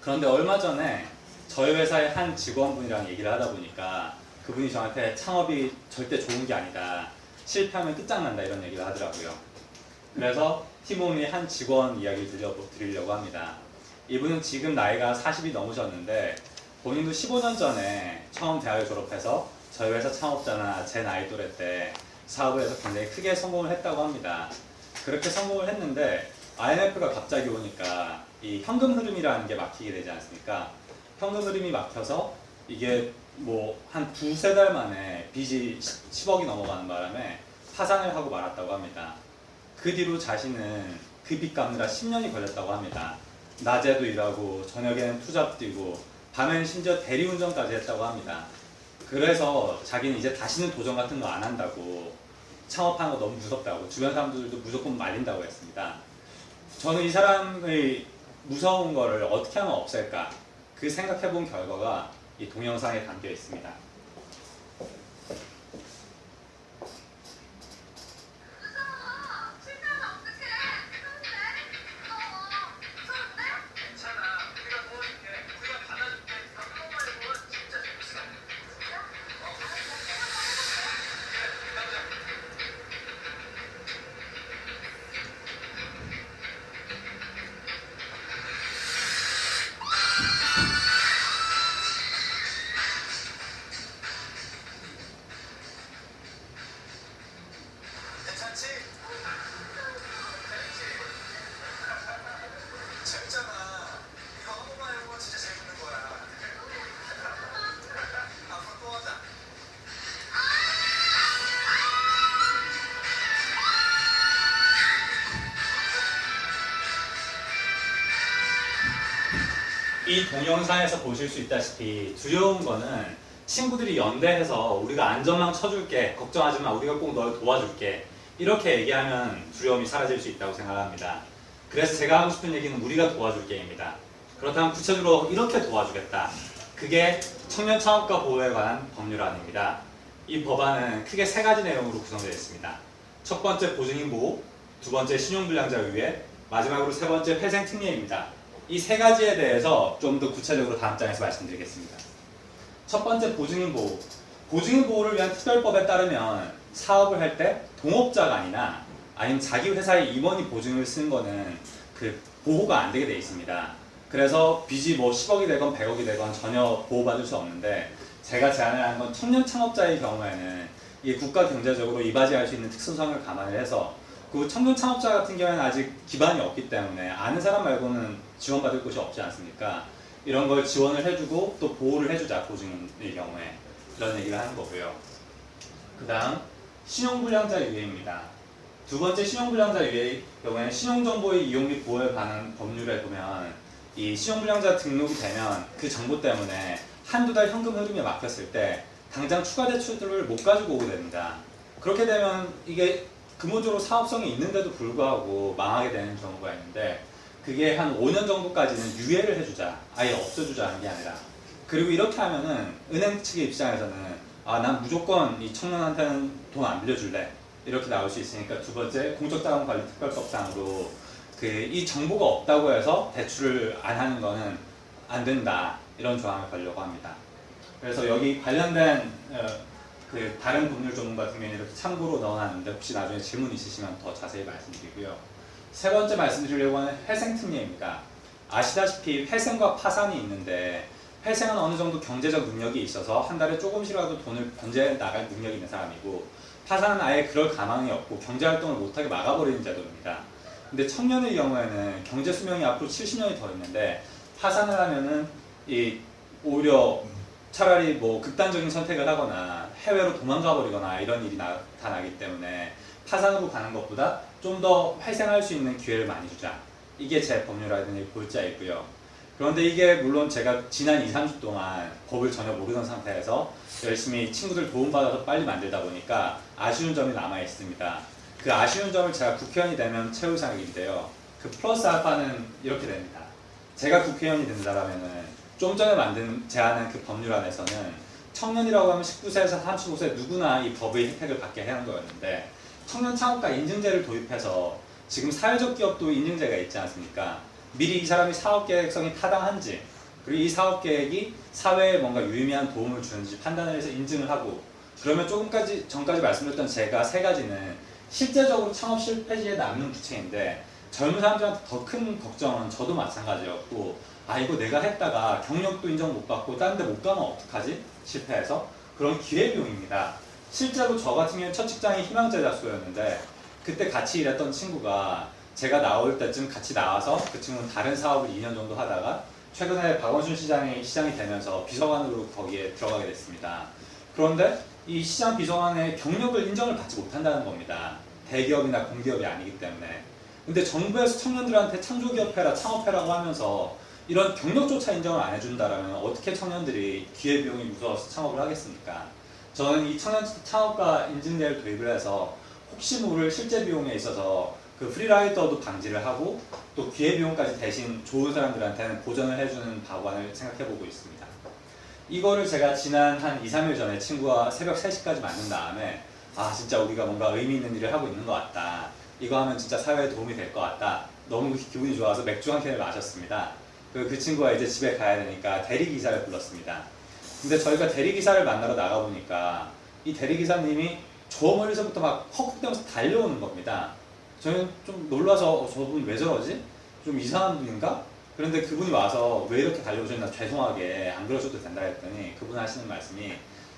그런데 얼마 전에 저희 회사의 한 직원분이랑 얘기를 하다 보니까 그분이 저한테 창업이 절대 좋은 게 아니다. 실패하면 끝장난다 이런 얘기를 하더라고요. 그래서 팀원의 한 직원 이야기를 드리려고 합니다. 이분은 지금 나이가 40이 넘으셨는데 본인도 15년 전에 처음 대학을 졸업해서 저희 회사 창업자나 제 나이 또래 때 사업을 해서 굉장히 크게 성공을 했다고 합니다. 그렇게 성공을 했는데 IMF가 갑자기 오니까 이 현금 흐름이라는 게 막히게 되지 않습니까? 현금 흐름이 막혀서 이게 뭐 한 두세 달 만에 빚이 10억이 넘어가는 바람에 파산을 하고 말았다고 합니다. 그 뒤로 자신은 그 빚 갚느라 10년이 걸렸다고 합니다. 낮에도 일하고 저녁에는 투잡 뛰고 밤에는 심지어 대리운전까지 했다고 합니다. 그래서 자기는 이제 다시는 도전 같은 거 안 한다고, 창업하는 거 너무 무섭다고, 주변 사람들도 무조건 말린다고 했습니다. 저는 이 사람의 무서운 거를 어떻게 하면 없앨까 그 생각해 본 결과가 이 동영상에 담겨 있습니다. 이 동영상에서 보실 수 있다시피 두려운 거는 친구들이 연대해서 우리가 안전망 쳐줄게, 걱정하지 마, 우리가 꼭 널 도와줄게 이렇게 얘기하면 두려움이 사라질 수 있다고 생각합니다. 그래서 제가 하고 싶은 얘기는 우리가 도와줄게입니다. 그렇다면 구체적으로 이렇게 도와주겠다. 그게 청년 창업가 보호에 관한 법률안입니다. 이 법안은 크게 3가지 내용으로 구성되어 있습니다. 첫 번째 보증인 보호, 두 번째 신용불량자 유예, 마지막으로 3번째 회생 특례입니다. 이 3가지에 대해서 좀 더 구체적으로 다음 장에서 말씀드리겠습니다. 첫 번째 보증인 보호. 보증인 보호를 위한 특별법에 따르면 사업을 할 때 동업자가 아니면 자기 회사의 임원이 보증을 쓴 거는 그 보호가 안 되게 돼 있습니다. 그래서 빚이 뭐 10억이 되건 100억이 되건 전혀 보호받을 수 없는데 제가 제안을 한 건 청년 창업자의 경우에는 이 국가 경제적으로 이바지할 수 있는 특수성을 감안을 해서 그 청년 창업자 같은 경우에는 아직 기반이 없기 때문에 아는 사람 말고는 지원받을 곳이 없지 않습니까? 이런 걸 지원을 해주고 또 보호를 해주자, 보증의 경우에. 그런 얘기를 하는 거고요. 그 다음 신용불량자 유예입니다. 두 번째 신용불량자 유예의 경우에는 신용정보의 이용 및 보호에 관한 법률에 보면 이 신용불량자 등록이 되면 그 정보 때문에 한두 달 현금 흐름이 막혔을 때 당장 추가 대출들을 못 가지고 오게 됩니다. 그렇게 되면 이게 근본적으로 사업성이 있는데도 불구하고 망하게 되는 경우가 있는데 그게 한 5년 정도까지는 유예를 해주자, 아예 없애주자는 게 아니라 그리고 이렇게 하면은 은행 측의 입장에서는 난 무조건 이 청년한테는 돈 안 빌려줄래 이렇게 나올 수 있으니까 두 번째 공적자금관리특별법상으로 이 정보가 없다고 해서 대출을 안 하는 거는 안 된다 이런 조항을 걸려고 합니다. 그래서 여기 관련된 다른 법률 전문가 같은 경우는 이렇게 참고로 넣어놨는데 혹시 나중에 질문 있으시면 더 자세히 말씀드리고요. 세 번째 말씀드리려고 하는 회생특례입니다. 아시다시피 회생과 파산이 있는데 회생은 어느 정도 경제적 능력이 있어서 한 달에 조금씩이라도 돈을 번재 나갈 능력이 있는 사람이고 파산은 아예 그럴 가망이 없고 경제활동을 못하게 막아버리는 제도입니다. 근데 청년의 경우에는 경제 수명이 앞으로 70년이 더 있는데 파산을 하면은 오히려 차라리 뭐 극단적인 선택을 하거나 해외로 도망가 버리거나 이런 일이 나타나기 때문에 파산으로 가는 것보다 좀 더 활생할 수 있는 기회를 많이 주자. 이게 제 법률화의 골자이고요. 그런데 이게 물론 제가 지난 2, 3주 동안 법을 전혀 모르던 상태에서 열심히 친구들 도움받아서 빨리 만들다 보니까 아쉬운 점이 남아 있습니다. 그 아쉬운 점을 제가 국회의원이 되면 채울 생각인데요. 그 플러스 알파는 이렇게 됩니다. 제가 국회의원이 된다라면은 좀 전에 만든 제안한 그 법률안에서는 청년이라고 하면 19세에서 35세 누구나 이 법의 혜택을 받게 하는 거였는데 청년 창업가 인증제를 도입해서 지금 사회적 기업도 인증제가 있지 않습니까? 미리 이 사람이 사업 계획성이 타당한지 그리고 이 사업 계획이 사회에 뭔가 유의미한 도움을 주는지 판단을 해서 인증을 하고 그러면 조금까지 전까지 말씀드렸던 제가 세 가지는 실제적으로 창업 실패 시에 남는 부채인데 젊은 사람들한테 더 큰 걱정은 저도 마찬가지였고 아 이거 내가 했다가 경력도 인정 못 받고 다른 데 못 가면 어떡하지? 실패해서 그런 기회비용입니다. 실제로 저 같은 경우는 첫 직장이 희망제작소였는데 그때 같이 일했던 친구가 제가 나올 때쯤 같이 나와서 그 친구는 다른 사업을 2년 정도 하다가 최근에 박원순 시장이 되면서 비서관으로 거기에 들어가게 됐습니다. 그런데 이 시장 비서관의 경력을 인정을 받지 못한다는 겁니다. 대기업이나 공기업이 아니기 때문에. 근데 정부에서 청년들한테 창조기업 해라, 창업해라고 하면서 이런 경력조차 인정을 안 해준다라면 어떻게 청년들이 기회비용이 무서워서 창업을 하겠습니까? 저는 이 청년 창업가 인증제를 도입을 해서 혹시 모를 실제 비용에 있어서 그 프리라이더도 방지를 하고 또 기회비용까지 대신 좋은 사람들한테는 보전을 해주는 방안을 생각해보고 있습니다. 이거를 제가 지난 한 2, 3일 전에 친구와 새벽 3시까지 만든 다음에 아 진짜 우리가 뭔가 의미 있는 일을 하고 있는 것 같다. 이거 하면 진짜 사회에 도움이 될 것 같다. 너무 기분이 좋아서 맥주 한 캔을 마셨습니다. 그 친구가 이제 집에 가야 되니까 대리기사를 불렀습니다. 근데 저희가 대리기사를 만나러 나가보니까 이 대리기사님이 저 멀리서부터 막 헉헉대면서 달려오는 겁니다. 저는 좀 놀라서 저분 왜 저러지? 좀 이상한 분인가? 그런데 그분이 와서 왜 이렇게 달려오셨나 죄송하게 안 그러셔도 된다 했더니 그분 하시는 말씀이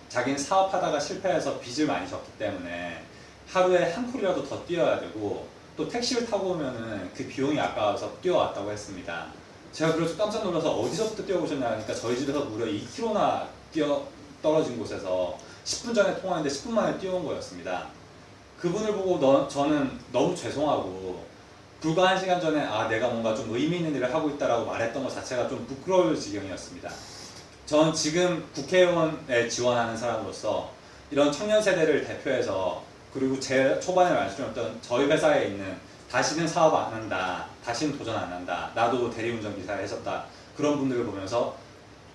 자기는 사업하다가 실패해서 빚을 많이 졌기 때문에 하루에 한 콜이라도 더 뛰어야 되고 또 택시를 타고 오면은 그 비용이 아까워서 뛰어왔다고 했습니다. 제가 그래서 깜짝 놀라서 어디서부터 뛰어오셨냐 하니까 저희 집에서 무려 2km나 떨어진 곳에서 10분 전에 통화했는데 10분 만에 뛰어온 거였습니다. 그분을 보고 저는 너무 죄송하고 불과 1시간 전에 아 내가 뭔가 좀 의미 있는 일을 하고 있다라고 말했던 것 자체가 좀 부끄러울 지경이었습니다. 전 지금 국회의원에 지원하는 사람으로서 이런 청년 세대를 대표해서 그리고 제 초반에 말씀드렸던 저희 회사에 있는 다시는 사업 안 한다, 다시는 도전 안 한다, 나도 대리운전 기사를 했었다 그런 분들을 보면서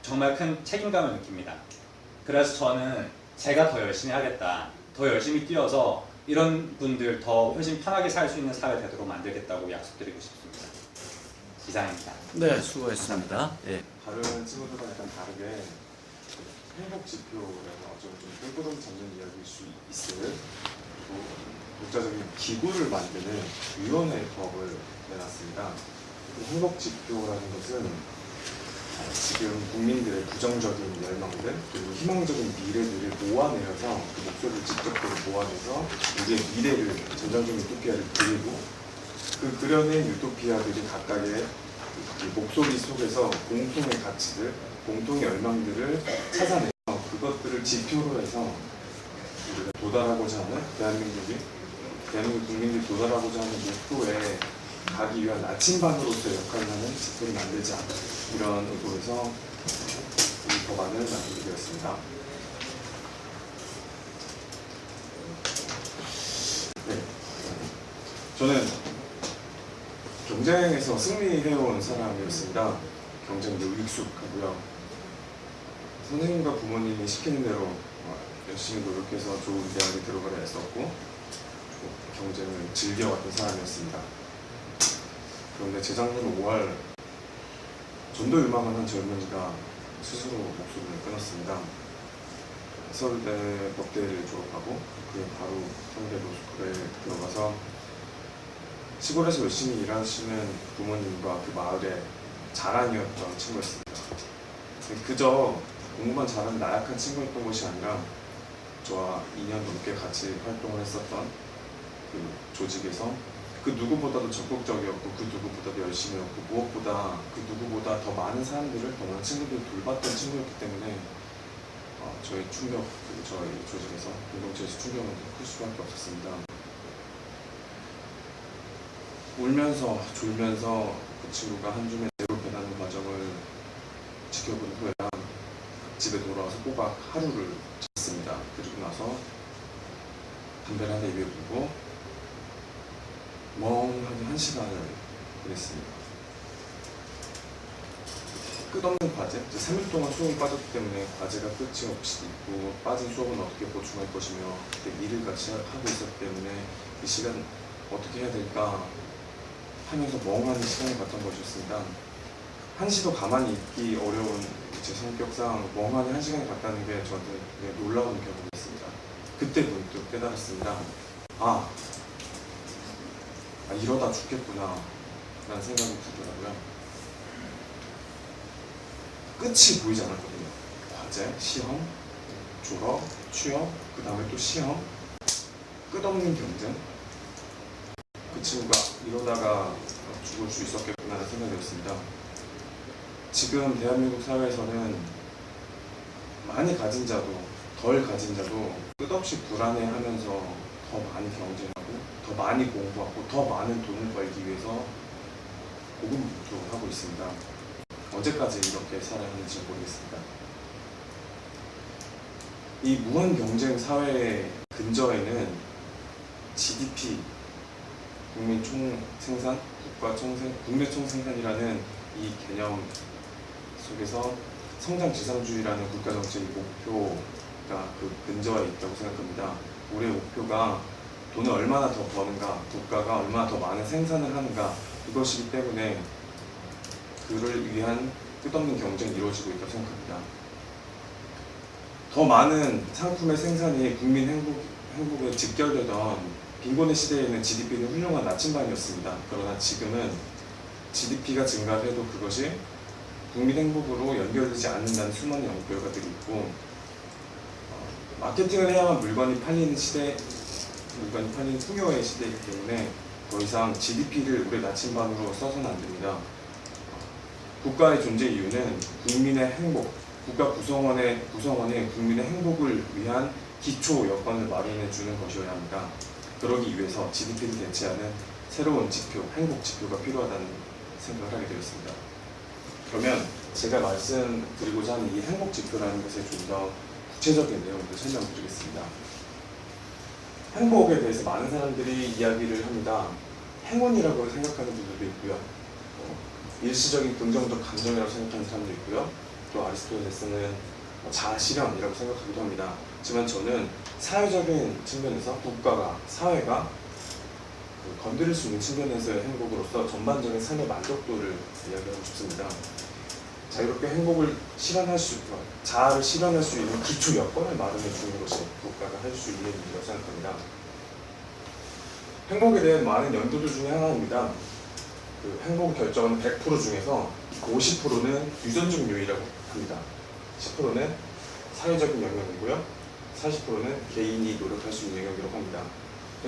정말 큰 책임감을 느낍니다. 그래서 저는 제가 더 열심히 하겠다, 더 열심히 뛰어서 이런 분들 더 훨씬 편하게 살 수 있는 사회 되도록 만들겠다고 약속드리고 싶습니다. 이상입니다. 네, 수고했습니다. 예. 다른 친구들과 약간 다르게 행복지표라는 좀 끌끄덩 잡는 이야기일 수 있을 독자적인 기구를 만드는 위원회 법을 내놨습니다. 행복지표라는 것은 지금 국민들의 부정적인 열망들 그리고 희망적인 미래들을 모아내서 그 목소리를 직접적으로 모아내서 우리의 미래를 전장적인 유토피아를 그리고 그 그려낸 유토피아들이 각각의 목소리 속에서 공통의 가치들, 공통의 열망들을 찾아내서 그것들을 지표로 해서 우리가 도달하고자 하는 대한민국 국민들이 도달하고자 하는 목표에 가기 위한 나침반으로서의 역할을 하는 지표를 만들자 이런 의도에서 이 법안을 만들게 되었습니다. 네. 저는 경쟁에서 승리해온 사람이었습니다. 경쟁도 익숙하고요. 선생님과 부모님이 시키는 대로 열심히 노력해서 좋은 대학에 들어가려 했었고 경쟁을 즐겨왔던 사람이었습니다. 그런데 재작년 5월 전도 유망한 한 젊은이가 스스로 목숨을 끊었습니다. 서울대 법대를 졸업하고 그 바로 서울대 로스쿨에 들어가서 시골에서 열심히 일하시는 부모님과 그 마을의 자랑이었던 친구였습니다. 그저 공부만 잘하는 나약한 친구였던 것이 아니라 저와 2년 넘게 같이 활동을 했었던 그 조직에서 그 누구보다도 적극적이었고 그 누구보다도 열심히였고 무엇보다 그 누구보다 더 많은 사람들을 더 많은 친구들을 돌봤던 친구였기 때문에 저희 조직에서 공동체에서 충격은 클 수밖에 없었습니다. 울면서 졸면서 그 친구가 한 줌의 제로 변하는 과정을 지켜본 후에야 집에 돌아와서 꼬박 하루를 잤습니다. 그리고 나서 담배를 하나 입에 불고 멍하니 1시간을 보냈습니다. 끝없는 과제, 3일 동안 수업이 빠졌기 때문에 과제가 끝이 없이 있고 빠진 수업은 어떻게 보충할 것이며 그때 일을 같이 하고 있었기 때문에 이 시간 어떻게 해야 될까 하면서 멍하니 시간을 갔던 것이었습니다. 한시도 가만히 있기 어려운 제 성격상 멍하니 1시간이 갔다는 게 저한테 놀라운 경험이었습니다. 그때 문득 깨달았습니다. 이러다 죽겠구나 라는 생각이 들더라고요. 끝이 보이지 않았거든요. 과제, 시험, 졸업, 취업, 그 다음에 또 시험, 끝없는 경쟁. 그 친구가 이러다가 죽을 수 있었겠구나라는 생각이 들었습니다. 지금 대한민국 사회에서는 많이 가진 자도 덜 가진 자도 끝없이 불안해하면서 더 많이 경쟁하고 더 많이 공부하고 더 많은 돈을 벌기 위해서 고군분투하고 있습니다. 언제까지 이렇게 살아야 하는지 모르겠습니다. 이 무한 경쟁 사회의 근저에는 GDP, 국민 총생산, 국내 총생산이라는 이 개념 속에서 성장지상주의라는 국가정책의 목표가 그 근저에 있다고 생각합니다. 우리의 목표가 돈을 얼마나 더 버는가, 국가가 얼마나 더 많은 생산을 하는가, 이것이기 때문에 그를 위한 끝없는 경쟁이 이루어지고 있다고 생각합니다. 더 많은 상품의 생산이 국민 행복에 직결되던 빈곤의 시대에는 GDP는 훌륭한 나침반이었습니다. 그러나 지금은 GDP가 증가해도 그것이 국민 행복으로 연결되지 않는다는 수많은 연구 결과들이 있고 마케팅을 해야만 물건이 팔리는 풍요의 시대이기 때문에 더 이상 GDP를 우리 나침반으로 써서는 안 됩니다. 국가의 존재 이유는 국민의 행복, 국가 구성원이 국민의 행복을 위한 기초 여건을 마련해 주는 것이어야 합니다. 그러기 위해서 GDP를 대체하는 새로운 지표, 행복 지표가 필요하다는 생각을 하게 되었습니다. 그러면 제가 말씀드리고자 하는 이 행복 지표라는 것에 좀 더 구체적인 내용을 설명드리겠습니다. 행복에 대해서 많은 사람들이 이야기를 합니다. 행운이라고 생각하는 분들도 있고요. 일시적인 긍정적 감정이라고 생각하는 사람도 있고요. 또 아리스토텔레스는 자아실현이라고 생각하기도 합니다. 하지만 저는 사회적인 측면에서 국가가, 사회가 건드릴 수 있는 측면에서의 행복으로서 전반적인 삶의 만족도를 이야기하고 싶습니다. 자유롭게 행복을 자아를 실현할 수 있는 기초 여건을 마련해 주는 것이 국가가 할 수 있는 일이라고 생각합니다. 행복에 대한 많은 연구들 중에 하나입니다. 그 행복을 결정하는 100% 중에서 50%는 유전적 요인이라고 합니다. 10%는 사회적인 영역이고요. 40%는 개인이 노력할 수 있는 영역이라고 합니다.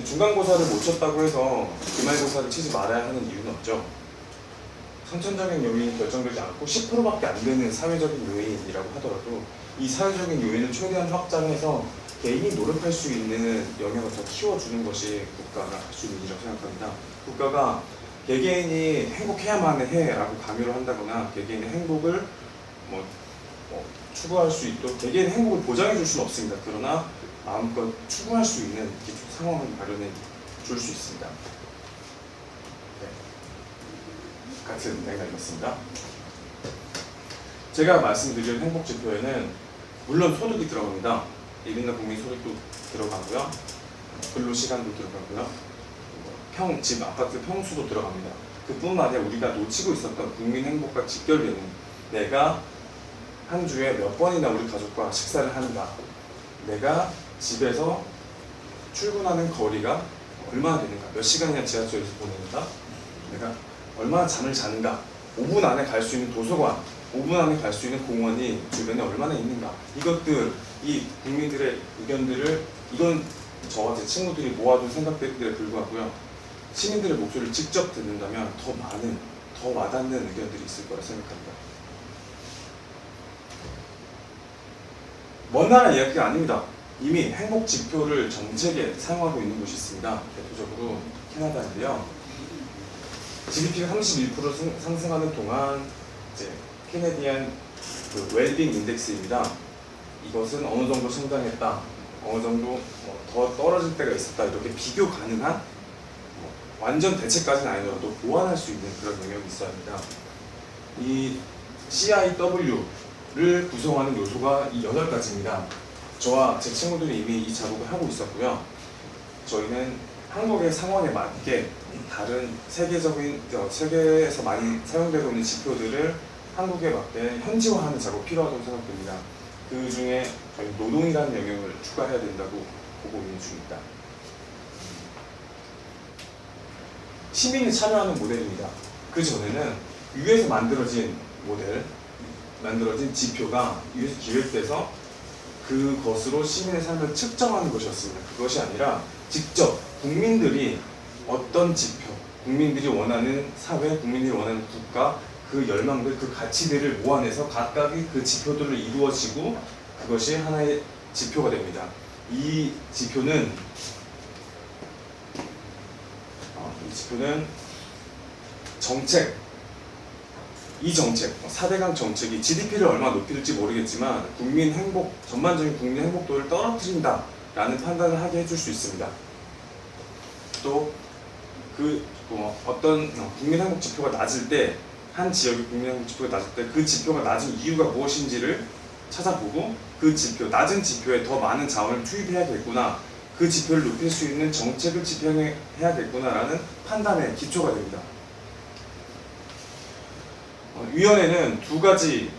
중간고사를 못 쳤다고 해서 기말고사를 치지 말아야 하는 이유는 없죠. 선천적인 요인이 결정되지 않고 10%밖에 안 되는 사회적인 요인이라고 하더라도 이 사회적인 요인을 최대한 확장해서 개인이 노력할 수 있는 영역을 더 키워주는 것이 국가가 할 수 있는 일이라고 생각합니다. 국가가 개개인이 행복해야만 해라고 강요를 한다거나 개개인의 행복을 추구할 수 있도록 개개인의 행복을 보장해 줄 수는 없습니다. 그러나 마음껏 추구할 수 있는 상황을 마련해 줄 수 있습니다. 같은 맥락이었습니다. 제가 말씀드린 행복 지표에는 물론 소득이 들어갑니다. 1인당 국민 소득도 들어가고요. 근로시간도 들어가고요. 집, 아파트 평수도 들어갑니다. 그뿐만 아니라 우리가 놓치고 있었던 국민 행복과 직결되는 내가 한 주에 몇 번이나 우리 가족과 식사를 하는가, 내가 집에서 출근하는 거리가 얼마나 되는가, 몇 시간이나 지하철에서 보내는가, 내가 얼마나 잠을 자는가, 5분 안에 갈 수 있는 도서관, 5분 안에 갈 수 있는 공원이 주변에 얼마나 있는가, 이것들, 이 국민들의 의견들을, 이건 저와 제 친구들이 모아둔 생각들에 불구하고요, 시민들의 목소리를 직접 듣는다면 더 많은, 더 와닿는 의견들이 있을 거라 생각합니다. 먼 나라 이야기가 아닙니다. 이미 행복 지표를 정책에 사용하고 있는 곳이 있습니다. 대표적으로 캐나다인데요. GDP가 31% 상승하는 동안 이제 캐네디안 그 웰빙 인덱스입니다. 이것은 어느 정도 성장했다, 어느 정도 더 떨어질 때가 있었다, 이렇게 비교 가능한 완전 대체까지는 아니더라도 보완할 수 있는 그런 영역이 있어야 합니다. 이 CIW를 구성하는 요소가 이 8가지입니다. 저와 제 친구들이 이미 이 작업을 하고 있었고요. 저희는 한국의 상황에 맞게 다른 세계에서 많이 사용되고 있는 지표들을 한국에 맞게 현지화하는 작업이 필요하다고 생각됩니다. 그 중에 저희 노동이라는 영역을 추가해야 된다고 보고 있는 중입니다. 시민이 참여하는 모델입니다. 그 전에는 위에서 만들어진 지표가 위에서 기획돼서 그것으로 시민의 삶을 측정하는 것이었습니다. 그것이 아니라 직접 국민들이 어떤 지표, 국민들이 원하는 사회, 국민들이 원하는 국가, 그 열망들, 그 가치들을 모아내서 각각의 그 지표들로 이루어지고 그것이 하나의 지표가 됩니다. 이 지표는 이 정책, 4대강 정책이 GDP를 얼마나 높일지 모르겠지만 전반적인 국민 행복도를 떨어뜨린다라는 판단을 하게 해줄 수 있습니다. 또 어떤 국민 행복 지표가 낮을 때, 한 지역의 국민 행복 지표가 낮을 때 그 지표가 낮은 이유가 무엇인지를 찾아보고 그 낮은 지표에 더 많은 자원을 투입해야겠구나, 그 지표를 높일 수 있는 정책을 집행해야겠구나라는 판단의 기초가 됩니다. 위원회는 2가지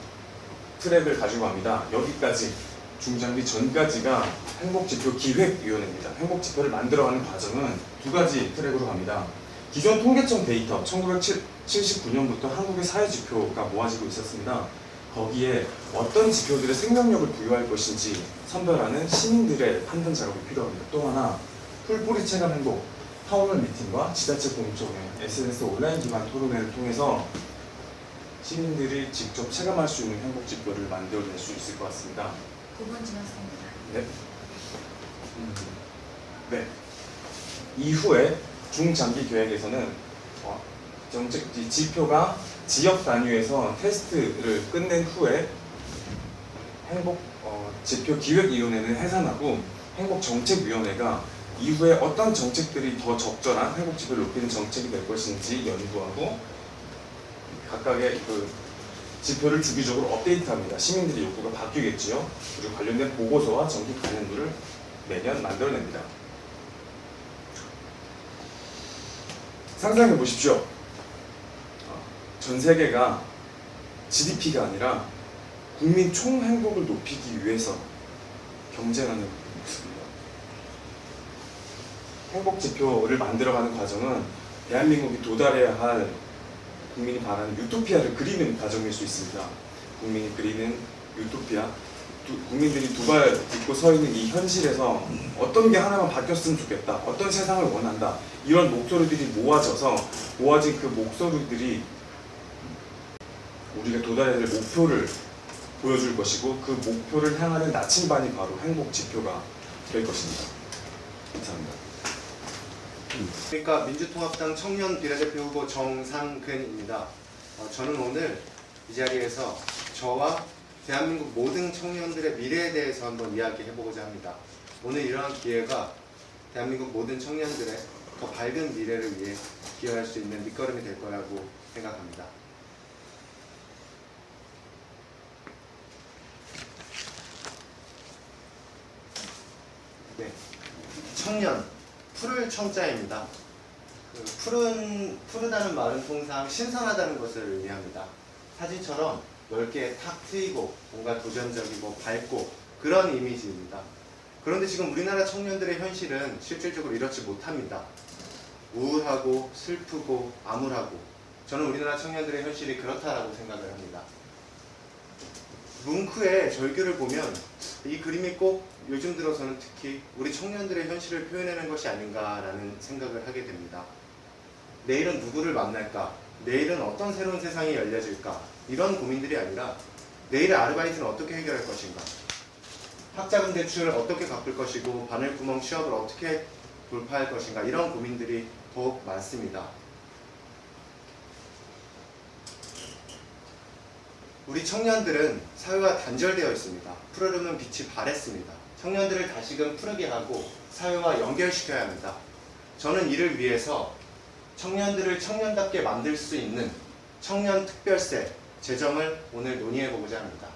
트랙을 가지고 갑니다. 여기까지, 중장기 전까지가 행복지표 기획위원회입니다. 행복지표를 만들어가는 과정은 2가지 트랙으로 갑니다. 기존 통계청 데이터, 1979년부터 한국의 사회지표가 모아지고 있었습니다. 거기에 어떤 지표들의 생명력을 부여할 것인지 선별하는 시민들의 판단 작업이 필요합니다. 또 하나, 풀뿌리 체감 행복, 타운홀 미팅과 지자체 공청회, SNS 온라인 기반 토론회를 통해서 시민들이 직접 체감할 수 있는 행복 지표를 만들어낼 수 있을 것 같습니다. 9분 지났습니다. 네. 네. 이후에 중장기 계획에서는 정책 지표가 지역 단위에서 테스트를 끝낸 후에 지표 기획위원회는 해산하고 행복정책위원회가 이후에 어떤 정책들이 더 적절한 행복 지표를 높이는 정책이 될 것인지 연구하고 각각의 그 지표를 주기적으로 업데이트합니다. 시민들의 욕구가 바뀌겠지요. 그리고 관련된 보고서와 정기 간연도를 매년 만들어냅니다. 상상해 보십시오. 전 세계가 GDP가 아니라 국민 총 행복을 높이기 위해서 경쟁하는 모습입니다. 행복 지표를 만들어가는 과정은 대한민국이 도달해야 할 국민이 바라는 유토피아를 그리는 과정일 수 있습니다. 국민이 그리는 유토피아, 국민들이 두 발 딛고 서 있는 이 현실에서 어떤 게 하나만 바뀌었으면 좋겠다, 어떤 세상을 원한다, 이런 목소리들이 모아진 그 목소리들이 우리가 도달해야 될 목표를 보여줄 것이고, 그 목표를 향하는 나침반이 바로 행복 지표가 될 것입니다. 감사합니다. 그러니까 민주통합당 청년 비례대표 후보 정상근입니다. 저는 오늘 이 자리에서 저와 대한민국 모든 청년들의 미래에 대해서 한번 이야기해보고자 합니다. 오늘 이러한 기회가 대한민국 모든 청년들의 더 밝은 미래를 위해 기여할 수 있는 밑거름이 될 거라고 생각합니다. 네, 청년, 푸를 청자입니다. 푸르다는 말은 통상 신선하다는 것을 의미합니다. 사진처럼 넓게 탁 트이고 뭔가 도전적이고 밝고 그런 이미지입니다. 그런데 지금 우리나라 청년들의 현실은 실질적으로 이렇지 못합니다. 우울하고 슬프고 암울하고, 저는 우리나라 청년들의 현실이 그렇다라고 생각을 합니다. 뭉크의 절규를 보면 이 그림이 꼭 요즘 들어서는 특히 우리 청년들의 현실을 표현하는 것이 아닌가라는 생각을 하게 됩니다. 내일은 누구를 만날까? 내일은 어떤 새로운 세상이 열려질까? 이런 고민들이 아니라 내일의 아르바이트는 어떻게 해결할 것인가? 학자금 대출을 어떻게 갚을 것이고 바늘구멍 취업을 어떻게 돌파할 것인가? 이런 고민들이 더욱 많습니다. 우리 청년들은 사회와 단절되어 있습니다. 푸르르는 빛이 바랬습니다. 청년들을 다시금 푸르게 하고 사회와 연결시켜야 합니다. 저는 이를 위해서 청년들을 청년답게 만들 수 있는 청년특별세 제정을 오늘 논의해보고자 합니다.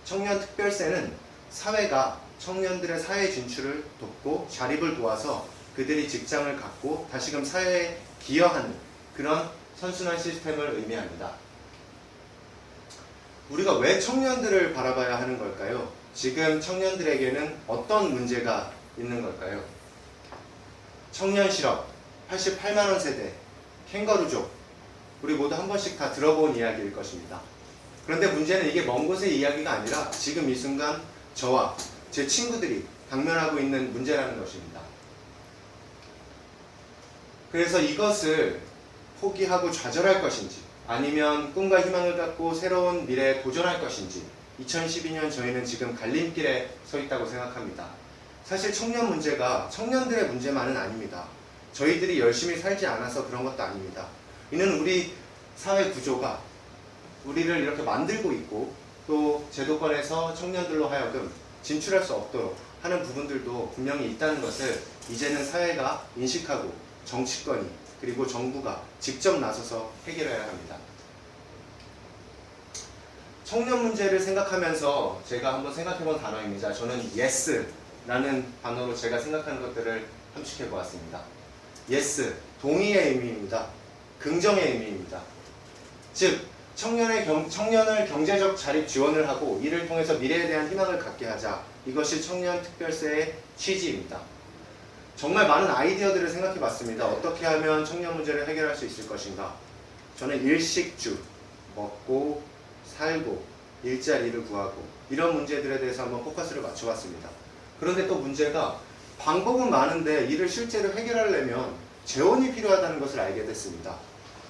청년특별세는 사회가 청년들의 사회 진출을 돕고 자립을 도와서 그들이 직장을 갖고 다시금 사회에 기여하는 그런 선순환 시스템을 의미합니다. 우리가 왜 청년들을 바라봐야 하는 걸까요? 지금 청년들에게는 어떤 문제가 있는 걸까요? 청년 실업, 88만원 세대, 캥거루족, 우리 모두 한 번씩 다 들어본 이야기일 것입니다. 그런데 문제는 이게 먼 곳의 이야기가 아니라 지금 이 순간 저와 제 친구들이 당면하고 있는 문제라는 것입니다. 그래서 이것을 포기하고 좌절할 것인지 아니면 꿈과 희망을 갖고 새로운 미래에 도전할 것인지 2012년 저희는 지금 갈림길에 서 있다고 생각합니다. 사실 청년 문제가 청년들의 문제만은 아닙니다. 저희들이 열심히 살지 않아서 그런 것도 아닙니다. 이는 우리 사회 구조가 우리를 이렇게 만들고 있고 또 제도권에서 청년들로 하여금 진출할 수 없도록 하는 부분들도 분명히 있다는 것을 이제는 사회가 인식하고 정치권이 그리고 정부가 직접 나서서 해결해야 합니다. 청년 문제를 생각하면서 제가 한번 생각해본 단어입니다. 저는 yes라는 단어로 제가 생각하는 것들을 함축해 보았습니다. yes, 동의의 의미입니다. 긍정의 의미입니다. 즉, 청년을 경제적 자립 지원을 하고 이를 통해서 미래에 대한 희망을 갖게 하자. 이것이 청년특별세의 취지입니다. 정말 많은 아이디어들을 생각해 봤습니다. 어떻게 하면 청년 문제를 해결할 수 있을 것인가? 저는 일식주, 먹고 살고 일자리를 구하고 이런 문제들에 대해서 한번 포커스를 맞춰봤습니다. 그런데 또 문제가 방법은 많은데 이를 실제로 해결하려면 재원이 필요하다는 것을 알게 됐습니다.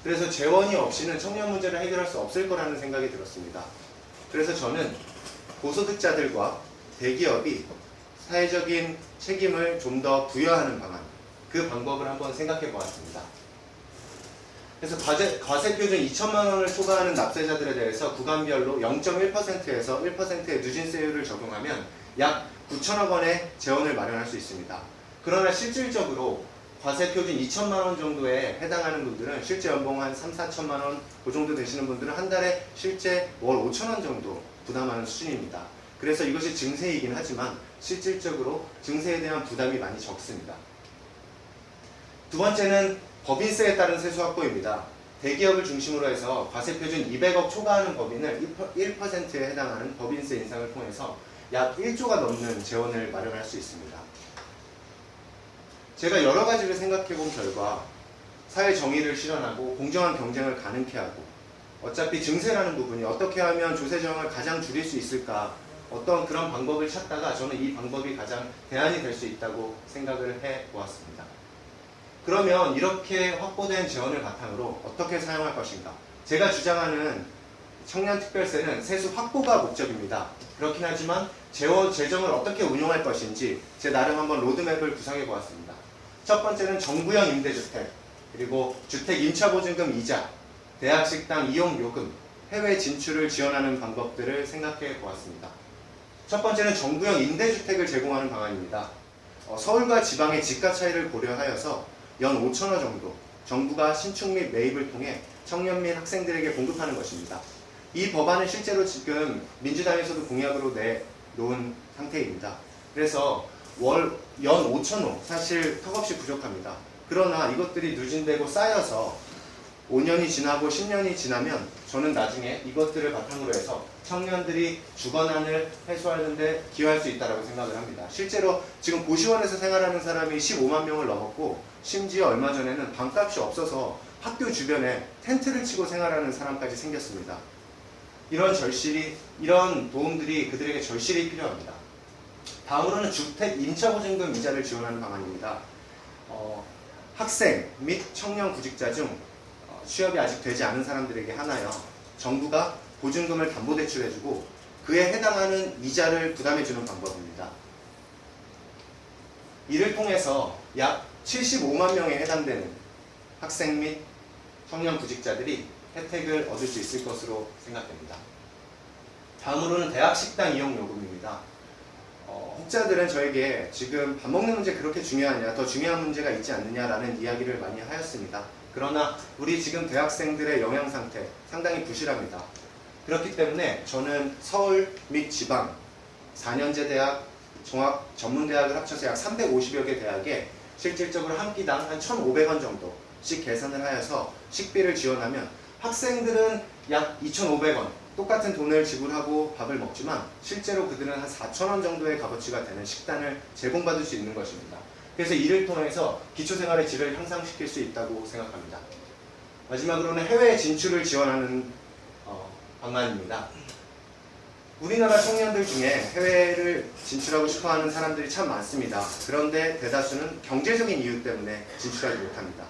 그래서 재원이 없이는 청년 문제를 해결할 수 없을 거라는 생각이 들었습니다. 그래서 저는 고소득자들과 대기업이 사회적인 책임을 좀 더 부여하는 방안, 그 방법을 한번 생각해 보았습니다. 그래서 과세표준 2천만 원을 초과하는 납세자들에 대해서 구간별로 0.1%에서 1%의 누진세율을 적용하면 약 9천억 원의 재원을 마련할 수 있습니다. 그러나 실질적으로 과세표준 2천만 원 정도에 해당하는 분들은 실제 연봉 한 3, 4천만 원 그 정도 되시는 분들은 한 달에 실제 월 5천 원 정도 부담하는 수준입니다. 그래서 이것이 증세이긴 하지만 실질적으로 증세에 대한 부담이 많이 적습니다. 두 번째는 법인세에 따른 세수 확보입니다. 대기업을 중심으로 해서 과세표준 200억 초과하는 법인을 1%에 해당하는 법인세 인상을 통해서 약 1조가 넘는 재원을 마련할 수 있습니다. 제가 여러 가지를 생각해 본 결과 사회 정의를 실현하고 공정한 경쟁을 가능케 하고 어차피 증세라는 부분이 어떻게 하면 조세 저항을 가장 줄일 수 있을까 어떤 그런 방법을 찾다가 저는 이 방법이 가장 대안이 될 수 있다고 생각을 해 보았습니다. 그러면 이렇게 확보된 재원을 바탕으로 어떻게 사용할 것인가? 제가 주장하는 청년특별세는 세수 확보가 목적입니다. 그렇긴 하지만 재정을 어떻게 운용할 것인지 제 나름 한번 로드맵을 구상해 보았습니다. 첫 번째는 정부형 임대주택, 그리고 주택 임차보증금 이자, 대학식당 이용요금, 해외 진출을 지원하는 방법들을 생각해 보았습니다. 첫 번째는 정부형 임대주택을 제공하는 방안입니다. 서울과 지방의 집가 차이를 고려하여서 연 5천원 정도 정부가 신축 및 매입을 통해 청년 및 학생들에게 공급하는 것입니다. 이 법안은 실제로 지금 민주당에서도 공약으로 내놓은 상태입니다. 그래서 연 5천호 사실 턱없이 부족합니다. 그러나 이것들이 누진되고 쌓여서 5년이 지나고 10년이 지나면 저는 나중에 이것들을 바탕으로 해서 청년들이 주거난을 해소하는 데 기여할 수 있다고 생각을 합니다. 실제로 지금 고시원에서 생활하는 사람이 15만 명을 넘었고 심지어 얼마 전에는 방값이 없어서 학교 주변에 텐트를 치고 생활하는 사람까지 생겼습니다. 이런 도움들이 그들에게 절실히 필요합니다. 다음으로는 주택 임차보증금 이자를 지원하는 방안입니다. 학생 및 청년 구직자 중 취업이 아직 되지 않은 사람들에게 하나여 정부가 보증금을 담보대출해주고 그에 해당하는 이자를 부담해주는 방법입니다. 이를 통해서 약 75만 명에 해당되는 학생 및 청년 구직자들이 혜택을 얻을 수 있을 것으로 생각됩니다. 다음으로는 대학 식당 이용 요금입니다. 혹자들은 저에게 지금 밥 먹는 문제 그렇게 중요하냐, 더 중요한 문제가 있지 않느냐라는 이야기를 많이 하였습니다. 그러나 우리 지금 대학생들의 영양 상태 상당히 부실합니다. 그렇기 때문에 저는 서울 및 지방 4년제 대학, 종합 전문대학을 합쳐서 약 350여 개 대학에 실질적으로 한 끼당 한 1,500원 정도씩 계산을 하여서 식비를 지원하면 학생들은 약 2,500원 똑같은 돈을 지불하고 밥을 먹지만 실제로 그들은 한 4,000원 정도의 값어치가 되는 식단을 제공받을 수 있는 것입니다. 그래서 이를 통해서 기초생활의 질을 향상시킬 수 있다고 생각합니다. 마지막으로는 해외 진출을 지원하는 방안입니다. 우리나라 청년들 중에 해외를 진출하고 싶어하는 사람들이 참 많습니다. 그런데 대다수는 경제적인 이유 때문에 진출하지 못합니다.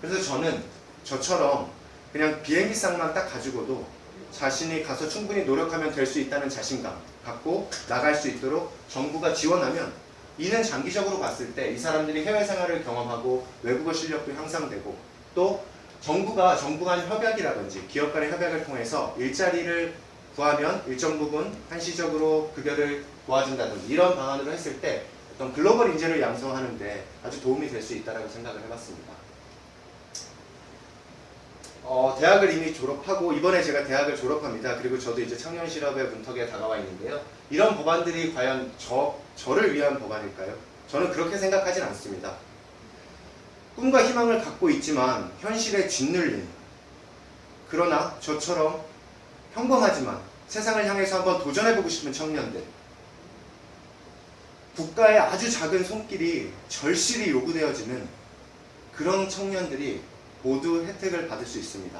그래서 저는 저처럼 그냥 비행기상만 딱 가지고도 자신이 가서 충분히 노력하면 될 수 있다는 자신감 갖고 나갈 수 있도록 정부가 지원하면 이는 장기적으로 봤을 때 이 사람들이 해외 생활을 경험하고 외국어 실력도 향상되고 또 정부가 정부 간 협약이라든지 기업 간의 협약을 통해서 일자리를 구하면 일정 부분 한시적으로 급여를 도와준다든지 이런 방안으로 했을 때 어떤 글로벌 인재를 양성하는 데 아주 도움이 될 수 있다고 생각을 해봤습니다. 대학을 이미 졸업하고 이번에 제가 대학을 졸업합니다. 그리고 저도 이제 청년실업의 문턱에 다가와 있는데요. 이런 법안들이 과연 저를 위한 법안일까요? 저는 그렇게 생각하진 않습니다. 꿈과 희망을 갖고 있지만 현실에 짓눌린 그러나 저처럼 평범하지만 세상을 향해서 한번 도전해보고 싶은 청년들 국가의 아주 작은 손길이 절실히 요구되어지는 그런 청년들이 모두 혜택을 받을 수 있습니다.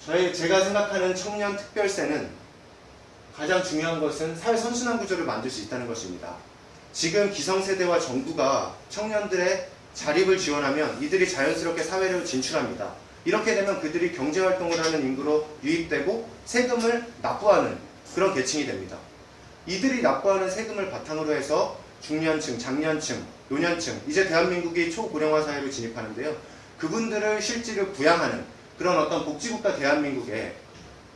제가 생각하는 청년 특별세는 가장 중요한 것은 사회 선순환 구조를 만들 수 있다는 것입니다. 지금 기성세대와 정부가 청년들의 자립을 지원하면 이들이 자연스럽게 사회로 진출합니다. 이렇게 되면 그들이 경제활동을 하는 인구로 유입되고 세금을 납부하는 그런 계층이 됩니다. 이들이 납부하는 세금을 바탕으로 해서 중년층, 장년층, 노년층, 이제 대한민국이 초고령화 사회로 진입하는데요. 그분들을 실질을 부양하는 그런 어떤 복지국가 대한민국에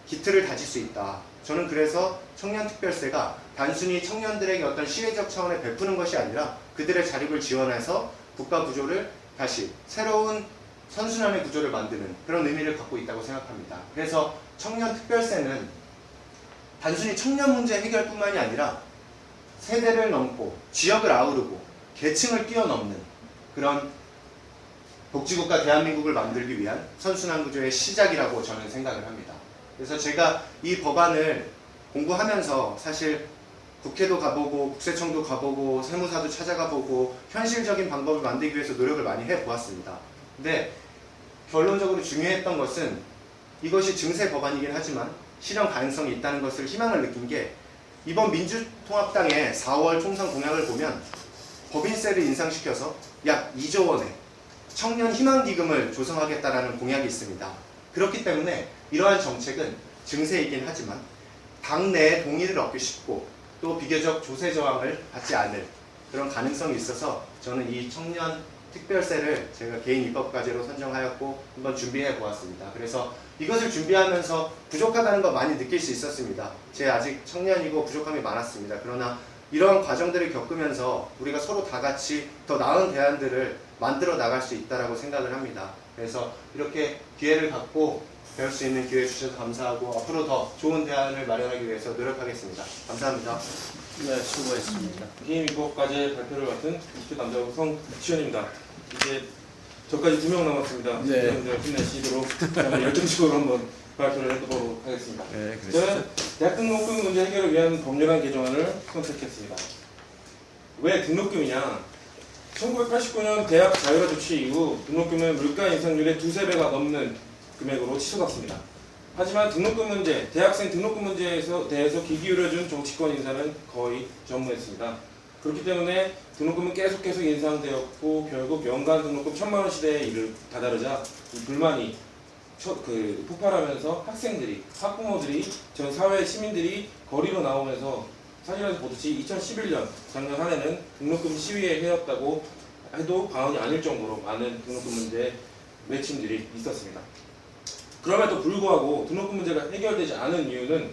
기틀을 다질 수 있다. 저는 그래서 청년특별세가 단순히 청년들에게 어떤 시혜적 차원에 베푸는 것이 아니라 그들의 자립을 지원해서 국가 구조를 다시 새로운 선순환의 구조를 만드는 그런 의미를 갖고 있다고 생각합니다. 그래서 청년특별세는 단순히 청년 문제 해결뿐만이 아니라 세대를 넘고 지역을 아우르고 계층을 뛰어넘는 그런 복지국가 대한민국을 만들기 위한 선순환 구조의 시작이라고 저는 생각을 합니다. 그래서 제가 이 법안을 공부하면서 사실 국회도 가보고 국세청도 가보고 세무사도 찾아가보고 현실적인 방법을 만들기 위해서 노력을 많이 해보았습니다. 근데 결론적으로 중요했던 것은 이것이 증세 법안이긴 하지만 실현 가능성이 있다는 것을 희망을 느낀 게 이번 민주통합당의 4월 총선 공약을 보면 법인세를 인상시켜서 약 2조 원의 청년 희망기금을 조성하겠다라는 공약이 있습니다. 그렇기 때문에 이러한 정책은 증세이긴 하지만 당내의 동의를 얻기 쉽고 또 비교적 조세 저항을 받지 않을 그런 가능성이 있어서 저는 이 청년 특별세를 제가 개인 입법과제로 선정하였고 한번 준비해 보았습니다. 그래서 이것을 준비하면서 부족하다는 거 많이 느낄 수 있었습니다. 제 아직 청년이고 부족함이 많았습니다. 그러나 이런 과정들을 겪으면서 우리가 서로 다 같이 더 나은 대안들을 만들어 나갈 수 있다고 생각을 합니다. 그래서 이렇게 기회를 갖고 배울 수 있는 기회 주셔서 감사하고 앞으로 더 좋은 대안을 마련하기 위해서 노력하겠습니다. 감사합니다. 네, 수고하셨습니다. 개인 입법과제 발표를 맡은 20대 남자 성지현입니다. 이제 저까지 2명 남았습니다. 네. 힘내시도록 열정적으로 한번 발표를 해보도록 하겠습니다. 네, 저는 대학 등록금 문제 해결을 위한 법률안 개정안을 선택했습니다. 왜 등록금이냐? 1989년 대학 자율화 조치 이후 등록금은 물가 인상률의 2~3배가 넘는 금액으로 치솟았습니다. 하지만 등록금 문제, 대학생 등록금 문제에 대해서 귀 기울여준 정치권 인사는 거의 전무했습니다. 그렇기 때문에 등록금은 계속해서 인상되었고 결국 연간 등록금 1,000만 원 시대에 다다르자 이 불만이 폭발하면서 학생들이, 학부모들이, 전 사회 시민들이 거리로 나오면서 사실에서 보듯이 2011년 작년 한 해는 등록금 시위에 해였다고 해도 과언이 아닐 정도로 많은 등록금 문제 외침들이 있었습니다. 그럼에도 불구하고 등록금 문제가 해결되지 않은 이유는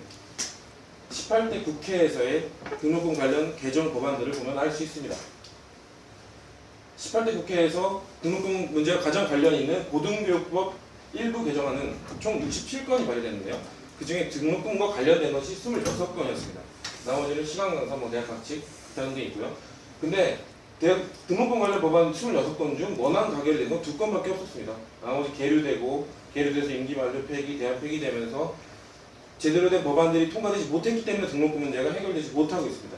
18대 국회에서의 등록금 관련 개정 법안들을 보면 알 수 있습니다. 18대 국회에서 등록금 문제와 가장 관련이 있는 고등교육법 일부 개정안은 총 67건이 발의됐는데요. 그 중에 등록금과 관련된 것이 26건이었습니다. 나머지는 시간 강사, 대학 학칙 다른 게 있고요. 근데 등록금 관련 법안 26건 중 원안 가결이 된 건 2건밖에 없었습니다. 나머지 계류돼서 임기 만료 폐기, 대학 폐기되면서 제대로 된 법안들이 통과되지 못했기 때문에 등록금 문제가 해결되지 못하고 있습니다.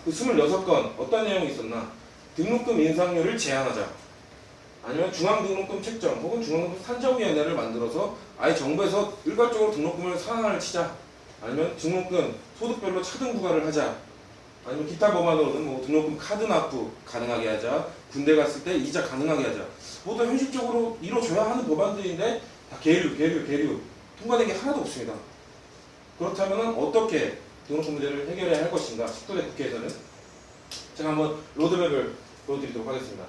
그 26건 어떤 내용이 있었나? 등록금 인상률을 제한하자. 아니면 중앙등록금 책정 혹은 중앙등록금 산정위원회를 만들어서 아예 정부에서 일괄적으로 등록금을 상한을 치자. 아니면 등록금 소득별로 차등 부과를 하자. 아니면 기타 법안으로는 뭐 등록금 카드 납부 가능하게 하자. 군대 갔을 때 이자 가능하게 하자. 모두 현실적으로 이루어져야 하는 법안들인데 다 계류 통과된 게 하나도 없습니다. 그렇다면 어떻게 등록금 문제를 해결해야 할 것인가? 19대 국회에서는 제가 한번 로드맵을 보여드리도록 하겠습니다.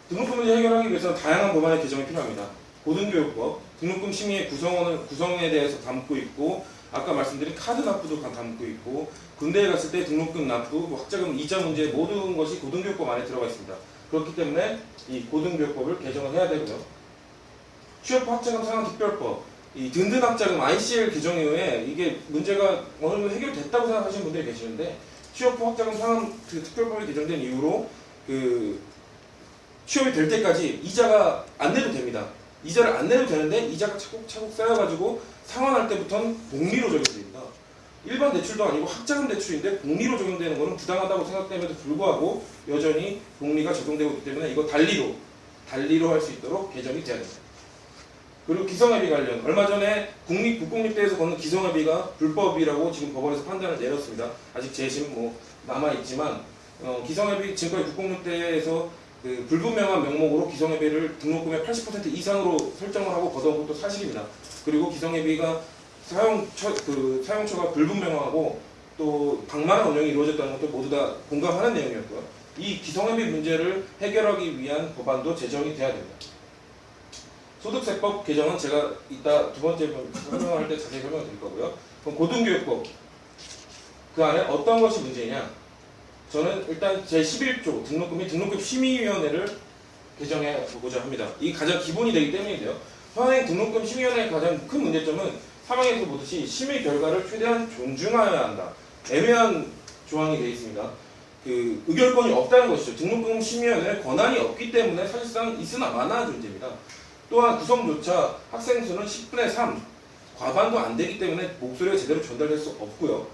등록금 문제 해결하기 위해서는 다양한 법안의 개정이 필요합니다. 고등교육법, 등록금 심의의 구성에 대해서 담고 있고 아까 말씀드린 카드 납부도 담고 있고 군대에 갔을 때 등록금 납부, 학자금 이자 문제 모든 것이 고등교육법 안에 들어가 있습니다. 그렇기 때문에 이 고등교육법을 개정을 해야 되고요. 취업부 학자금 상환 특별법, 이 든든 학자금 ICL 개정 이후에 이게 문제가 어느 정도 해결됐다고 생각하시는 분들이 계시는데 취업부 학자금 상환 특별법이 개정된 이후로 취업이 될 때까지 이자가 안 내도 됩니다. 이자를 안 내도 되는데 이자가 차곡차곡 쌓여가지고 상환할 때부터는 복리로 적용됩니다. 일반 대출도 아니고 학자금 대출인데 복리로 적용되는 것은 부당하다고 생각됨에도 불구하고 여전히 복리가 적용되고 있기 때문에 이거 달리로 할 수 있도록 개정이 돼야 됩니다. 그리고 기성회비 관련 얼마 전에 국공립대에서 걷는 기성회비가 불법이라고 지금 법원에서 판단을 내렸습니다. 아직 재심 남아있지만 기성회비 지금까지 국공립대에서 그 불분명한 명목으로 기성회비를 등록금의 80% 이상으로 설정을 하고 걷어온 것도 사실입니다. 그리고 기성회비가 사용처가 불분명하고 또 방만한 운영이 이루어졌다는 것도 모두 다 공감하는 내용이었고요. 이 기성회비 문제를 해결하기 위한 법안도 제정이 돼야 됩니다. 소득세법 개정은 제가 이따 두 번째 설명할 때 자세히 설명드릴 거고요. 그럼 고등교육법 그 안에 어떤 것이 문제냐? 저는 일단 제11조 등록금 심의위원회를 개정해 보고자 합니다. 이게 가장 기본이 되기 때문인데요. 현행 등록금 심의위원회의 가장 큰 문제점은 사망에서 보듯이 심의 결과를 최대한 존중하여야 한다. 애매한 조항이 되어 있습니다. 그 의결권이 없다는 것이죠. 등록금 심의위원회에 권한이 없기 때문에 사실상 있으나 마나한 존재입니다. 또한 구성조차 학생 수는 10분의 3, 과반도 안 되기 때문에 목소리가 제대로 전달될 수 없고요.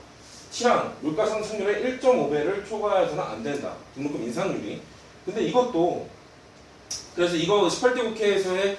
취향, 물가 상승률의 1.5배를 초과해서는 안 된다. 등록금 인상률이. 근데 이것도 그래서 이거 18대 국회에서의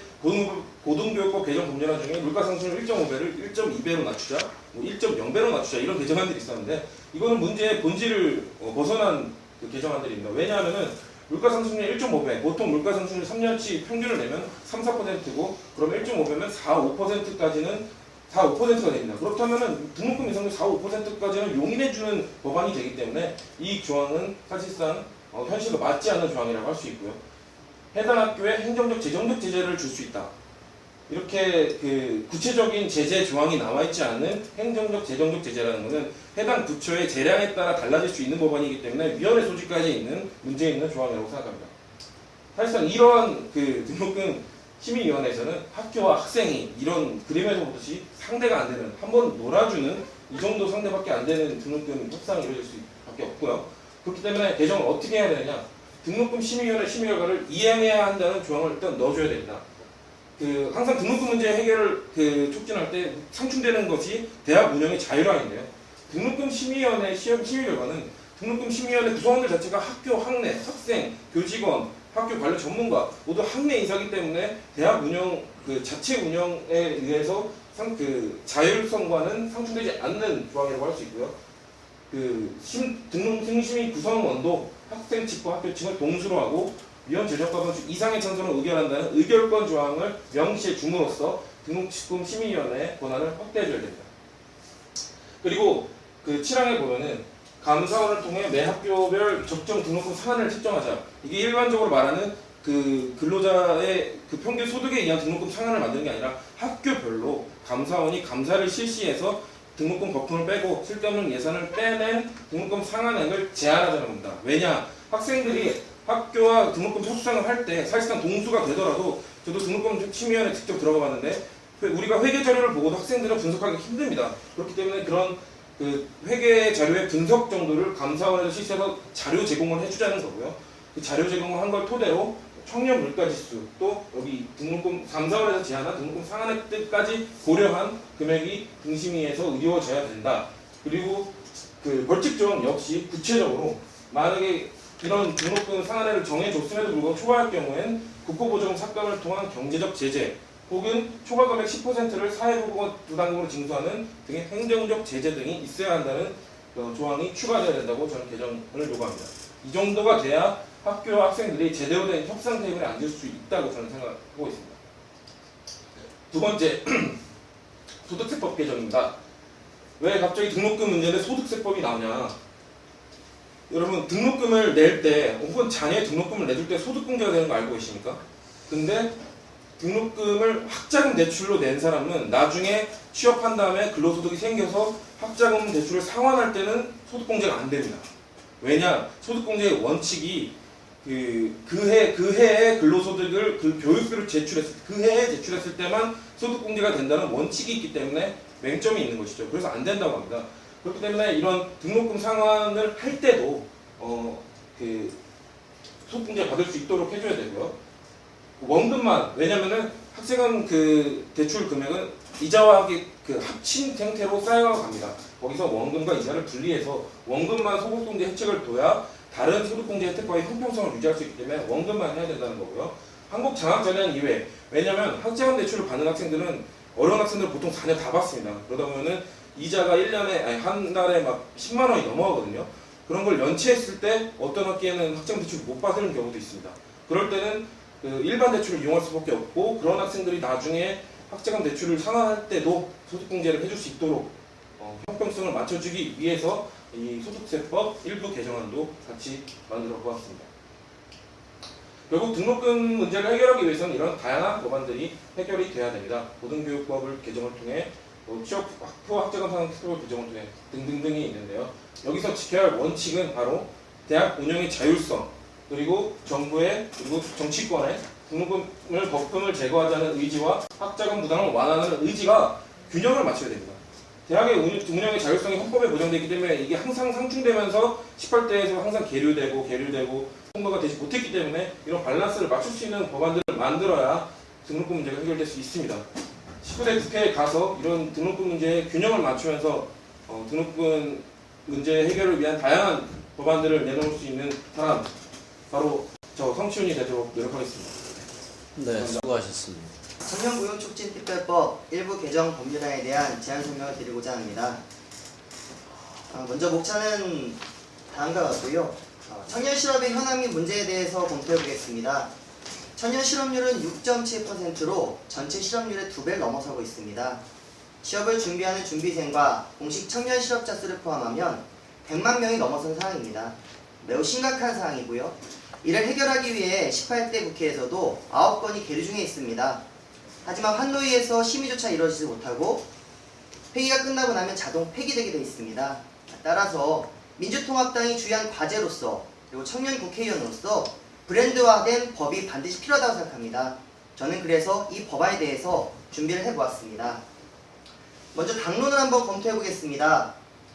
고등교육법 개정 법률안 중에 물가 상승률 1.5배를 1.2배로 낮추자, 1.0배로 낮추자 이런 개정안들이 있었는데 이거는 문제의 본질을 벗어난 그 개정안들입니다. 왜냐하면은 물가 상승률 1.5배, 보통 물가 상승률 3년치 평균을 내면 3, 4%고 그럼 1.5배면 4, 5%까지는 4, 5%가 됩니다. 그렇다면 등록금 인상률 4, 5%까지는 용인해주는 법안이 되기 때문에 이 조항은 사실상 현실과 맞지 않는 조항이라고 할 수 있고요. 해당 학교에 행정적, 재정적 제재를 줄 수 있다. 이렇게 그 구체적인 제재 조항이 나와 있지 않은 행정적, 재정적 제재라는 것은 해당 부처의 재량에 따라 달라질 수 있는 법안이기 때문에 위헌의 소지까지 있는 문제 있는 조항이라고 생각합니다. 사실상 이러한 그 등록금 심의위원회에서는 학교와 학생이 이런 그림에서 보듯이 상대가 안 되는, 한번 놀아주는 이 정도 상대밖에 안 되는 등록금 협상이 이루어질 수밖에 없고요. 그렇기 때문에 개정을 어떻게 해야 되느냐? 등록금 심의위원회 심의 결과를 이행해야 한다는 조항을 일단 넣어줘야 됩니다. 항상 등록금 문제 해결을 촉진할 때 상충되는 것이 대학 운영의 자율화인데요. 등록금 심의위원회 심의 결과는 등록금 심의위원회 구성원들 자체가 학교, 학내, 학생, 교직원, 학교 관련 전문가 모두 학내 인사이기 때문에 대학 운영 자체 운영에 의해서 자율성과는 상충되지 않는 조항이라고 할 수 있고요. 등록금 심의 구성원도 학생 측과 학교 측을 동수로 하고 위원 제적과 이상의 찬성을 의결한다는 의결권 조항을 명시해 줌으로써 등록금 심의위원회의 권한을 확대해줘야 됩니다. 그리고 7항에 보면은 감사원을 통해 매 학교별 적정 등록금 상한을 책정하자. 이게 일반적으로 말하는 그 근로자의 그 평균 소득에 의한 등록금 상한을 만드는 게 아니라 학교별로 감사원이 감사를 실시해서 등록금 거품을 빼고 쓸데없는 예산을 빼낸 등록금 상한액을 제한하자는 겁니다. 왜냐? 학생들이 학교와 등록금 협상을 할 때 사실상 동수가 되더라도 저도 등록금 심의위원회 직접 들어가 봤는데 우리가 회계 자료를 보고도 학생들은 분석하기 힘듭니다. 그렇기 때문에 그런 그 회계 자료의 분석 정도를 감사원에서 실시해서 자료 제공을 해주자는 거고요. 그 자료 제공을 한 걸 토대로 청년 물가지수 또 여기 등록금 감사원에서 제한한 등록금 상한액까지 고려한 금액이 등심위에서 이루어져야 된다. 그리고 그 벌칙조항 역시 구체적으로 만약에 이런 등록금 상한액을 정해줬음에도 불구하고 초과할 경우엔 국고보정 삭감을 통한 경제적 제재 혹은 초과 금액 10%를 사회보건 부담금으로 징수하는 등의 행정적 제재 등이 있어야 한다는 조항이 추가되어야 된다고 저는 개정을 요구합니다. 이 정도가 돼야 학교와 학생들이 제대로 된 협상 테이블에 앉을 수 있다고 저는 생각하고 있습니다. 두 번째, 소득세법 개정입니다. 왜 갑자기 등록금 문제인데 소득세법이 나오냐? 여러분 등록금을 낼 때 혹은 자녀의 등록금을 내줄 때 소득공제가 되는 거 알고 계십니까? 근데 등록금을 학자금 대출로 낸 사람은 나중에 취업한 다음에 근로소득이 생겨서 학자금 대출을 상환할 때는 소득공제가 안 됩니다. 왜냐? 소득공제의 원칙이 그 해에 근로소득을 그 교육비를 그 해에 제출했을 때만 소득공제가 된다는 원칙이 있기 때문에 맹점이 있는 것이죠. 그래서 안 된다고 합니다. 그렇기 때문에 이런 등록금 상환을 할 때도 그 소득공제 받을 수 있도록 해줘야 되고요. 원금만, 왜냐면은 학생은 그 대출 금액은 이자와 그 합친 형태로 쌓여갑니다. 거기서 원금과 이자를 분리해서 원금만 소득공제 혜택을 둬야 다른 소득공제 혜택과의 형평성을 유지할 수 있기 때문에 원금만 해야 된다는 거고요. 한국 장학전형 이외, 왜냐면 학자금 대출을 받는 학생들은 어려운 학생들은 보통 4년 다 받습니다. 그러다 보면은 이자가 한 달에 막 10만 원이 넘어가거든요. 그런 걸 연체했을 때 어떤 학기에는 학자금 대출을 못 받는 경우도 있습니다. 그럴 때는 그 일반 대출을 이용할 수밖에 없고 그런 학생들이 나중에 학자금 대출을 상환할 때도 소득공제를 해줄 수 있도록 형평성을 맞춰주기 위해서 이 소득세법 일부 개정안도 같이 만들어 보았습니다. 결국 등록금 문제를 해결하기 위해서는 이런 다양한 법안들이 해결이 돼야 됩니다. 고등교육법을 개정을 통해 취업 학교 학자금 상한법 개정을 통해 등등등이 있는데요. 여기서 지켜야 할 원칙은 바로 대학 운영의 자율성 그리고 정부의 그리고 정치권의 등록금을 거품을 제거하자는 의지와 학자금 부담을 완화하는 의지가 균형을 맞춰야 됩니다. 대학의 운영의 자율성이 헌법에 보장되기 때문에 이게 항상 상충되면서 18대에서 항상 계류되고 통과가 되지 못했기 때문에 이런 밸런스를 맞출 수 있는 법안들을 만들어야 등록금 문제가 해결될 수 있습니다. 19대 국회에 가서 이런 등록금 문제의 균형을 맞추면서 등록금 문제 해결을 위한 다양한 법안들을 내놓을 수 있는 사람 바로 저 성치훈이 되도록 노력하겠습니다. 네, 수고하셨습니다. 청년고용촉진특별법 일부 개정 법률안에 대한 제안 설명을 드리고자 합니다. 먼저 목차는 다음과 같고요. 청년 실업의 현황 및 문제에 대해서 검토해 보겠습니다. 청년 실업률은 6.7%로 전체 실업률의 2배를 넘어서고 있습니다. 취업을 준비하는 준비생과 공식 청년 실업자 수를 포함하면 100만 명이 넘어선 상황입니다. 매우 심각한 상황이고요. 이를 해결하기 위해 18대 국회에서도 9건이 계류 중에 있습니다. 하지만 환노위에서 심의조차 이루어지지 못하고 회기가 끝나고 나면 자동 폐기되게 되어 있습니다. 따라서 민주통합당이 주의한 과제로서 그리고 청년 국회의원으로서 브랜드화된 법이 반드시 필요하다고 생각합니다. 저는 그래서 이 법안에 대해서 준비를 해보았습니다. 먼저 당론을 한번 검토해 보겠습니다.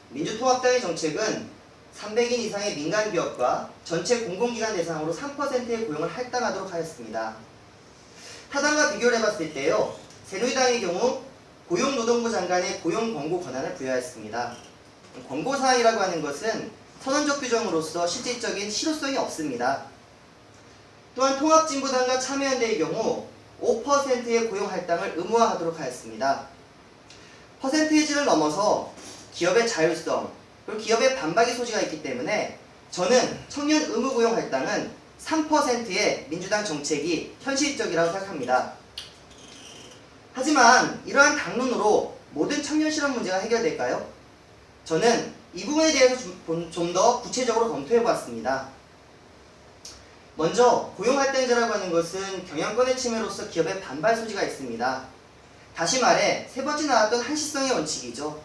민주통합당의 정책은 300인 이상의 민간기업과 전체 공공기관 대상으로 3%의 고용을 할당하도록 하였습니다. 타당과 비교를 해봤을 때요. 새누리당의 경우 고용노동부 장관의 고용 권고 권한을 부여하였습니다. 권고사항이라고 하는 것은 선언적 규정으로서 실질적인 실효성이 없습니다. 또한 통합진보당과 참여연대의 경우 5%의 고용 할당을 의무화하도록 하였습니다. 퍼센테이지를 넘어서 기업의 자율성, 그리고 기업의 반박의 소지가 있기 때문에 저는 청년 의무 고용 할당은 3%의 민주당 정책이 현실적이라고 생각합니다. 하지만 이러한 당론으로 모든 청년 실업 문제가 해결될까요? 저는 이 부분에 대해서 좀 더 구체적으로 검토해 보았습니다. 먼저 고용할당제라고 하는 것은 경영권의 침해로서 기업의 반발 소지가 있습니다. 다시 말해 세 번째 나왔던 한시성의 원칙이죠.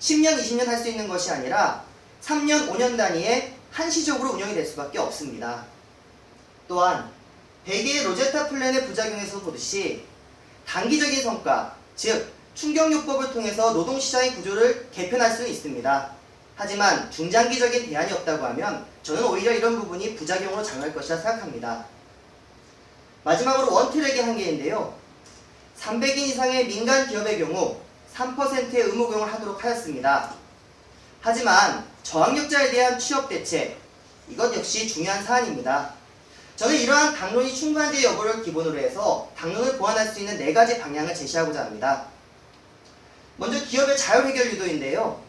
10년, 20년 할 수 있는 것이 아니라 3년, 5년 단위에 한시적으로 운영이 될 수밖에 없습니다. 또한 대개의 로제타 플랜의 부작용에서 보듯이 단기적인 성과, 즉 충격요법을 통해서 노동시장의 구조를 개편할 수는 있습니다. 하지만 중장기적인 대안이 없다고 하면 저는 오히려 이런 부분이 부작용으로 작용할 것이라 생각합니다. 마지막으로 원트랙의 한계인데요. 300인 이상의 민간 기업의 경우 3%의 의무 고용을 하도록 하였습니다. 하지만 저학력자에 대한 취업 대책, 이것 역시 중요한 사안입니다. 저는 이러한 당론이 충분한지 여부를 기본으로 해서 당론을 보완할 수 있는 4가지 방향을 제시하고자 합니다. 먼저 기업의 자율해결 유도인데요.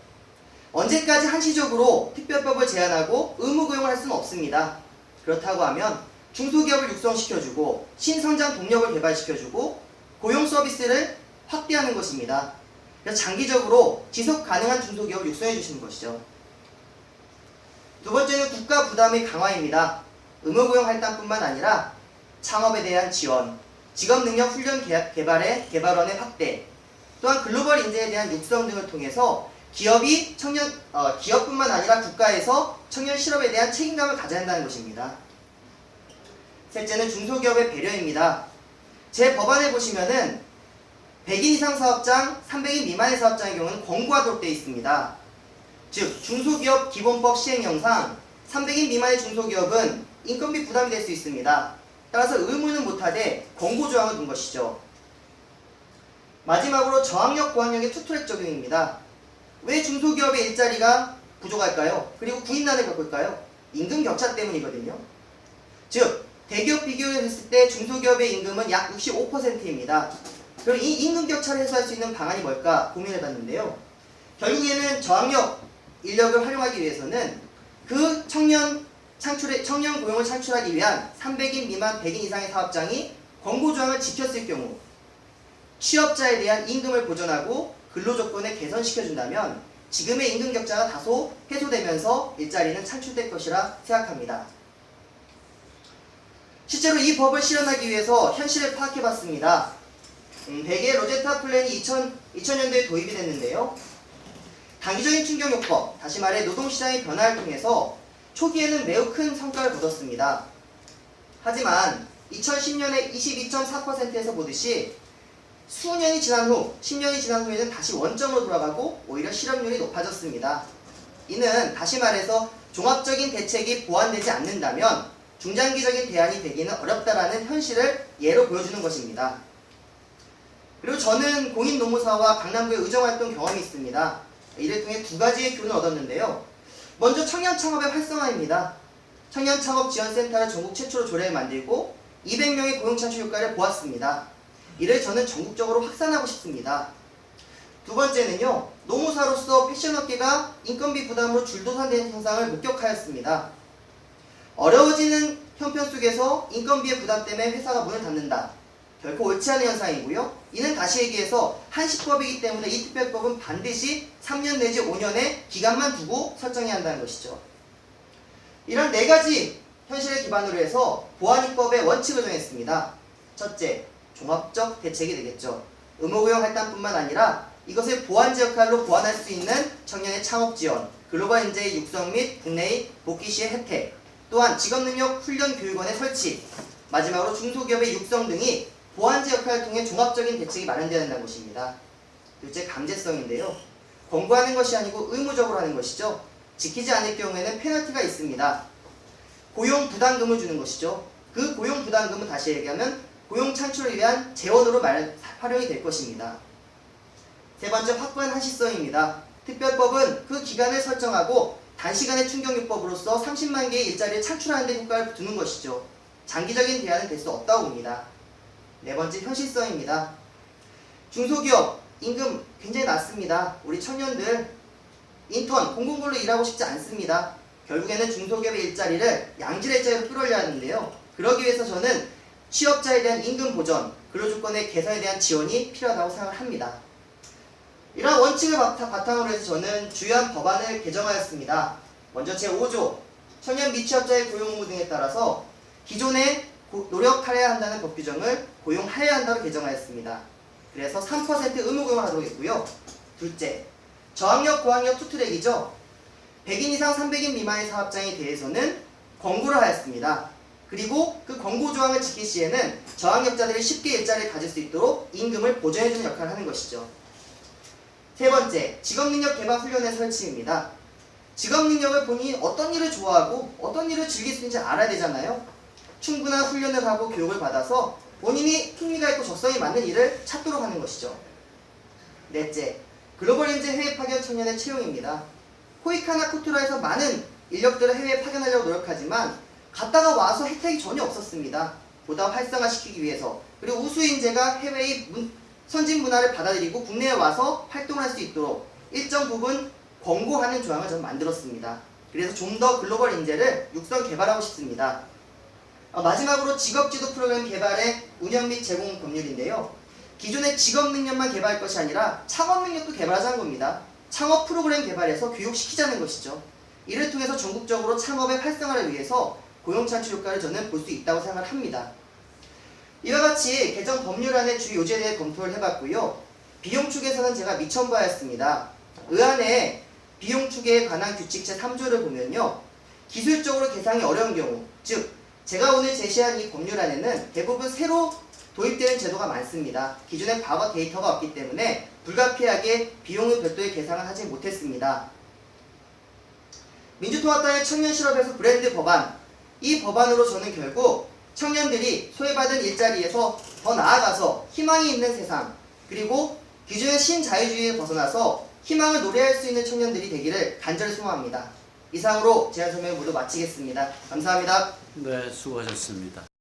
언제까지 한시적으로 특별법을 제한하고 의무 고용을 할 수는 없습니다. 그렇다고 하면 중소기업을 육성시켜주고 신성장 동력을 개발시켜주고 고용 서비스를 확대하는 것입니다. 그래서 장기적으로 지속 가능한 중소기업을 육성해 주시는 것이죠. 두 번째는 국가 부담의 강화입니다. 의무 고용 할당뿐만 아니라 창업에 대한 지원, 직업 능력 훈련 개발원의 확대, 또한 글로벌 인재에 대한 육성 등을 통해서 기업뿐만 아니라 국가에서 청년 실업에 대한 책임감을 가져야 한다는 것입니다. 셋째는 중소기업의 배려입니다. 제 법안에 보시면은 100인 이상 사업장, 300인 미만의 사업장의 경우는 권고하도록 되어 있습니다. 즉 중소기업 기본법 시행령상 300인 미만의 중소기업은 인건비 부담이 될 수 있습니다. 따라서 의무는 못하되 권고 조항을 둔 것이죠. 마지막으로 저학력 고학력의 투트랙 적용입니다. 왜 중소기업의 일자리가 부족할까요? 그리고 구인난을 겪을까요? 임금 격차 때문이거든요. 즉 대기업 비교했을 때 중소기업의 임금은 약 65%입니다. 그럼 이 임금 격차를 해소할 수 있는 방안이 뭘까 고민해봤는데요. 결국에는 저학력 인력을 활용하기 위해서는 그 청년 고용을 창출하기 위한 300인 미만 100인 이상의 사업장이 권고조항을 지켰을 경우 취업자에 대한 임금을 보전하고 근로조건을 개선시켜준다면 지금의 임금 격차가 다소 해소되면서 일자리는 창출될 것이라 생각합니다. 실제로 이 법을 실현하기 위해서 현실을 파악해봤습니다. 대개 로제타 플랜이 2000년대에 도입이 됐는데요. 단기적인 충격요법, 다시 말해 노동시장의 변화를 통해서 초기에는 매우 큰 성과를 거뒀습니다. 하지만 2010년에 22.4%에서 보듯이 수년이 지난 후, 10년이 지난 후에는 다시 원점으로 돌아가고 오히려 실업률이 높아졌습니다. 이는 다시 말해서 종합적인 대책이 보완되지 않는다면 중장기적인 대안이 되기는 어렵다라는 현실을 예로 보여주는 것입니다. 그리고 저는 공인노무사와 강남구의 의정활동 경험이 있습니다. 이를 통해 2가지의 교훈을 얻었는데요. 먼저 청년 창업의 활성화입니다. 청년 창업 지원센터를 전국 최초로 조례를 만들고 200명의 고용 창출 효과를 보았습니다. 이를 저는 전국적으로 확산하고 싶습니다. 두 번째는요. 노무사로서 패션업계가 인건비 부담으로 줄도산되는 현상을 목격하였습니다. 어려워지는 형편 속에서 인건비의 부담 때문에 회사가 문을 닫는다. 결코 옳지 않은 현상이고요. 이는 다시 얘기해서 한시법이기 때문에 이 특별법은 반드시 3년 내지 5년의 기간만 두고 설정해야 한다는 것이죠. 이런 4가지 현실을 기반으로 해서 보안입법의 원칙을 정했습니다. 첫째, 종합적 대책이 되겠죠. 의무고용 할당뿐만 아니라 이것을 보완제 역할로 보완할 수 있는 청년의 창업 지원, 글로벌 인재의 육성 및 국내의 복귀 시의 혜택, 또한 직업능력 훈련 교육원의 설치, 마지막으로 중소기업의 육성 등이 보완제 역할을 통해 종합적인 대책이 마련되어야 한다는 것입니다. 둘째, 강제성인데요. 권고하는 것이 아니고 의무적으로 하는 것이죠. 지키지 않을 경우에는 페널티가 있습니다. 고용 부담금을 주는 것이죠. 그 고용 부담금은 다시 얘기하면 고용 창출을 위한 재원으로 활용이 될 것입니다. 세 번째, 확고한 한시성입니다. 특별법은 그 기간을 설정하고 단시간의 충격요법으로서 30만 개의 일자리를 창출하는 데 효과를 두는 것이죠. 장기적인 대안은 될 수 없다고 봅니다. 네 번째, 현실성입니다. 중소기업 임금 굉장히 낮습니다. 우리 청년들 인턴, 공공근로 일하고 싶지 않습니다. 결국에는 중소기업의 일자리를 양질의 일자리로 끌어올려야 하는데요. 그러기 위해서 저는 취업자에 대한 임금 보전, 근로조건의 개선에 대한 지원이 필요하다고 생각을 합니다. 이러한 원칙을 바탕으로 해서 저는 주요한 법안을 개정하였습니다. 먼저 제5조 청년 미취업자의 고용 의무 등에 따라서 기존에 노력하여야 한다는 법 규정을 고용하여야 한다고 개정하였습니다. 그래서 3% 의무 고용을 하도록 했고요. 둘째, 저학력, 고학력 투트랙이죠. 100인 이상 300인 미만의 사업장에 대해서는 권고를 하였습니다. 그리고 그 권고 조항을 지킬 시에는 저학력자들이 쉽게 일자리를 가질 수 있도록 임금을 보전해주는 역할을 하는 것이죠. 세 번째, 직업능력 개발 훈련의 설치입니다. 직업능력을 본인이 어떤 일을 좋아하고 어떤 일을 즐길 수 있는지 알아야 되잖아요. 충분한 훈련을 하고 교육을 받아서 본인이 흥미가 있고 적성이 맞는 일을 찾도록 하는 것이죠. 넷째, 글로벌 인재 해외 파견 청년의 채용입니다. 코이카나 코투라에서 많은 인력들을 해외에 파견하려고 노력하지만 갔다가 와서 혜택이 전혀 없었습니다. 보다 활성화시키기 위해서, 그리고 우수 인재가 해외의 선진 문화를 받아들이고 국내에 와서 활동을 할 수 있도록 일정 부분 권고하는 조항을 저는 만들었습니다. 그래서 좀 더 글로벌 인재를 육성 개발하고 싶습니다. 마지막으로 직업지도 프로그램 개발의 운영 및 제공 법률인데요. 기존의 직업 능력만 개발할 것이 아니라 창업 능력도 개발하자는 겁니다. 창업 프로그램 개발해서 교육시키자는 것이죠. 이를 통해서 전국적으로 창업의 활성화를 위해서 고용 창출 효과를 저는 볼 수 있다고 생각을 합니다. 이와 같이 개정 법률안의 주 요지에 대해 검토를 해봤고요. 비용 축에서는 제가 미천부하였습니다. 의안의 비용 축에 관한 규칙 제3조를 보면요. 기술적으로 계산이 어려운 경우, 즉 제가 오늘 제시한 이 법률안에는 대부분 새로 도입되는 제도가 많습니다. 기존에 과거 데이터가 없기 때문에 불가피하게 비용을 별도의 계산을 하지 못했습니다. 민주통합당의 청년실업에서 브랜드 법안, 이 법안으로 저는 결국 청년들이 소외받은 일자리에서 더 나아가서 희망이 있는 세상, 그리고 기존의 신자유주의에 벗어나서 희망을 노래할 수 있는 청년들이 되기를 간절히 소망합니다. 이상으로 제안 설명을 모두 마치겠습니다. 감사합니다. 네, 수고하셨습니다.